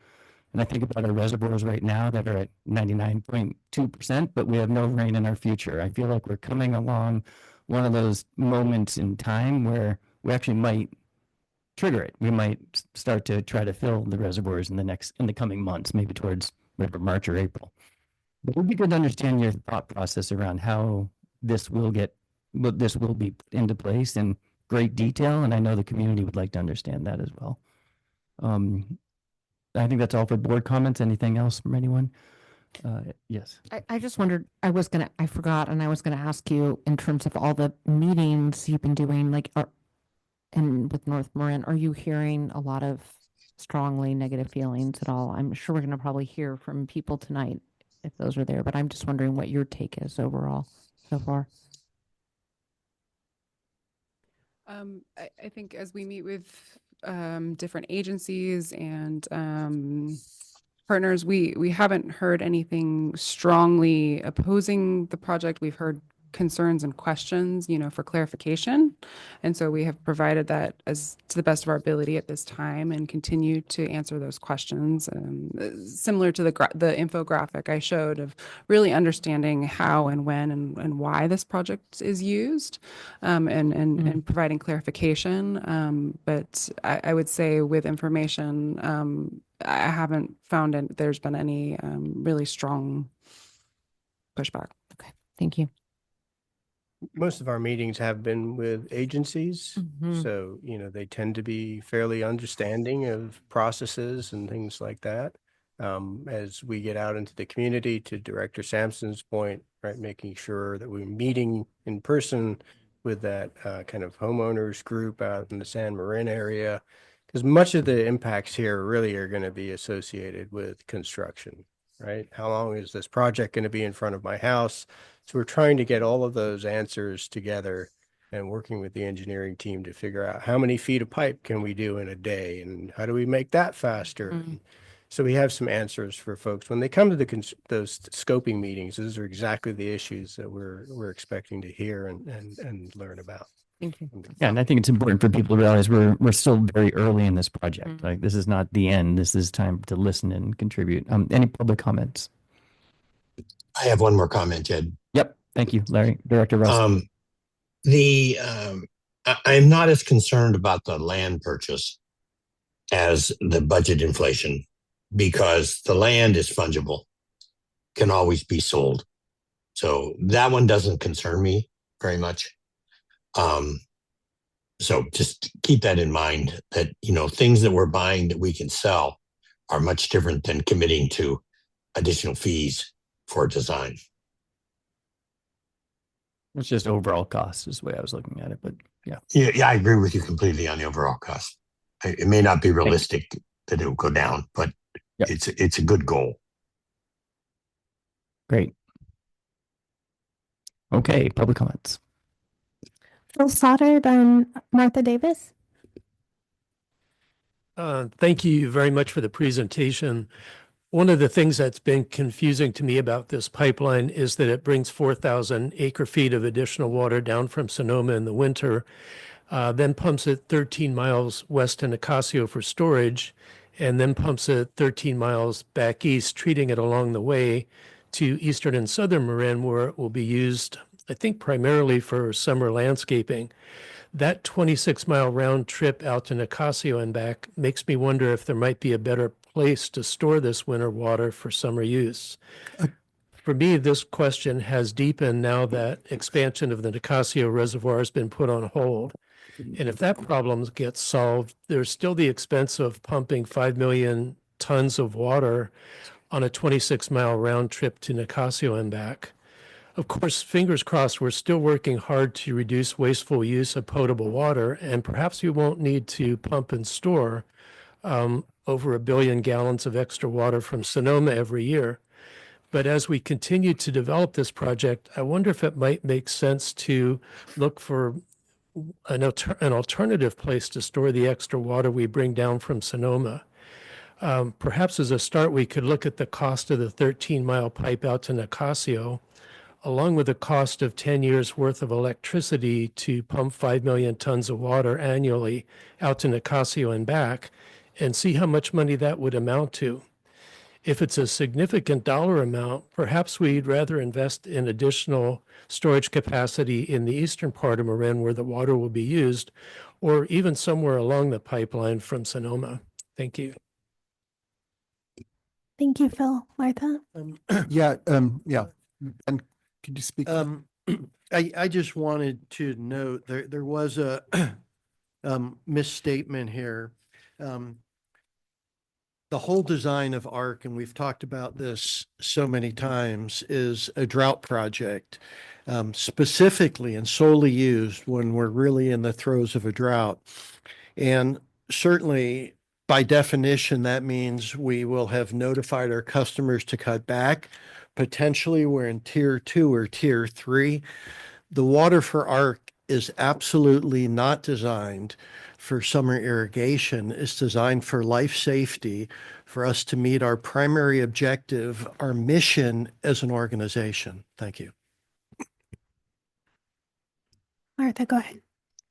And I think about our reservoirs right now that are at 99.2%, but we have no rain in our future. I feel like we're coming along one of those moments in time where we actually might trigger it. We might start to try to fill the reservoirs in the coming months, maybe towards whatever, March or April. But it would be good to understand your thought process around how this will be put into place in great detail, and I know the community would like to understand that as well. I think that's all for board comments. Anything else from anyone? Yes. I just wondered, I forgot, and I was gonna ask you in terms of all the meetings you've been doing, like, and with North Marin, are you hearing a lot of strongly negative feelings at all? I'm sure we're gonna probably hear from people tonight if those are there, but I'm just wondering what your take is overall so far. I think as we meet with different agencies and partners, we haven't heard anything strongly opposing the project. We've heard concerns and questions, for clarification. And so we have provided that as to the best of our ability at this time and continue to answer those questions. Similar to the infographic I showed of really understanding how and when and why this project is used and providing clarification. But I would say with information, I haven't found there's been any really strong pushback. Okay, thank you. Most of our meetings have been with agencies, so they tend to be fairly understanding of processes and things like that. As we get out into the community, to Director Sampson's point, right, making sure that we're meeting in person with that kind of homeowners group out in the San Marin area, because much of the impacts here really are going to be associated with construction, right? How long is this project going to be in front of my house? So we're trying to get all of those answers together and working with the engineering team to figure out how many feet of pipe can we do in a day and how do we make that faster? So we have some answers for folks when they come to those scoping meetings. Those are exactly the issues that we're expecting to hear and learn about. Thank you. Yeah, and I think it's important for people to realize we're still very early in this project. Like, this is not the end. This is time to listen and contribute. Any public comments? I have one more comment, Ted. Yep. Thank you, Larry. Director Russ. I'm not as concerned about the land purchase as the budget inflation, because the land is fungible, can always be sold. So that one doesn't concern me very much. So just keep that in mind, that, things that we're buying that we can sell are much different than committing to additional fees for design. It's just overall cost is the way I was looking at it, but yeah. Yeah, I agree with you completely on the overall cost. It may not be realistic that it will go down, but it's a good goal. Great. Okay, public comments. Phil Sauter, then Martha Davis. Thank you very much for the presentation. One of the things that's been confusing to me about this pipeline is that it brings 4,000 acre feet of additional water down from Sonoma in the winter, then pumps it 13 miles west to Nicasio for storage, and then pumps it 13 miles back east, treating it along the way to eastern and southern Marin, where it will be used, I think, primarily for summer landscaping. That 26-mile round trip out to Nicasio and back makes me wonder if there might be a better place to store this winter water for summer use. For me, this question has deepened now that expansion of the Nicasio Reservoir has been put on hold. And if that problem gets solved, there's still the expense of pumping 5 million tons of water on a 26-mile round trip to Nicasio and back. Of course, fingers crossed, we're still working hard to reduce wasteful use of potable water, and perhaps we won't need to pump and store over 1 billion gallons of extra water from Sonoma every year. But as we continue to develop this project, I wonder if it might make sense to look for an alternative place to store the extra water we bring down from Sonoma. Perhaps as a start, we could look at the cost of the 13-mile pipe out to Nicasio, along with the cost of 10 years worth of electricity to pump 5 million tons of water annually out to Nicasio and back, and see how much money that would amount to. If it's a significant dollar amount, perhaps we'd rather invest in additional storage capacity in the eastern part of Marin where the water will be used, or even somewhere along the pipeline from Sonoma. Thank you. Thank you, Phil. Martha? Yeah, yeah. And could you speak? I just wanted to note there was a misstatement here. The whole design of ARC, and we've talked about this so many times, is a drought project, specifically and solely used when we're really in the throes of a drought. And certainly, by definition, that means we will have notified our customers to cut back. Potentially, we're in tier 2 or tier 3. The water for ARC is absolutely not designed for summer irrigation. It's designed for life safety, for us to meet our primary objective, our mission as an organization. Thank you. Martha, go ahead.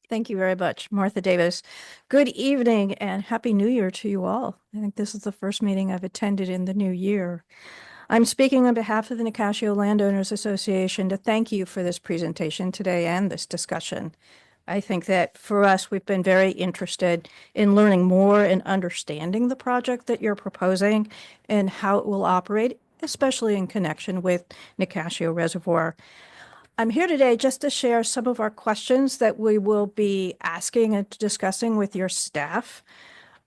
Thank you very much, Martha Davis. Good evening and Happy New Year to you all. I think this is the first meeting I've attended in the new year. I'm speaking on behalf of the Nicasio Landowners Association to thank you for this presentation today and this discussion. I think that for us, we've been very interested in learning more and understanding the project that you're proposing and how it will operate, especially in connection with Nicasio Reservoir. I'm here today just to share some of our questions that we will be asking and discussing with your staff.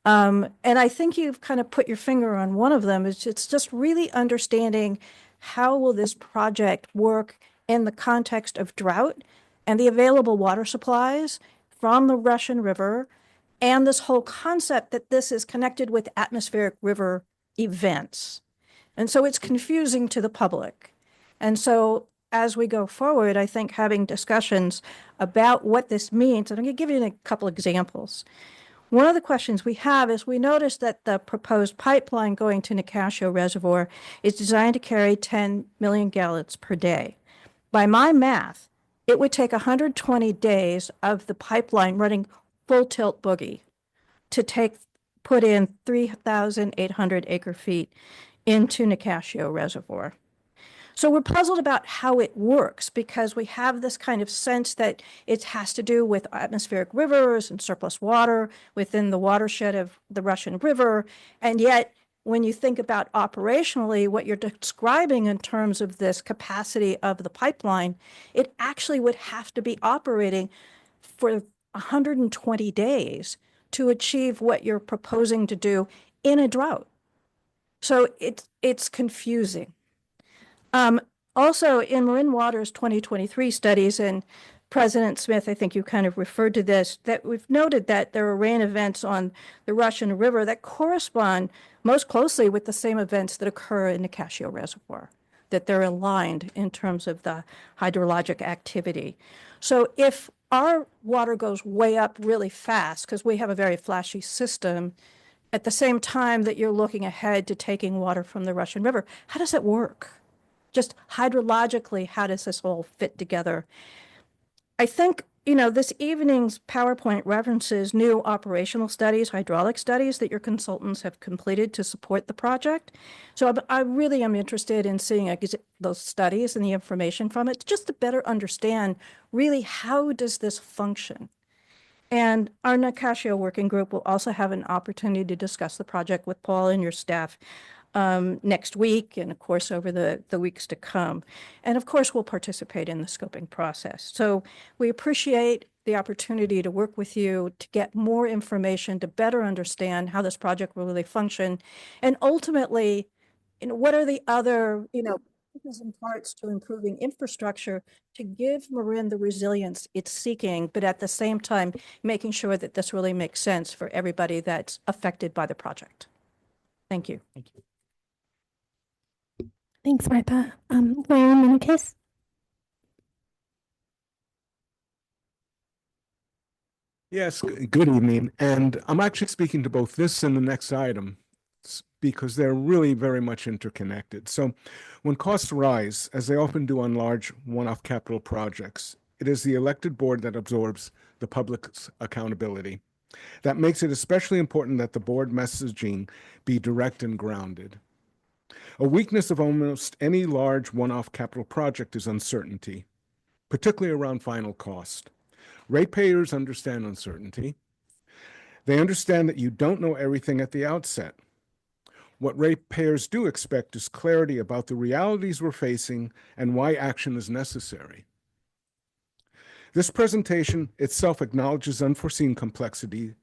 And I think you've kind of put your finger on one of them. It's just really understanding how will this project work in the context of drought and the available water supplies from the Russian River, and this whole concept that this is connected with atmospheric river events. And so it's confusing to the public. And so as we go forward, I think having discussions about what this means, and I'm going to give you a couple examples. One of the questions we have is we noticed that the proposed pipeline going to Nicasio Reservoir is designed to carry 10 million gallons per day. By my math, it would take 120 days of the pipeline running full tilt boogie to put in 3,800 acre feet into Nicasio Reservoir. So we're puzzled about how it works because we have this kind of sense that it has to do with atmospheric rivers and surplus water within the watershed of the Russian River. And yet, when you think about operationally what you're describing in terms of this capacity of the pipeline, it actually would have to be operating for 120 days to achieve what you're proposing to do in a drought. So it's confusing. Also, in Marin Water's 2023 studies, and President Smith, I think you kind of referred to this, that we've noted that there are rain events on the Russian River that correspond most closely with the same events that occur in Nicasio Reservoir, that they're aligned in terms of the hydrologic activity. So if our water goes way up really fast, because we have a very flashy system, at the same time that you're looking ahead to taking water from the Russian River, how does it work? Just hydrologically, how does this all fit together? I think, this evening's PowerPoint references new operational studies, hydraulic studies that your consultants have completed to support the project. So I really am interested in seeing those studies and the information from it, just to better understand really how does this function. And our Nicasio working group will also have an opportunity to discuss the project with Paul and your staff next week, and of course over the weeks to come. And of course we'll participate in the scoping process. So we appreciate the opportunity to work with you to get more information, to better understand how this project will really function, and ultimately, what are the other pieces and parts to improving infrastructure to give Marin the resilience it's seeking, but at the same time making sure that this really makes sense for everybody that's affected by the project. Thank you. Thank you. Thanks, Martha. Larry Minikis. Yes, good evening. And I'm actually speaking to both this and the next item because they're really very much interconnected. So when costs rise, as they often do on large one-off capital projects, it is the elected board that absorbs the public's accountability. That makes it especially important that the board messaging be direct and grounded. A weakness of almost any large one-off capital project is uncertainty, particularly around final cost. Ratepayers understand uncertainty. They understand that you don't know everything at the outset. What ratepayers do expect is clarity about the realities we're facing and why action is necessary. This presentation itself acknowledges unforeseen complexity,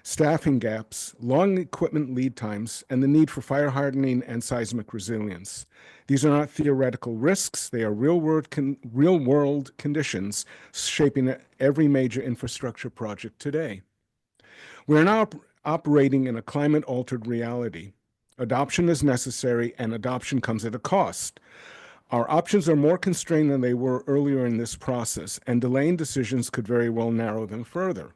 staffing gaps, long equipment lead times, and the need for fire hardening and seismic resilience. These are not theoretical risks. They are real-world conditions shaping every major infrastructure project today. We are now operating in a climate-altered reality. Adoption is necessary, and adoption comes at a cost. Our options are more constrained than they were earlier in this process, and delaying decisions could very well narrow them further.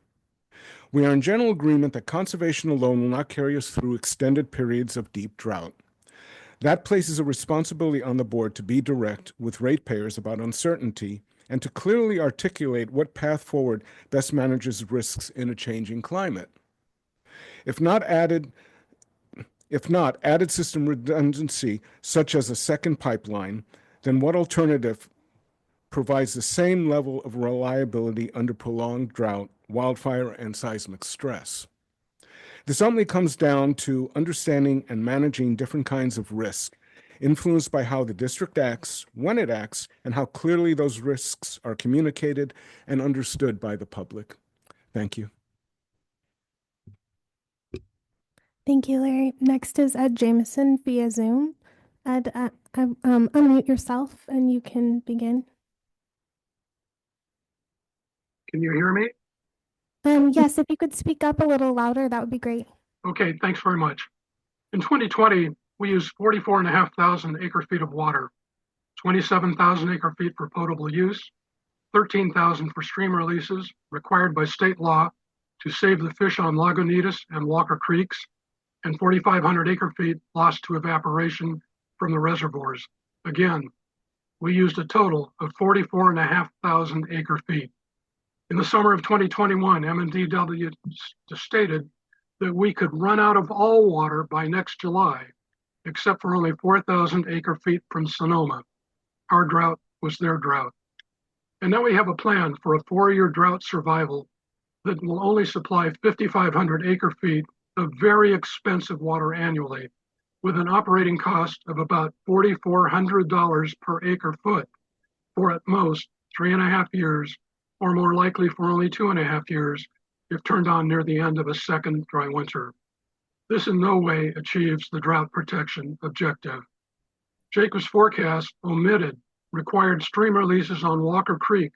We are in general agreement that conservation alone will not carry us through extended periods of deep drought. That places a responsibility on the board to be direct with ratepayers about uncertainty and to clearly articulate what path forward best manages risks in a changing climate. If not, added system redundancy, such as a second pipeline, then what alternative provides the same level of reliability under prolonged drought, wildfire, and seismic stress? This only comes down to understanding and managing different kinds of risk, influenced by how the district acts, when it acts, and how clearly those risks are communicated and understood by the public. Thank you. Thank you, Larry. Next is Ed Jameson via Zoom. Ed, unmute yourself and you can begin. Can you hear me? Yes, if you could speak up a little louder, that would be great. Okay, thanks very much. In 2020, we used 44,500 acre-feet of water, 27,000 acre-feet for potable use, 13,000 for stream releases required by state law to save the fish on Lagunitas and Walker Creeks, and 4,500 acre-feet lost to evaporation from the reservoirs. Again, we used a total of 44,500 acre-feet. In the summer of 2021, MNDW stated that we could run out of all water by next July, except for only 4,000 acre-feet from Sonoma. Our drought was their drought. And now we have a plan for a 4-year drought survival that will only supply 5,500 acre-feet of very expensive water annually, with an operating cost of about $4,400 per acre foot for at most 3.5 years, or more likely for only 2.5 years if turned on near the end of a second dry winter. This in no way achieves the drought protection objective. Jacob's forecast omitted required stream releases on Walker Creek,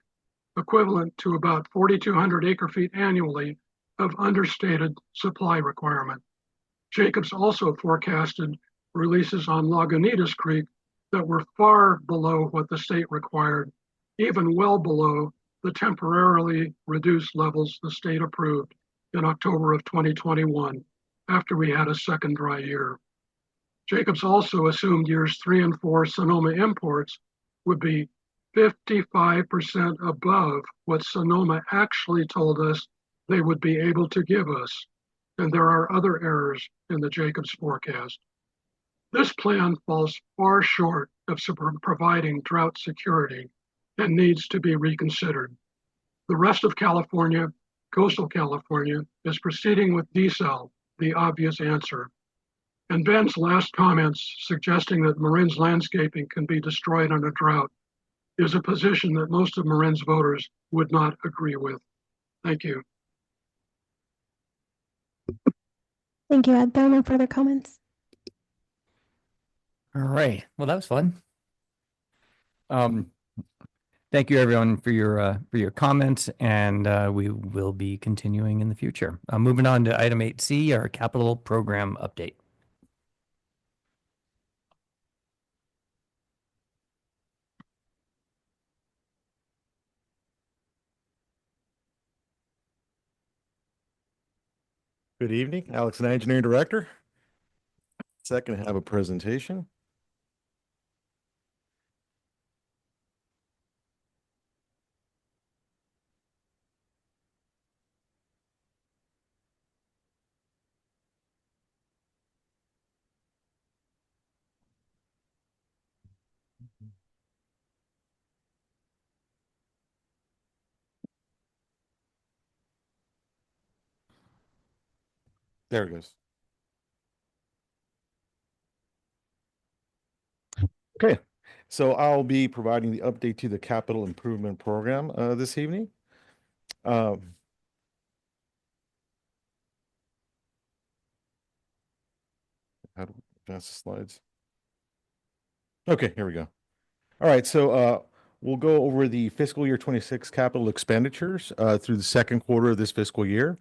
equivalent to about 4,200 acre-feet annually of understated supply requirement. Jacobs also forecasted releases on Lagunitas Creek that were far below what the state required, even well below the temporarily reduced levels the state approved in October of 2021, after we had a second dry year. Jacobs also assumed years 3 and 4 Sonoma imports would be 55% above what Sonoma actually told us they would be able to give us. And there are other errors in the Jacobs forecast. This plan falls far short of providing drought security and needs to be reconsidered. The rest of California, coastal California, is proceeding with desal, the obvious answer. And Ben's last comments suggesting that Marin's landscaping can be destroyed under drought is a position that most of Marin's voters would not agree with. Thank you. Thank you, Ed. There are no further comments. All right. Well, that was fun. Thank you, everyone, for your comments, and we will be continuing in the future. Moving on to item 8C, our capital program update. Good evening, Alex, and Engineering Director. Second, have a presentation. There it goes. Okay, so I'll be providing the update to the capital improvement program this evening. How do we advance the slides? Okay, here we go. All right, so we'll go over the fiscal year 26 capital expenditures through the second quarter of this fiscal year.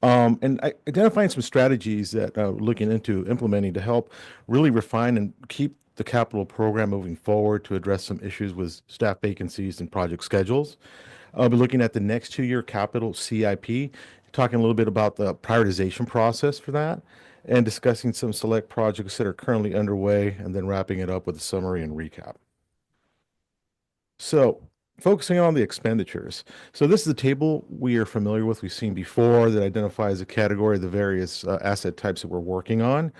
And identifying some strategies that looking into implementing to help really refine and keep the capital program moving forward to address some issues with staff vacancies and project schedules. I'll be looking at the next 2-year capital CIP, talking a little bit about the prioritization process for that, and discussing some select projects that are currently underway, and then wrapping it up with a summary and recap. So focusing on the expenditures. So this is a table we are familiar with, we've seen before, that identifies a category of the various asset types that we're working on.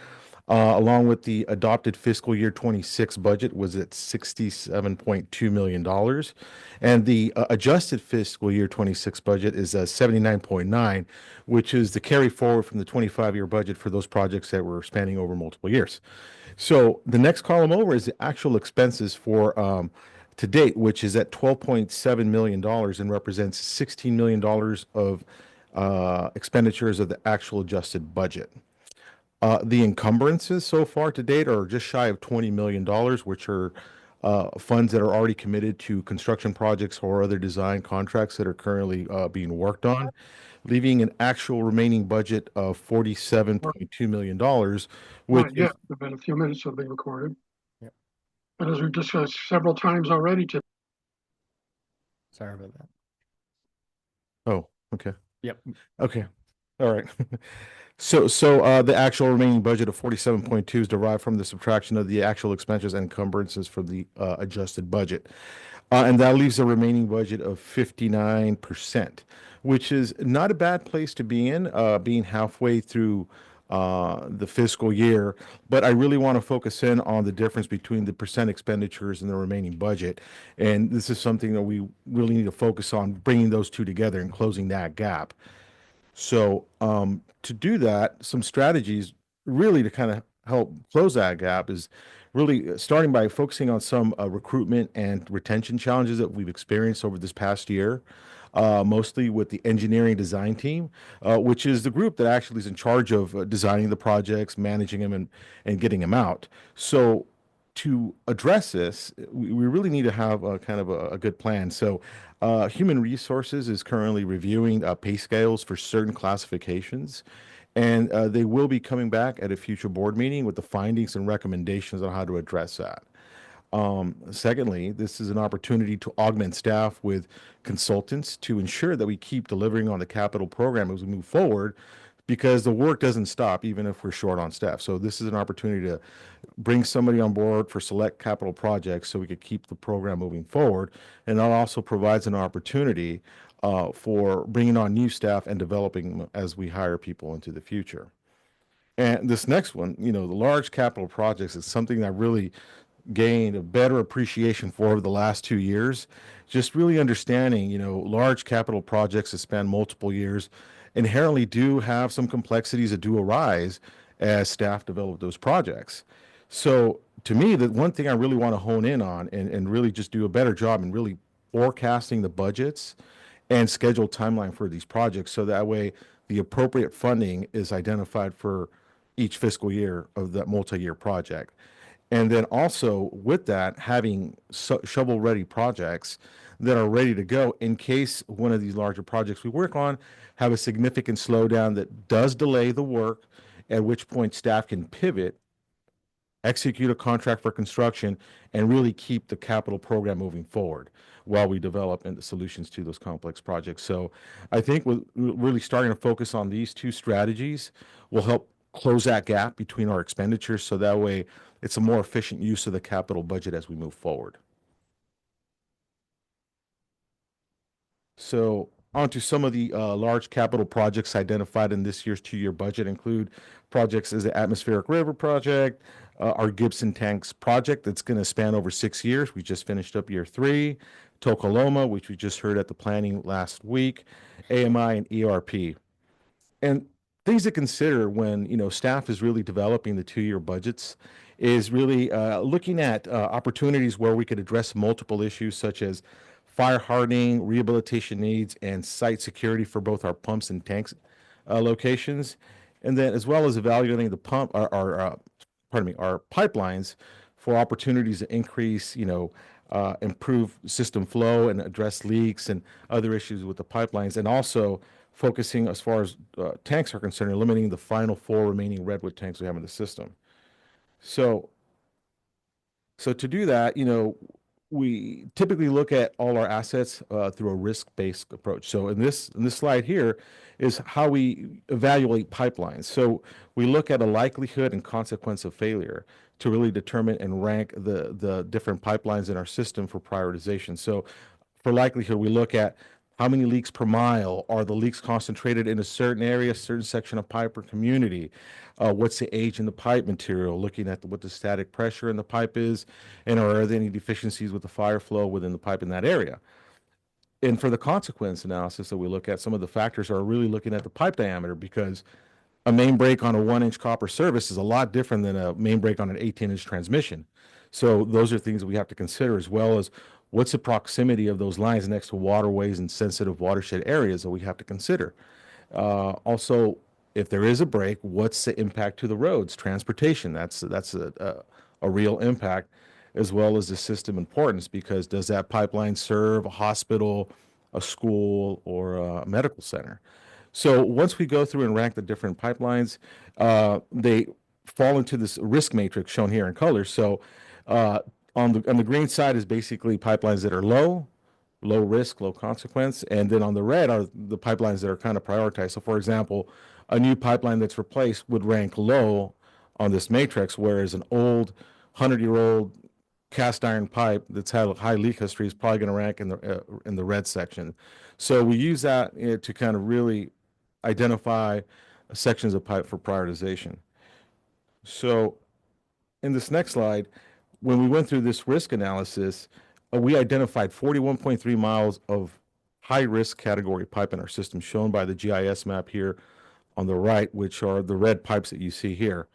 Along with the adopted fiscal year 26 budget was at $67.2 million. And the adjusted fiscal year 26 budget is 79.9, which is the carry forward from the 25-year budget for those projects that were spanning over multiple years. So the next column over is the actual expenses for to date, which is at $12.7 million and represents $16 million of expenditures of the actual adjusted budget. The encumbrances so far to date are just shy of $20 million, which are funds that are already committed to construction projects or other design contracts that are currently being worked on, leaving an actual remaining budget of $47.2 million, which Not yet. There've been a few minutes of being recorded. But as we've discussed several times already today. Sorry about that. Oh, okay. Yep. Okay. All right. So the actual remaining budget of 47.2 is derived from the subtraction of the actual expenses and encumbrances for the adjusted budget. And that leaves a remaining budget of 59%, which is not a bad place to be in, being halfway through the fiscal year. But I really want to focus in on the difference between the percent expenditures and the remaining budget. And this is something that we really need to focus on, bringing those two together and closing that gap. So to do that, some strategies really to kind of help close that gap is really starting by focusing on some recruitment and retention challenges that we've experienced over this past year, mostly with the engineering design team, which is the group that actually is in charge of designing the projects, managing them, and getting them out. So to address this, we really need to have a kind of a good plan. So Human Resources is currently reviewing pay scales for certain classifications, and they will be coming back at a future board meeting with the findings and recommendations on how to address that. Secondly, this is an opportunity to augment staff with consultants to ensure that we keep delivering on the capital program as we move forward, because the work doesn't stop even if we're short on staff. So this is an opportunity to bring somebody on board for select capital projects so we could keep the program moving forward. And that also provides an opportunity for bringing on new staff and developing them as we hire people into the future. And this next one, the large capital projects is something that really gained a better appreciation for over the last 2 years. Just really understanding, large capital projects that span multiple years inherently do have some complexities that do arise as staff develop those projects. So to me, the one thing I really want to hone in on and really just do a better job in really forecasting the budgets and schedule timeline for these projects, so that way the appropriate funding is identified for each fiscal year of that multi-year project. And then also with that, having shovel-ready projects that are ready to go in case one of these larger projects we work on have a significant slowdown that does delay the work, at which point staff can pivot execute a contract for construction, and really keep the capital program moving forward while we develop the solutions to those complex projects. So I think with really starting to focus on these two strategies will help close that gap between our expenditures, so that way it's a more efficient use of the capital budget as we move forward. So on to some of the large capital projects identified in this year's two-year budget include projects as the Atmospheric River Project, our Gibson Tanks project that's going to span over 6 years. We just finished up year 3. Tokoloma, which we just heard at the planning last week, AMI and ERP. And things to consider when, staff is really developing the two-year budgets is really looking at opportunities where we could address multiple issues such as fire hardening, rehabilitation needs, and site security for both our pumps and tanks locations. And then as well as evaluating the our pipelines for opportunities to increase, improve system flow and address leaks and other issues with the pipelines, and also focusing as far as tanks are concerned, eliminating the final 4 remaining redwood tanks we have in the system. So to do that, we typically look at all our assets through a risk-based approach. So in this slide here is how we evaluate pipelines. So we look at a likelihood and consequence of failure to really determine and rank the different pipelines in our system for prioritization. So for likelihood, we look at how many leaks per mile, are the leaks concentrated in a certain area, certain section of pipe or community? What's the age in the pipe material, looking at what the static pressure in the pipe is, and are there any deficiencies with the fire flow within the pipe in that area? And for the consequence analysis that we look at, some of the factors are really looking at the pipe diameter, because a main break on a 1-inch copper service is a lot different than a main break on an 18-inch transmission. So those are things that we have to consider, as well as what's the proximity of those lines next to waterways and sensitive watershed areas that we have to consider. Also, if there is a break, what's the impact to the roads, transportation? That's a real impact, as well as the system importance, because does that pipeline serve a hospital, a school, or a medical center? So once we go through and rank the different pipelines, they fall into this risk matrix shown here in color. So on the green side is basically pipelines that are low risk, low consequence. And then on the red are the pipelines that are kind of prioritized. So for example, a new pipeline that's replaced would rank low on this matrix, whereas an old 100-year-old cast iron pipe that's had a high leak history is probably going to rank in the red section. So we use that to kind of really identify sections of pipe for prioritization. So in this next slide, when we went through this risk analysis, we identified 41.3 miles of high-risk category pipe in our system, shown by the GIS map here on the right, which are the red pipes that you see here.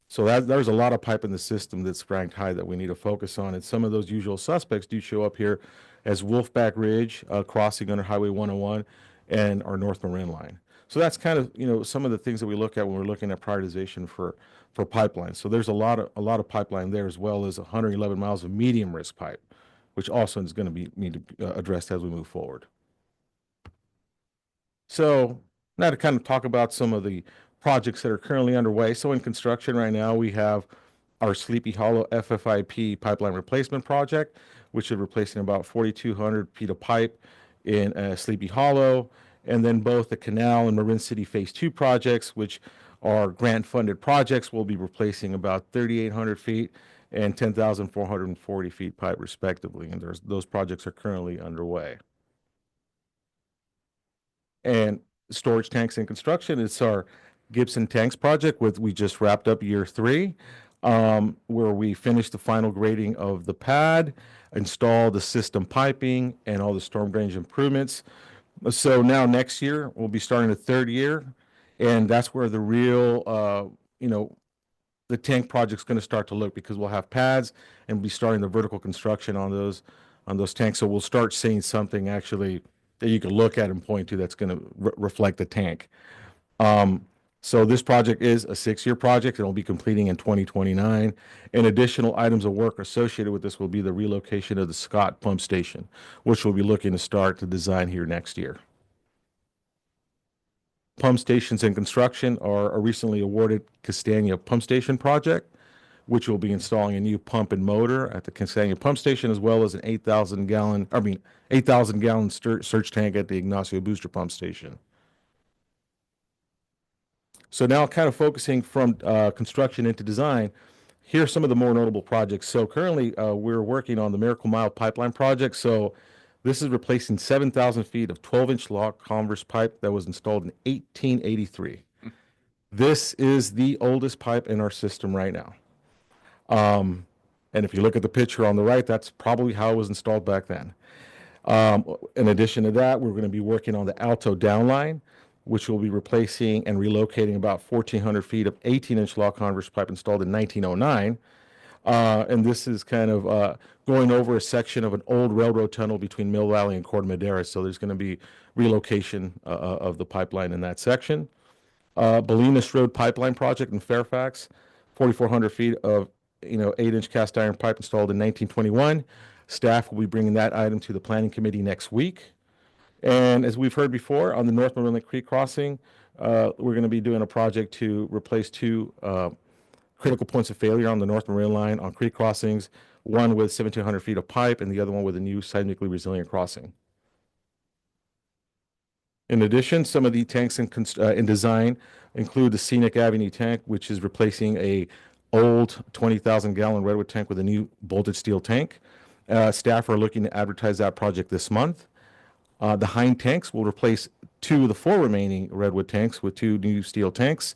So there's a lot of pipe in the system that's ranked high that we need to focus on, and some of those usual suspects do show up here as Wolfback Ridge, crossing under Highway 101, and our North Marin line. So that's kind of some of the things that we look at when we're looking at prioritization for pipelines. So there's a lot of pipeline there, as well as 111 miles of medium risk pipe, which also is going to need to be addressed as we move forward. So now to kind of talk about some of the projects that are currently underway. So in construction right now, we have our Sleepy Hollow FFIP pipeline replacement project, which is replacing about 4,200 feet of pipe in Sleepy Hollow. And then both the Canal and Marin City Phase 2 projects, which are grant-funded projects, will be replacing about 3,800 feet and 10,440 feet pipe respectively. And those projects are currently underway. And storage tanks in construction, it's our Gibson Tanks project, we just wrapped up year 3, where we finished the final grading of the pad, installed the system piping, and all the storm drainage improvements. So now next year, we'll be starting the 3rd year, and that's where the real, the tank project's going to start to look, because we'll have pads and be starting the vertical construction on those tanks. So we'll start seeing something actually that you can look at and point to that's going to reflect the tank. So this project is a 6-year project, and it'll be completing in 2029. And additional items of work associated with this will be the relocation of the Scott pump station, which we'll be looking to start to design here next year. Pump stations in construction are a recently awarded Castagna pump station project, which will be installing a new pump and motor at the Castaño pump station, as well as an 8,000 gallon surge tank at the Ignacio booster pump station. So now kind of focusing from construction into design, here are some of the more notable projects. So currently we're working on the Miracle Mile pipeline project. So this is replacing 7,000 feet of 12-inch lock converse pipe that was installed in 1883. This is the oldest pipe in our system right now. And if you look at the picture on the right, that's probably how it was installed back then. In addition to that, we're going to be working on the Alto downline, which will be replacing and relocating about 1,400 feet of 18-inch lock converse pipe installed in 1909. And this is kind of going over a section of an old railroad tunnel between Mill Valley and Corte Madera. So there's going to be relocation of the pipeline in that section. Bolinas Road pipeline project in Fairfax, 4,400 feet of 8-inch cast iron pipe installed in 1921. Staff will be bringing that item to the planning committee next week. And as we've heard before, on the North Marin Creek crossing, we're going to be doing a project to replace two critical points of failure on the North Marin line on creek crossings, one with 1,700 feet of pipe and the other one with a new seismically resilient crossing. In addition, some of the tanks in design include the Scenic Avenue tank, which is replacing a old 20,000 gallon redwood tank with a new bolted steel tank. Staff are looking to advertise that project this month. The Hind tanks will replace 2 of the 4 remaining redwood tanks with 2 new steel tanks.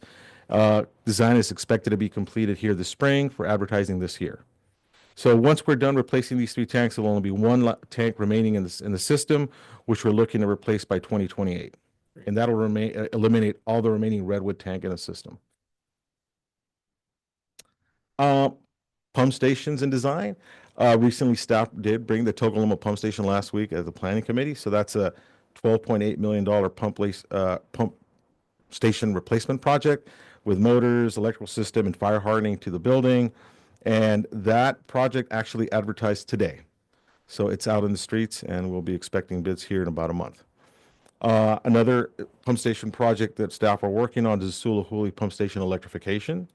Design is expected to be completed here this spring for advertising this year. So once we're done replacing these 3 tanks, there will only be 1 tank remaining in the system, which we're looking to replace by 2028. And that'll eliminate all the remaining redwood tank in the system. Pump stations and design. Recently, staff did bring the Tocaloma pump station last week at the planning committee. So that's a $12.8 million pump station replacement project with motors, electrical system, and fire hardening to the building. And that project actually advertised today. So it's out in the streets, and we'll be expecting bids here in about a month. Another pump station project that staff are working on is Sulahuli pump station electrification,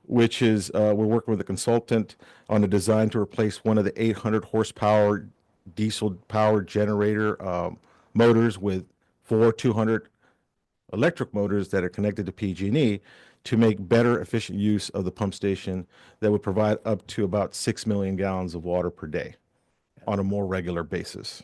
which is we're working with a consultant on a design to replace one of the 800 horsepower diesel powered generator motors with 4 200 electric motors that are connected to PG&E to make better efficient use of the pump station that would provide up to about 6 million gallons of water per day on a more regular basis.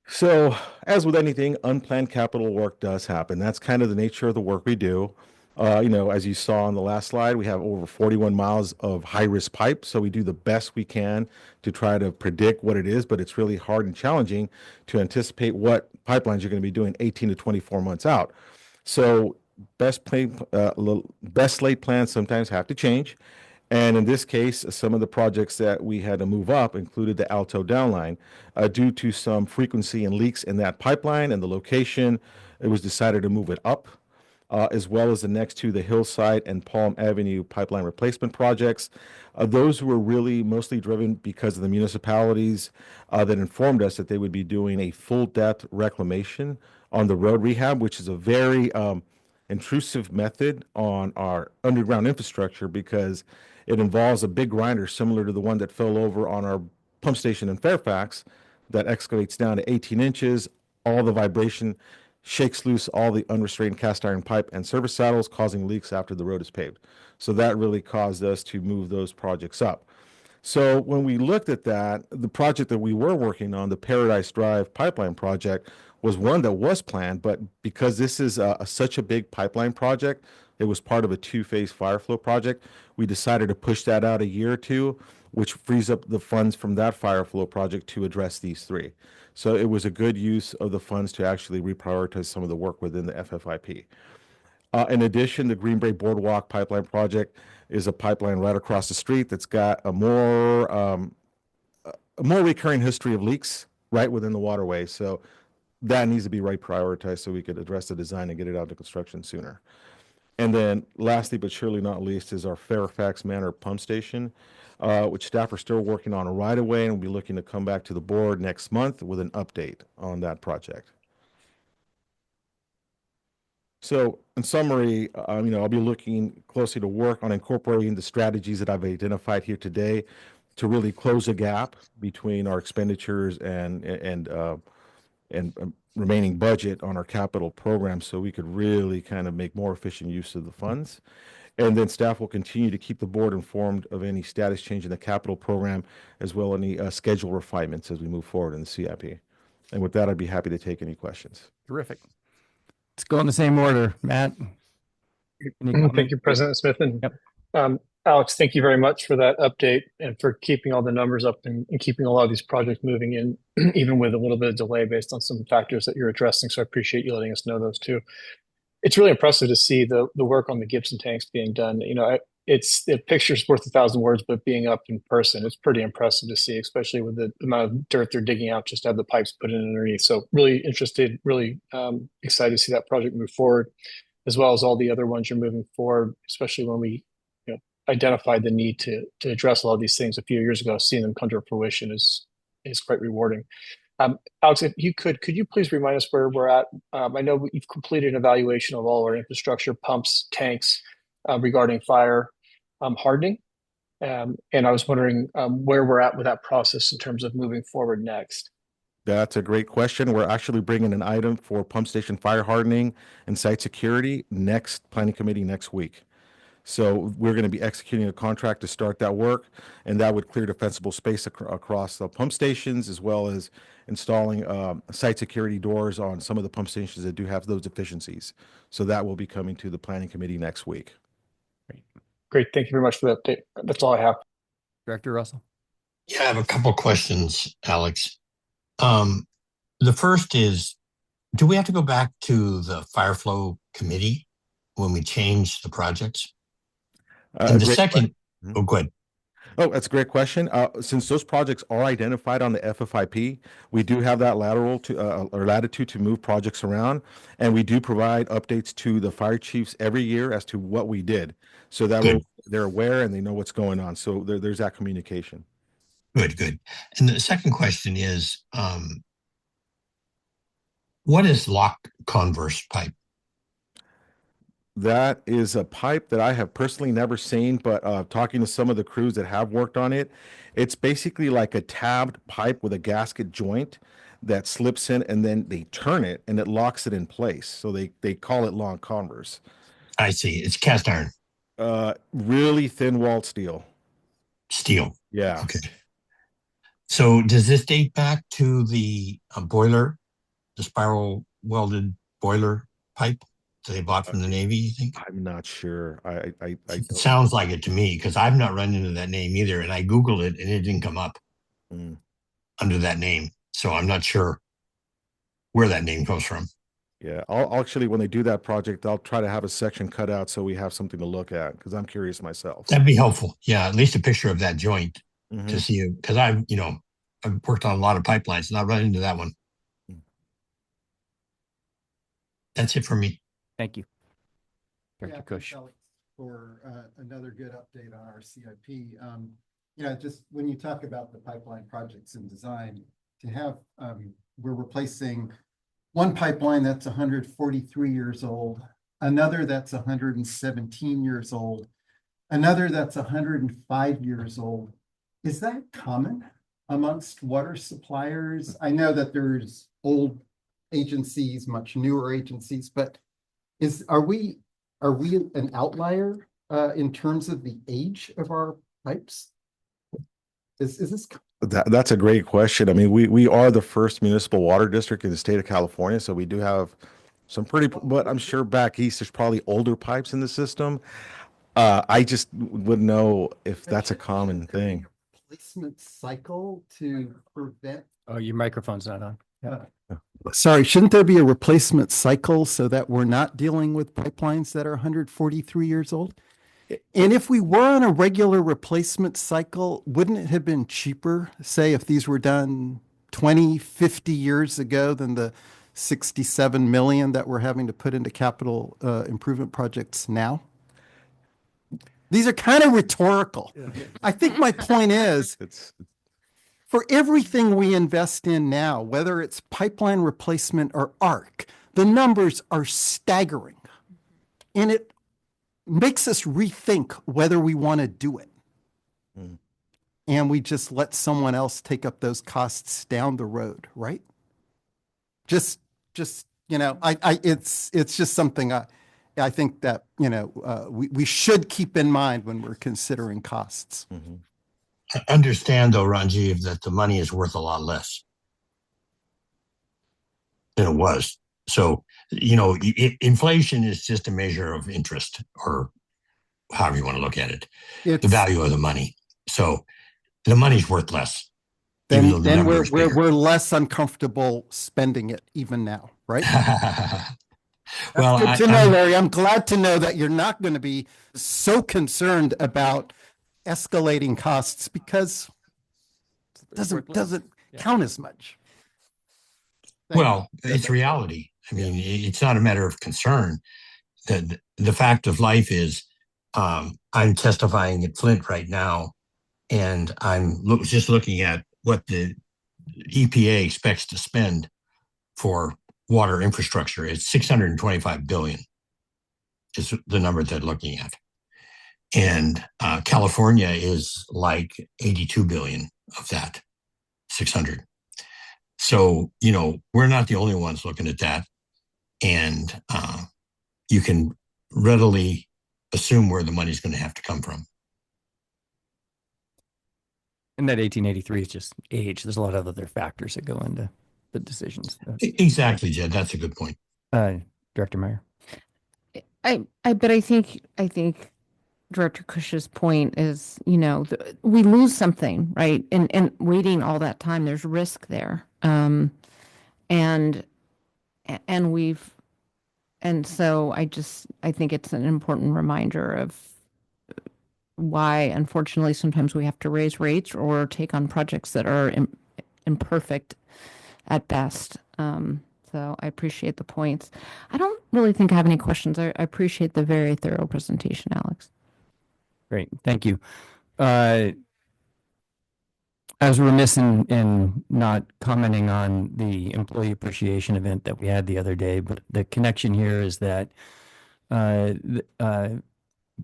So as with anything, unplanned capital work does happen. That's kind of the nature of the work we do. As you saw on the last slide, we have over 41 miles of high-risk pipe. So we do the best we can to try to predict what it is, but it's really hard and challenging to anticipate what pipelines you're going to be doing 18 to 24 months out. So best laid plans sometimes have to change. And in this case, some of the projects that we had to move up included the Alto downline. Due to some frequency and leaks in that pipeline and the location, it was decided to move it up, as well as the next 2, the Hillside and Palm Avenue pipeline replacement projects. Those were really mostly driven because of the municipalities that informed us that they would be doing a full depth reclamation on the road rehab, which is a very intrusive method on our underground infrastructure because it involves a big grinder similar to the one that fell over on our pump station in Fairfax that excavates down to 18 inches. All the vibration shakes loose all the unrestrained cast iron pipe and service saddles, causing leaks after the road is paved. So that really caused us to move those projects up. So when we looked at that, the project that we were working on, the Paradise Drive pipeline project, was one that was planned, but because this is such a big pipeline project, it was part of a 2-phase fire flow project. We decided to push that out a year or 2, which frees up the funds from that fire flow project to address these 3. So it was a good use of the funds to actually reprioritize some of the work within the FFIP. In addition, the Green Bay Boardwalk pipeline project is a pipeline right across the street that's got a more recurring history of leaks right within the waterway. So that needs to be prioritized so we could address the design and get it out to construction sooner. And then lastly, but surely not least, is our Fairfax Manor pump station, which staff are still working on right away, and we'll be looking to come back to the board next month with an update on that project. So in summary, I'll be looking closely to work on incorporating the strategies that I've identified here today to really close a gap between our expenditures and remaining budget on our capital program so we could really kind of make more efficient use of the funds. And then staff will continue to keep the board informed of any status change in the capital program as well as any schedule refinements as we move forward in the CIP. And with that, I'd be happy to take any questions. Terrific. Let's go in the same order. Matt? Any Thank comment? you, President Smith. And Yep. Alex, thank you very much for that update and for keeping all the numbers up and keeping a lot of these projects moving in, even with a little bit of delay based on some factors that you're addressing. So I appreciate you letting us know those too. It's really impressive to see the work on the Gibson tanks being done. It's the picture's worth 1,000 words, but being up in person, it's pretty impressive to see, especially with the amount of dirt they're digging out just to have the pipes put in underneath. So really interested, really excited to see that project move forward, as well as all the other ones you're moving forward, especially when we identified the need to address a lot of these things a few years ago. Seeing them come to fruition is quite rewarding. Alex, if you could you please remind us where we're at? I know you've completed an evaluation of all our infrastructure, pumps, tanks, regarding fire hardening. And I was wondering where we're at with that process in terms of moving forward next. That's a great question. We're actually bringing an item for pump station fire hardening and site security next planning committee next week. So we're going to be executing a contract to start that work, and that would clear defensible space across the pump stations, as well as installing site security doors on some of the pump stations that do have those deficiencies. So that will be coming to the planning committee next week. Great. Thank you very much for the update. That's all I have. Director Russell. Yeah, I have a couple questions, Alex. The first is, do we have to go back to the fire flow committee when we change the projects? And the second, oh, go ahead. Oh, that's a great question. Since those projects are identified on the FFIP, we do have that lateral to or latitude to move projects around, and we do provide updates to the fire chiefs every year as to what we did, so that they're aware and they know what's going on. So there's that communication. Good. And the second question is, what is lock converse pipe? That is a pipe that I have personally never seen, but talking to some of the crews that have worked on it, it's basically like a tabbed pipe with a gasket joint that slips in, and then they turn it and it locks it in place. So they call it long converse. I see. It's cast iron. Really thin walled steel. Steel. Yeah. Okay. So does this date back to the boiler, the spiral welded boiler pipe that they bought from the Navy, you think? I'm not sure. It sounds like it to me, because I've not run into that name either. And I Googled it and it didn't come up under that name. So I'm not sure where that name comes from. Yeah, I'll actually, when they do that project, I'll try to have a section cut out so we have something to look at, because I'm curious myself. That'd be helpful. Yeah, at least a picture of that joint to see it, because I've worked on a lot of pipelines and I've run into that one. That's it for me. Thank you. Director Thanks, Alex, for another good update on our CIP. Just when you talk about the pipeline projects and design, to have, we're replacing one pipeline that's 143 years old, another that's 117 years old, another that's 105 years old. Is that common amongst water suppliers? I know that there's old agencies, much newer agencies, but are we an outlier in terms of the age of our pipes? Is this? That's a great question. I mean, we are the first municipal water district in the state of California, so we do have some pretty, but I'm sure back east there's probably older pipes in the system. I just wouldn't know if that's a common thing. Replacement cycle to prevent. Oh, your microphone's not on. Yeah. Sorry, shouldn't there be a replacement cycle so that we're not dealing with pipelines that are 143 years old? And if we were on a regular replacement cycle, wouldn't it have been cheaper, say, if these were done 20, 50 years ago than the 67 million that we're having to put into capital improvement projects now? These are kind of rhetorical. Yeah. I think my point is, for everything we invest in now, whether it's pipeline replacement or ARC, the numbers are staggering. And it makes us rethink whether we want to do it. And we just let someone else take up those costs down the road, right? Just, it's just something I think that, we should keep in mind when we're considering costs. Understand though, Ranjiv, that the money is worth a lot less than it was. So, inflation is just a measure of interest, or however you want to look at it, the value of the money. So the money's worth less. Then we're less uncomfortable spending it even now, right? Well, good to know, Larry. I'm glad to know that you're not going to be so concerned about escalating costs, because it doesn't count as much. Well, it's reality. I mean, it's not a matter of concern. The fact of life is, I'm testifying at Flint right now, and I'm just looking at what the EPA expects to spend for water infrastructure. It's $625 billion is the number they're looking at. And California is like 82 billion of that, 600. So, we're not the only ones looking at that. And you can readily assume where the money's going to have to come from. And that 1883 is just age. There's a lot of other factors that go into the decisions. Exactly, Jed. That's a good point. Director Meyer. But I think Director Cush's point is, we lose something, right? And waiting all that time, there's risk there. And so I think it's an important reminder of why, unfortunately, sometimes we have to raise rates or take on projects that are imperfect at best. So I appreciate the points. I don't really think I have any questions. I appreciate the very thorough presentation, Alex. Great. Thank you. I was remiss in not commenting on the employee appreciation event that we had the other day, but the connection here is that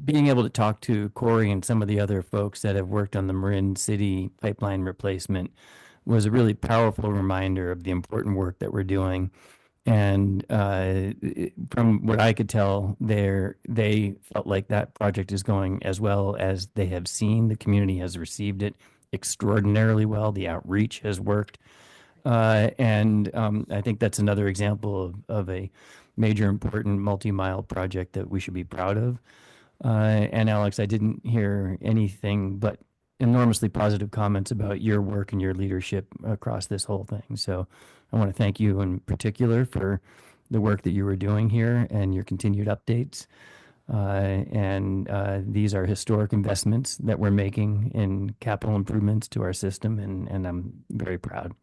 being able to talk to Corey and some of the other folks that have worked on the Marin City pipeline replacement was a really powerful reminder of the important work that we're doing. And from what I could tell, they felt like that project is going as well as they have seen. The community has received it extraordinarily well. The outreach has worked. And I think that's another example of a major, important multi-mile project that we should be proud of. And Alex, I didn't hear anything but enormously positive comments about your work and your leadership across this whole thing. So I want to thank you in particular for the work that you were doing here and your continued updates. These are historic investments that we're making in capital improvements to our system, and I'm very proud.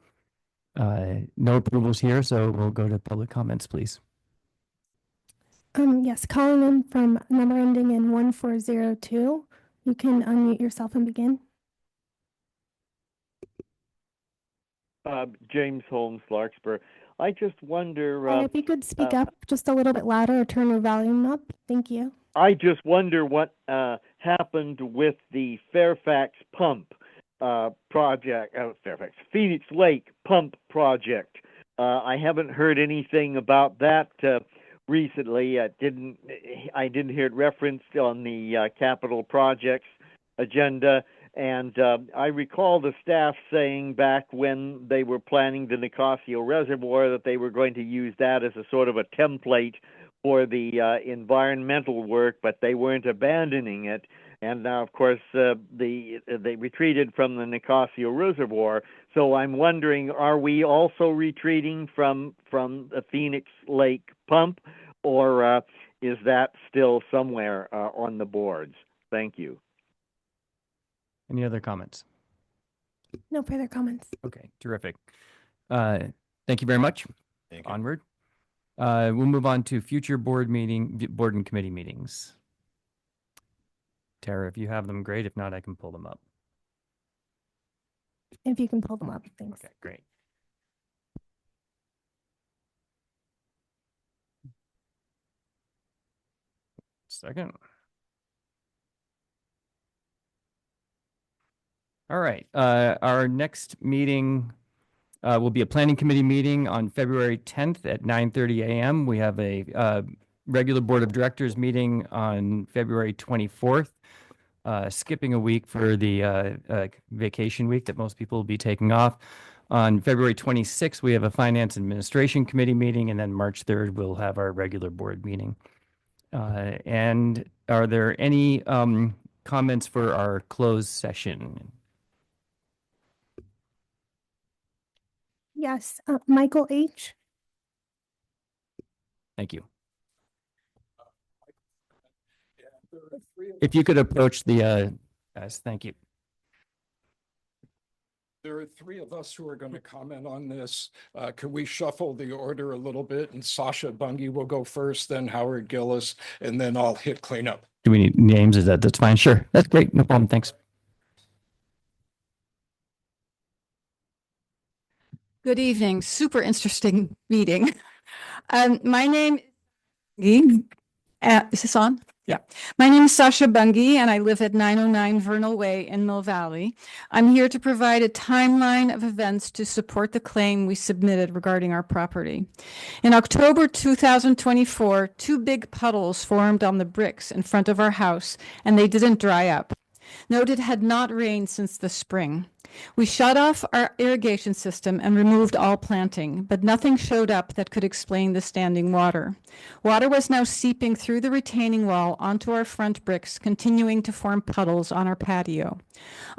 No approvals here, so we'll go to public comments, please. Yes, calling in from number ending in 1402. You can unmute yourself and begin. James Holmes, Larkspur. I just wonder. If you could speak up just a little bit louder or turn your volume up. Thank you. I just wonder what happened with the Fairfax pump project, Phoenix Lake pump project. I haven't heard anything about that recently. I didn't hear it referenced on the capital projects agenda. And I recall the staff saying back when they were planning the Nicasio Reservoir that they were going to use that as a sort of a template for the environmental work, but they weren't abandoning it. And now, of course, they retreated from the Nicasio Reservoir. So I'm wondering, are we also retreating from the Phoenix Lake pump, or is that still somewhere on the boards? Thank you. Any other comments? No further comments. Okay, terrific. Thank you very much. Thank you. Onward. We'll move on to future board and committee meetings. Tara, if you have them, great. If not, I can pull them up. If you can pull them up, thanks. Okay, great. Second. All right, our next meeting will be a planning committee meeting on February 10th at 9:30 a.m. We have a regular board of directors meeting on February 24th, skipping a week for the vacation week that most people will be taking off. On February 26th, we have a finance administration committee meeting, and then March 3rd, we'll have our regular board meeting. And are there any comments for our closed session? Yes, Michael H. Thank you. If you could approach the guys, thank you. There are three of us who are going to comment on this. Could we shuffle the order a little bit? And Sasha Bungie will go first, then Howard Gillis, and then I'll hit cleanup. Do we need names? That's fine. Sure. That's great. No problem. Thanks. Good evening. Super interesting meeting. My name is this on? Yeah. My name is Sasha Bungie, and I live at 909 Vernal Way in Mill Valley. I'm here to provide a timeline of events to support the claim we submitted regarding our property. In October 2024, two big puddles formed on the bricks in front of our house, and they didn't dry up. Note it had not rained since the spring. We shut off our irrigation system and removed all planting, but nothing showed up that could explain the standing water. Water was now seeping through the retaining wall onto our front bricks, continuing to form puddles on our patio.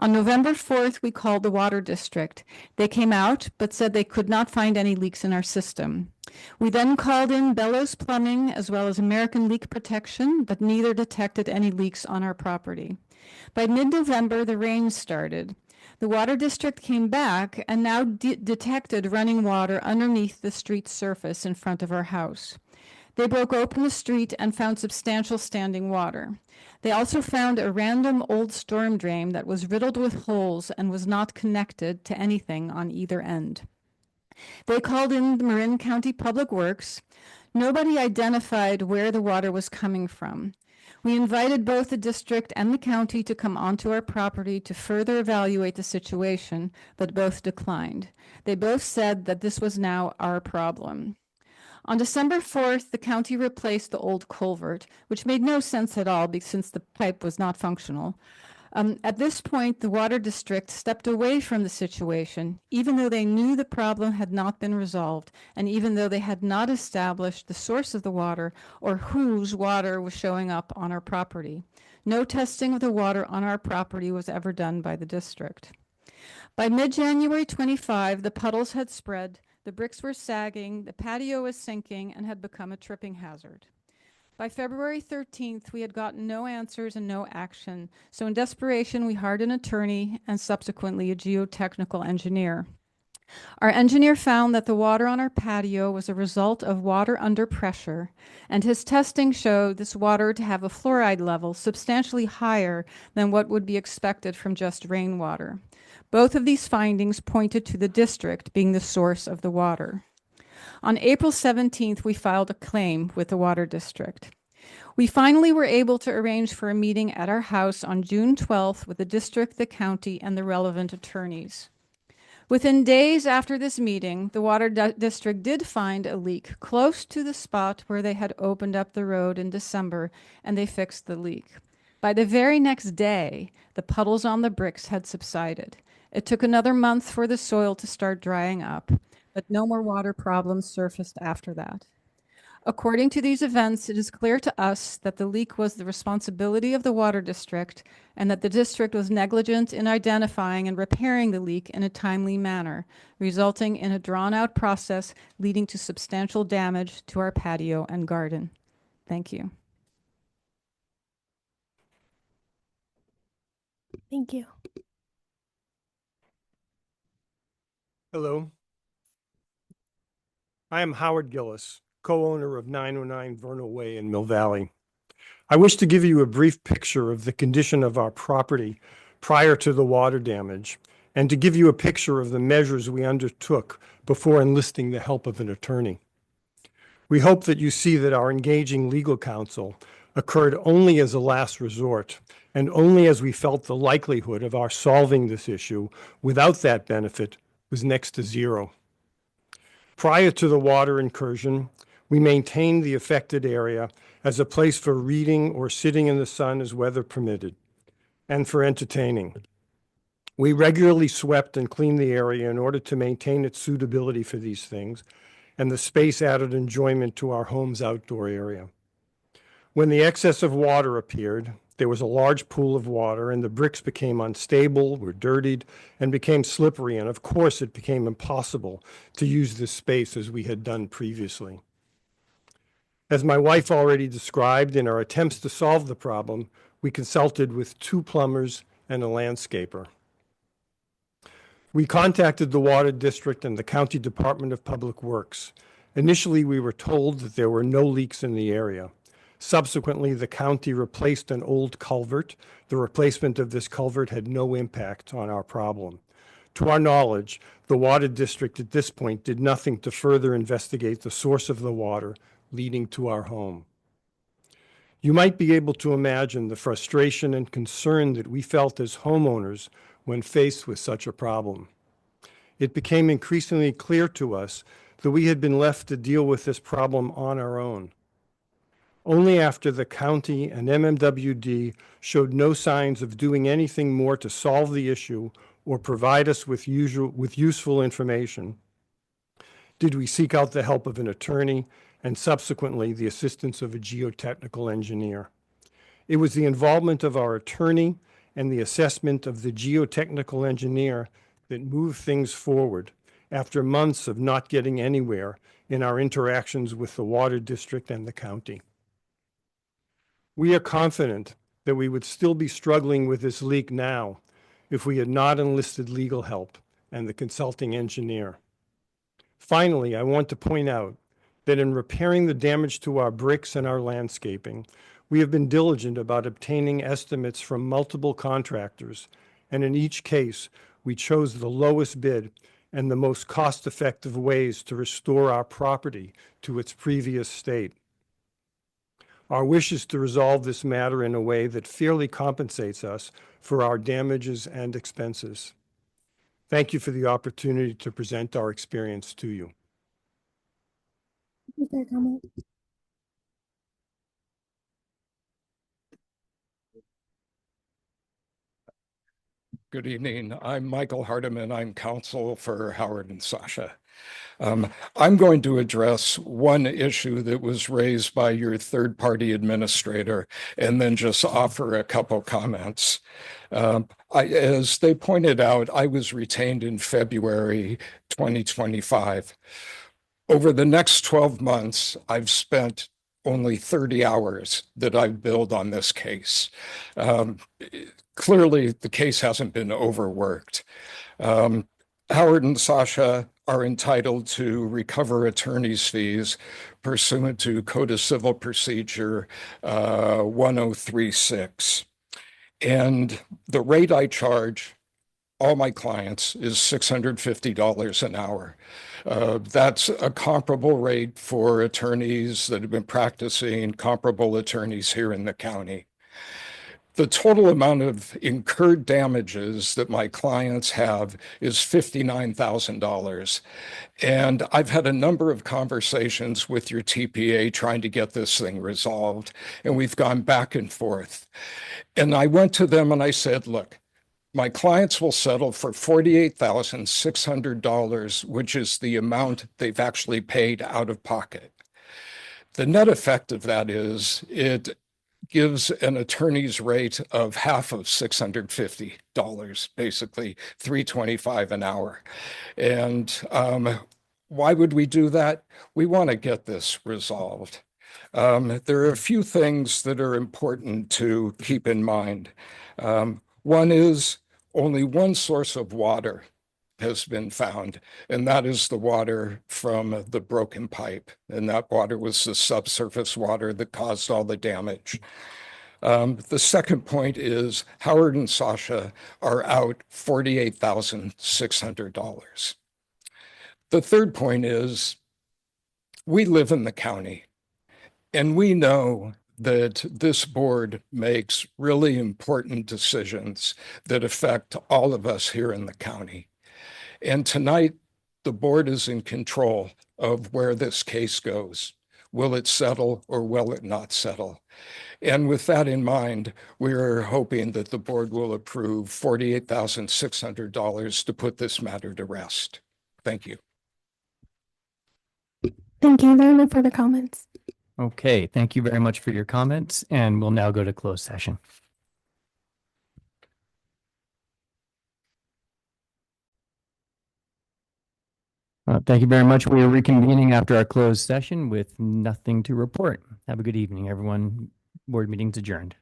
On November 4th, we called the water district. They came out, but said they could not find any leaks in our system. We then called in Bellows Plumbing as well as American Leak Protection, but neither detected any leaks on our property. By mid-November, the rain started. The water district came back and now detected running water underneath the street surface in front of our house. They broke open the street and found substantial standing water. They also found a random old storm drain that was riddled with holes and was not connected to anything on either end. They called in the Marin County Public Works. Nobody identified where the water was coming from. We invited both the district and the county to come onto our property to further evaluate the situation, but both declined. They both said that this was now our problem. On December 4th, the county replaced the old culvert, which made no sense at all since the pipe was not functional. At this point, the water district stepped away from the situation, even though they knew the problem had not been resolved, and even though they had not established the source of the water or whose water was showing up on our property. No testing of the water on our property was ever done by the district. By mid-January 25, the puddles had spread, the bricks were sagging, the patio was sinking, and had become a tripping hazard. By February 13th, we had gotten no answers and no action, so in desperation, we hired an attorney and subsequently a geotechnical engineer. Our engineer found that the water on our patio was a result of water under pressure, and his testing showed this water to have a fluoride level substantially higher than what would be expected from just rainwater. Both of these findings pointed to the district being the source of the water. On April 17th, we filed a claim with the water district. We finally were able to arrange for a meeting at our house on June 12th with the district, the county, and the relevant attorneys. Within days after this meeting, the water district did find a leak close to the spot where they had opened up the road in December, and they fixed the leak. By the very next day, the puddles on the bricks had subsided. It took another month for the soil to start drying up, but no more water problems surfaced after that. According to these events, it is clear to us that the leak was the responsibility of the water district and that the district was negligent in identifying and repairing the leak in a timely manner, resulting in a drawn-out process leading to substantial damage to our patio and garden. Thank you. Thank you. Hello. I am Howard Gillis, co-owner of 909 Vernal Way in Mill Valley. I wish to give you a brief picture of the condition of our property prior to the water damage, and to give you a picture of the measures we undertook before enlisting the help of an attorney. We hope that you see that our engaging legal counsel, occurred only as a last resort and only as we felt the likelihood of our solving this issue without that benefit was next to zero. Prior to the water incursion, we maintained the affected area as a place for reading or sitting in the sun as weather permitted, and for entertaining. We regularly swept and cleaned the area in order to maintain its suitability for these things, and the space added enjoyment to our home's outdoor area. When the excess of water appeared, there was a large pool of water, and the bricks became unstable, were dirtied, and became slippery, and of course it became impossible to use this space as we had done previously. As my wife already described, in our attempts to solve the problem, we consulted with 2 plumbers and a landscaper. We contacted the Water District and the County Department of Public Works. Initially, we were told that there were no leaks in the area. Subsequently, the county replaced an old culvert. The replacement of this culvert had no impact on our problem. To our knowledge, the Water District at this point did nothing to further investigate the source of the water leading to our home. You might be able to imagine the frustration and concern that we felt as homeowners when faced with such a problem. It became increasingly clear to us that we had been left to deal with this problem on our own. Only after the county and MMWD showed no signs of doing anything more to solve the issue or provide us with useful information did we seek out the help of an attorney and subsequently the assistance of a geotechnical engineer. It was the involvement of our attorney and the assessment of the geotechnical engineer that moved things forward after months of not getting anywhere in our interactions with the Water District and the county. We are confident that we would still be struggling with this leak now if we had not enlisted legal help and the consulting engineer. Finally, I want to point out that in repairing the damage to our bricks and our landscaping, we have been diligent about obtaining estimates from multiple contractors, and in each case, we chose the lowest bid and the most cost-effective ways to restore our property to its previous state. Our wish is to resolve this matter in a way that fairly compensates us for our damages and expenses. Thank you for the opportunity to present our experience to you. Good evening. I'm Michael Hardiman. I'm counsel for Howard and Sasha. I'm going to address one issue that was raised by your third-party administrator and then just offer a couple comments. As they pointed out, I was retained in February 2025. Over the next 12 months, I've spent only 30 hours that I've billed on this case. Clearly, the case hasn't been overworked. Howard and Sasha are entitled to recover attorney's fees pursuant to Code of Civil Procedure 1036. And the rate I charge all my clients is $650 an hour. That's a comparable rate for attorneys that have been practicing, comparable attorneys here in the county. The total amount of incurred damages that my clients have is $59,000. And I've had a number of conversations with your TPA trying to get this thing resolved, and we've gone back and forth. And I went to them and I said, look, my clients will settle for $48,600, which is the amount they've actually paid out of pocket. The net effect of that is it gives an attorney's rate of half of $650, basically $325 an hour. And why would we do that? We want to get this resolved. There are a few things that are important to keep in mind. One is only one source of water has been found, and that is the water from the broken pipe. And that water was the subsurface water that caused all the damage. The second point is Howard and Sasha are out $48,600. The third point is we live in the county, and we know that this board makes really important decisions that affect all of us here in the county. And tonight, the board is in control of where this case goes. Will it settle or will it not settle? And with that in mind, we are hoping that the board will approve $48,600 to put this matter to rest. Thank you. Thank you. There are no further comments. Okay, thank you very much for your comments, and we'll now go to closed session. Thank you very much. We are reconvening after our closed session with nothing to report. Have a good evening, everyone. Board meeting's adjourned.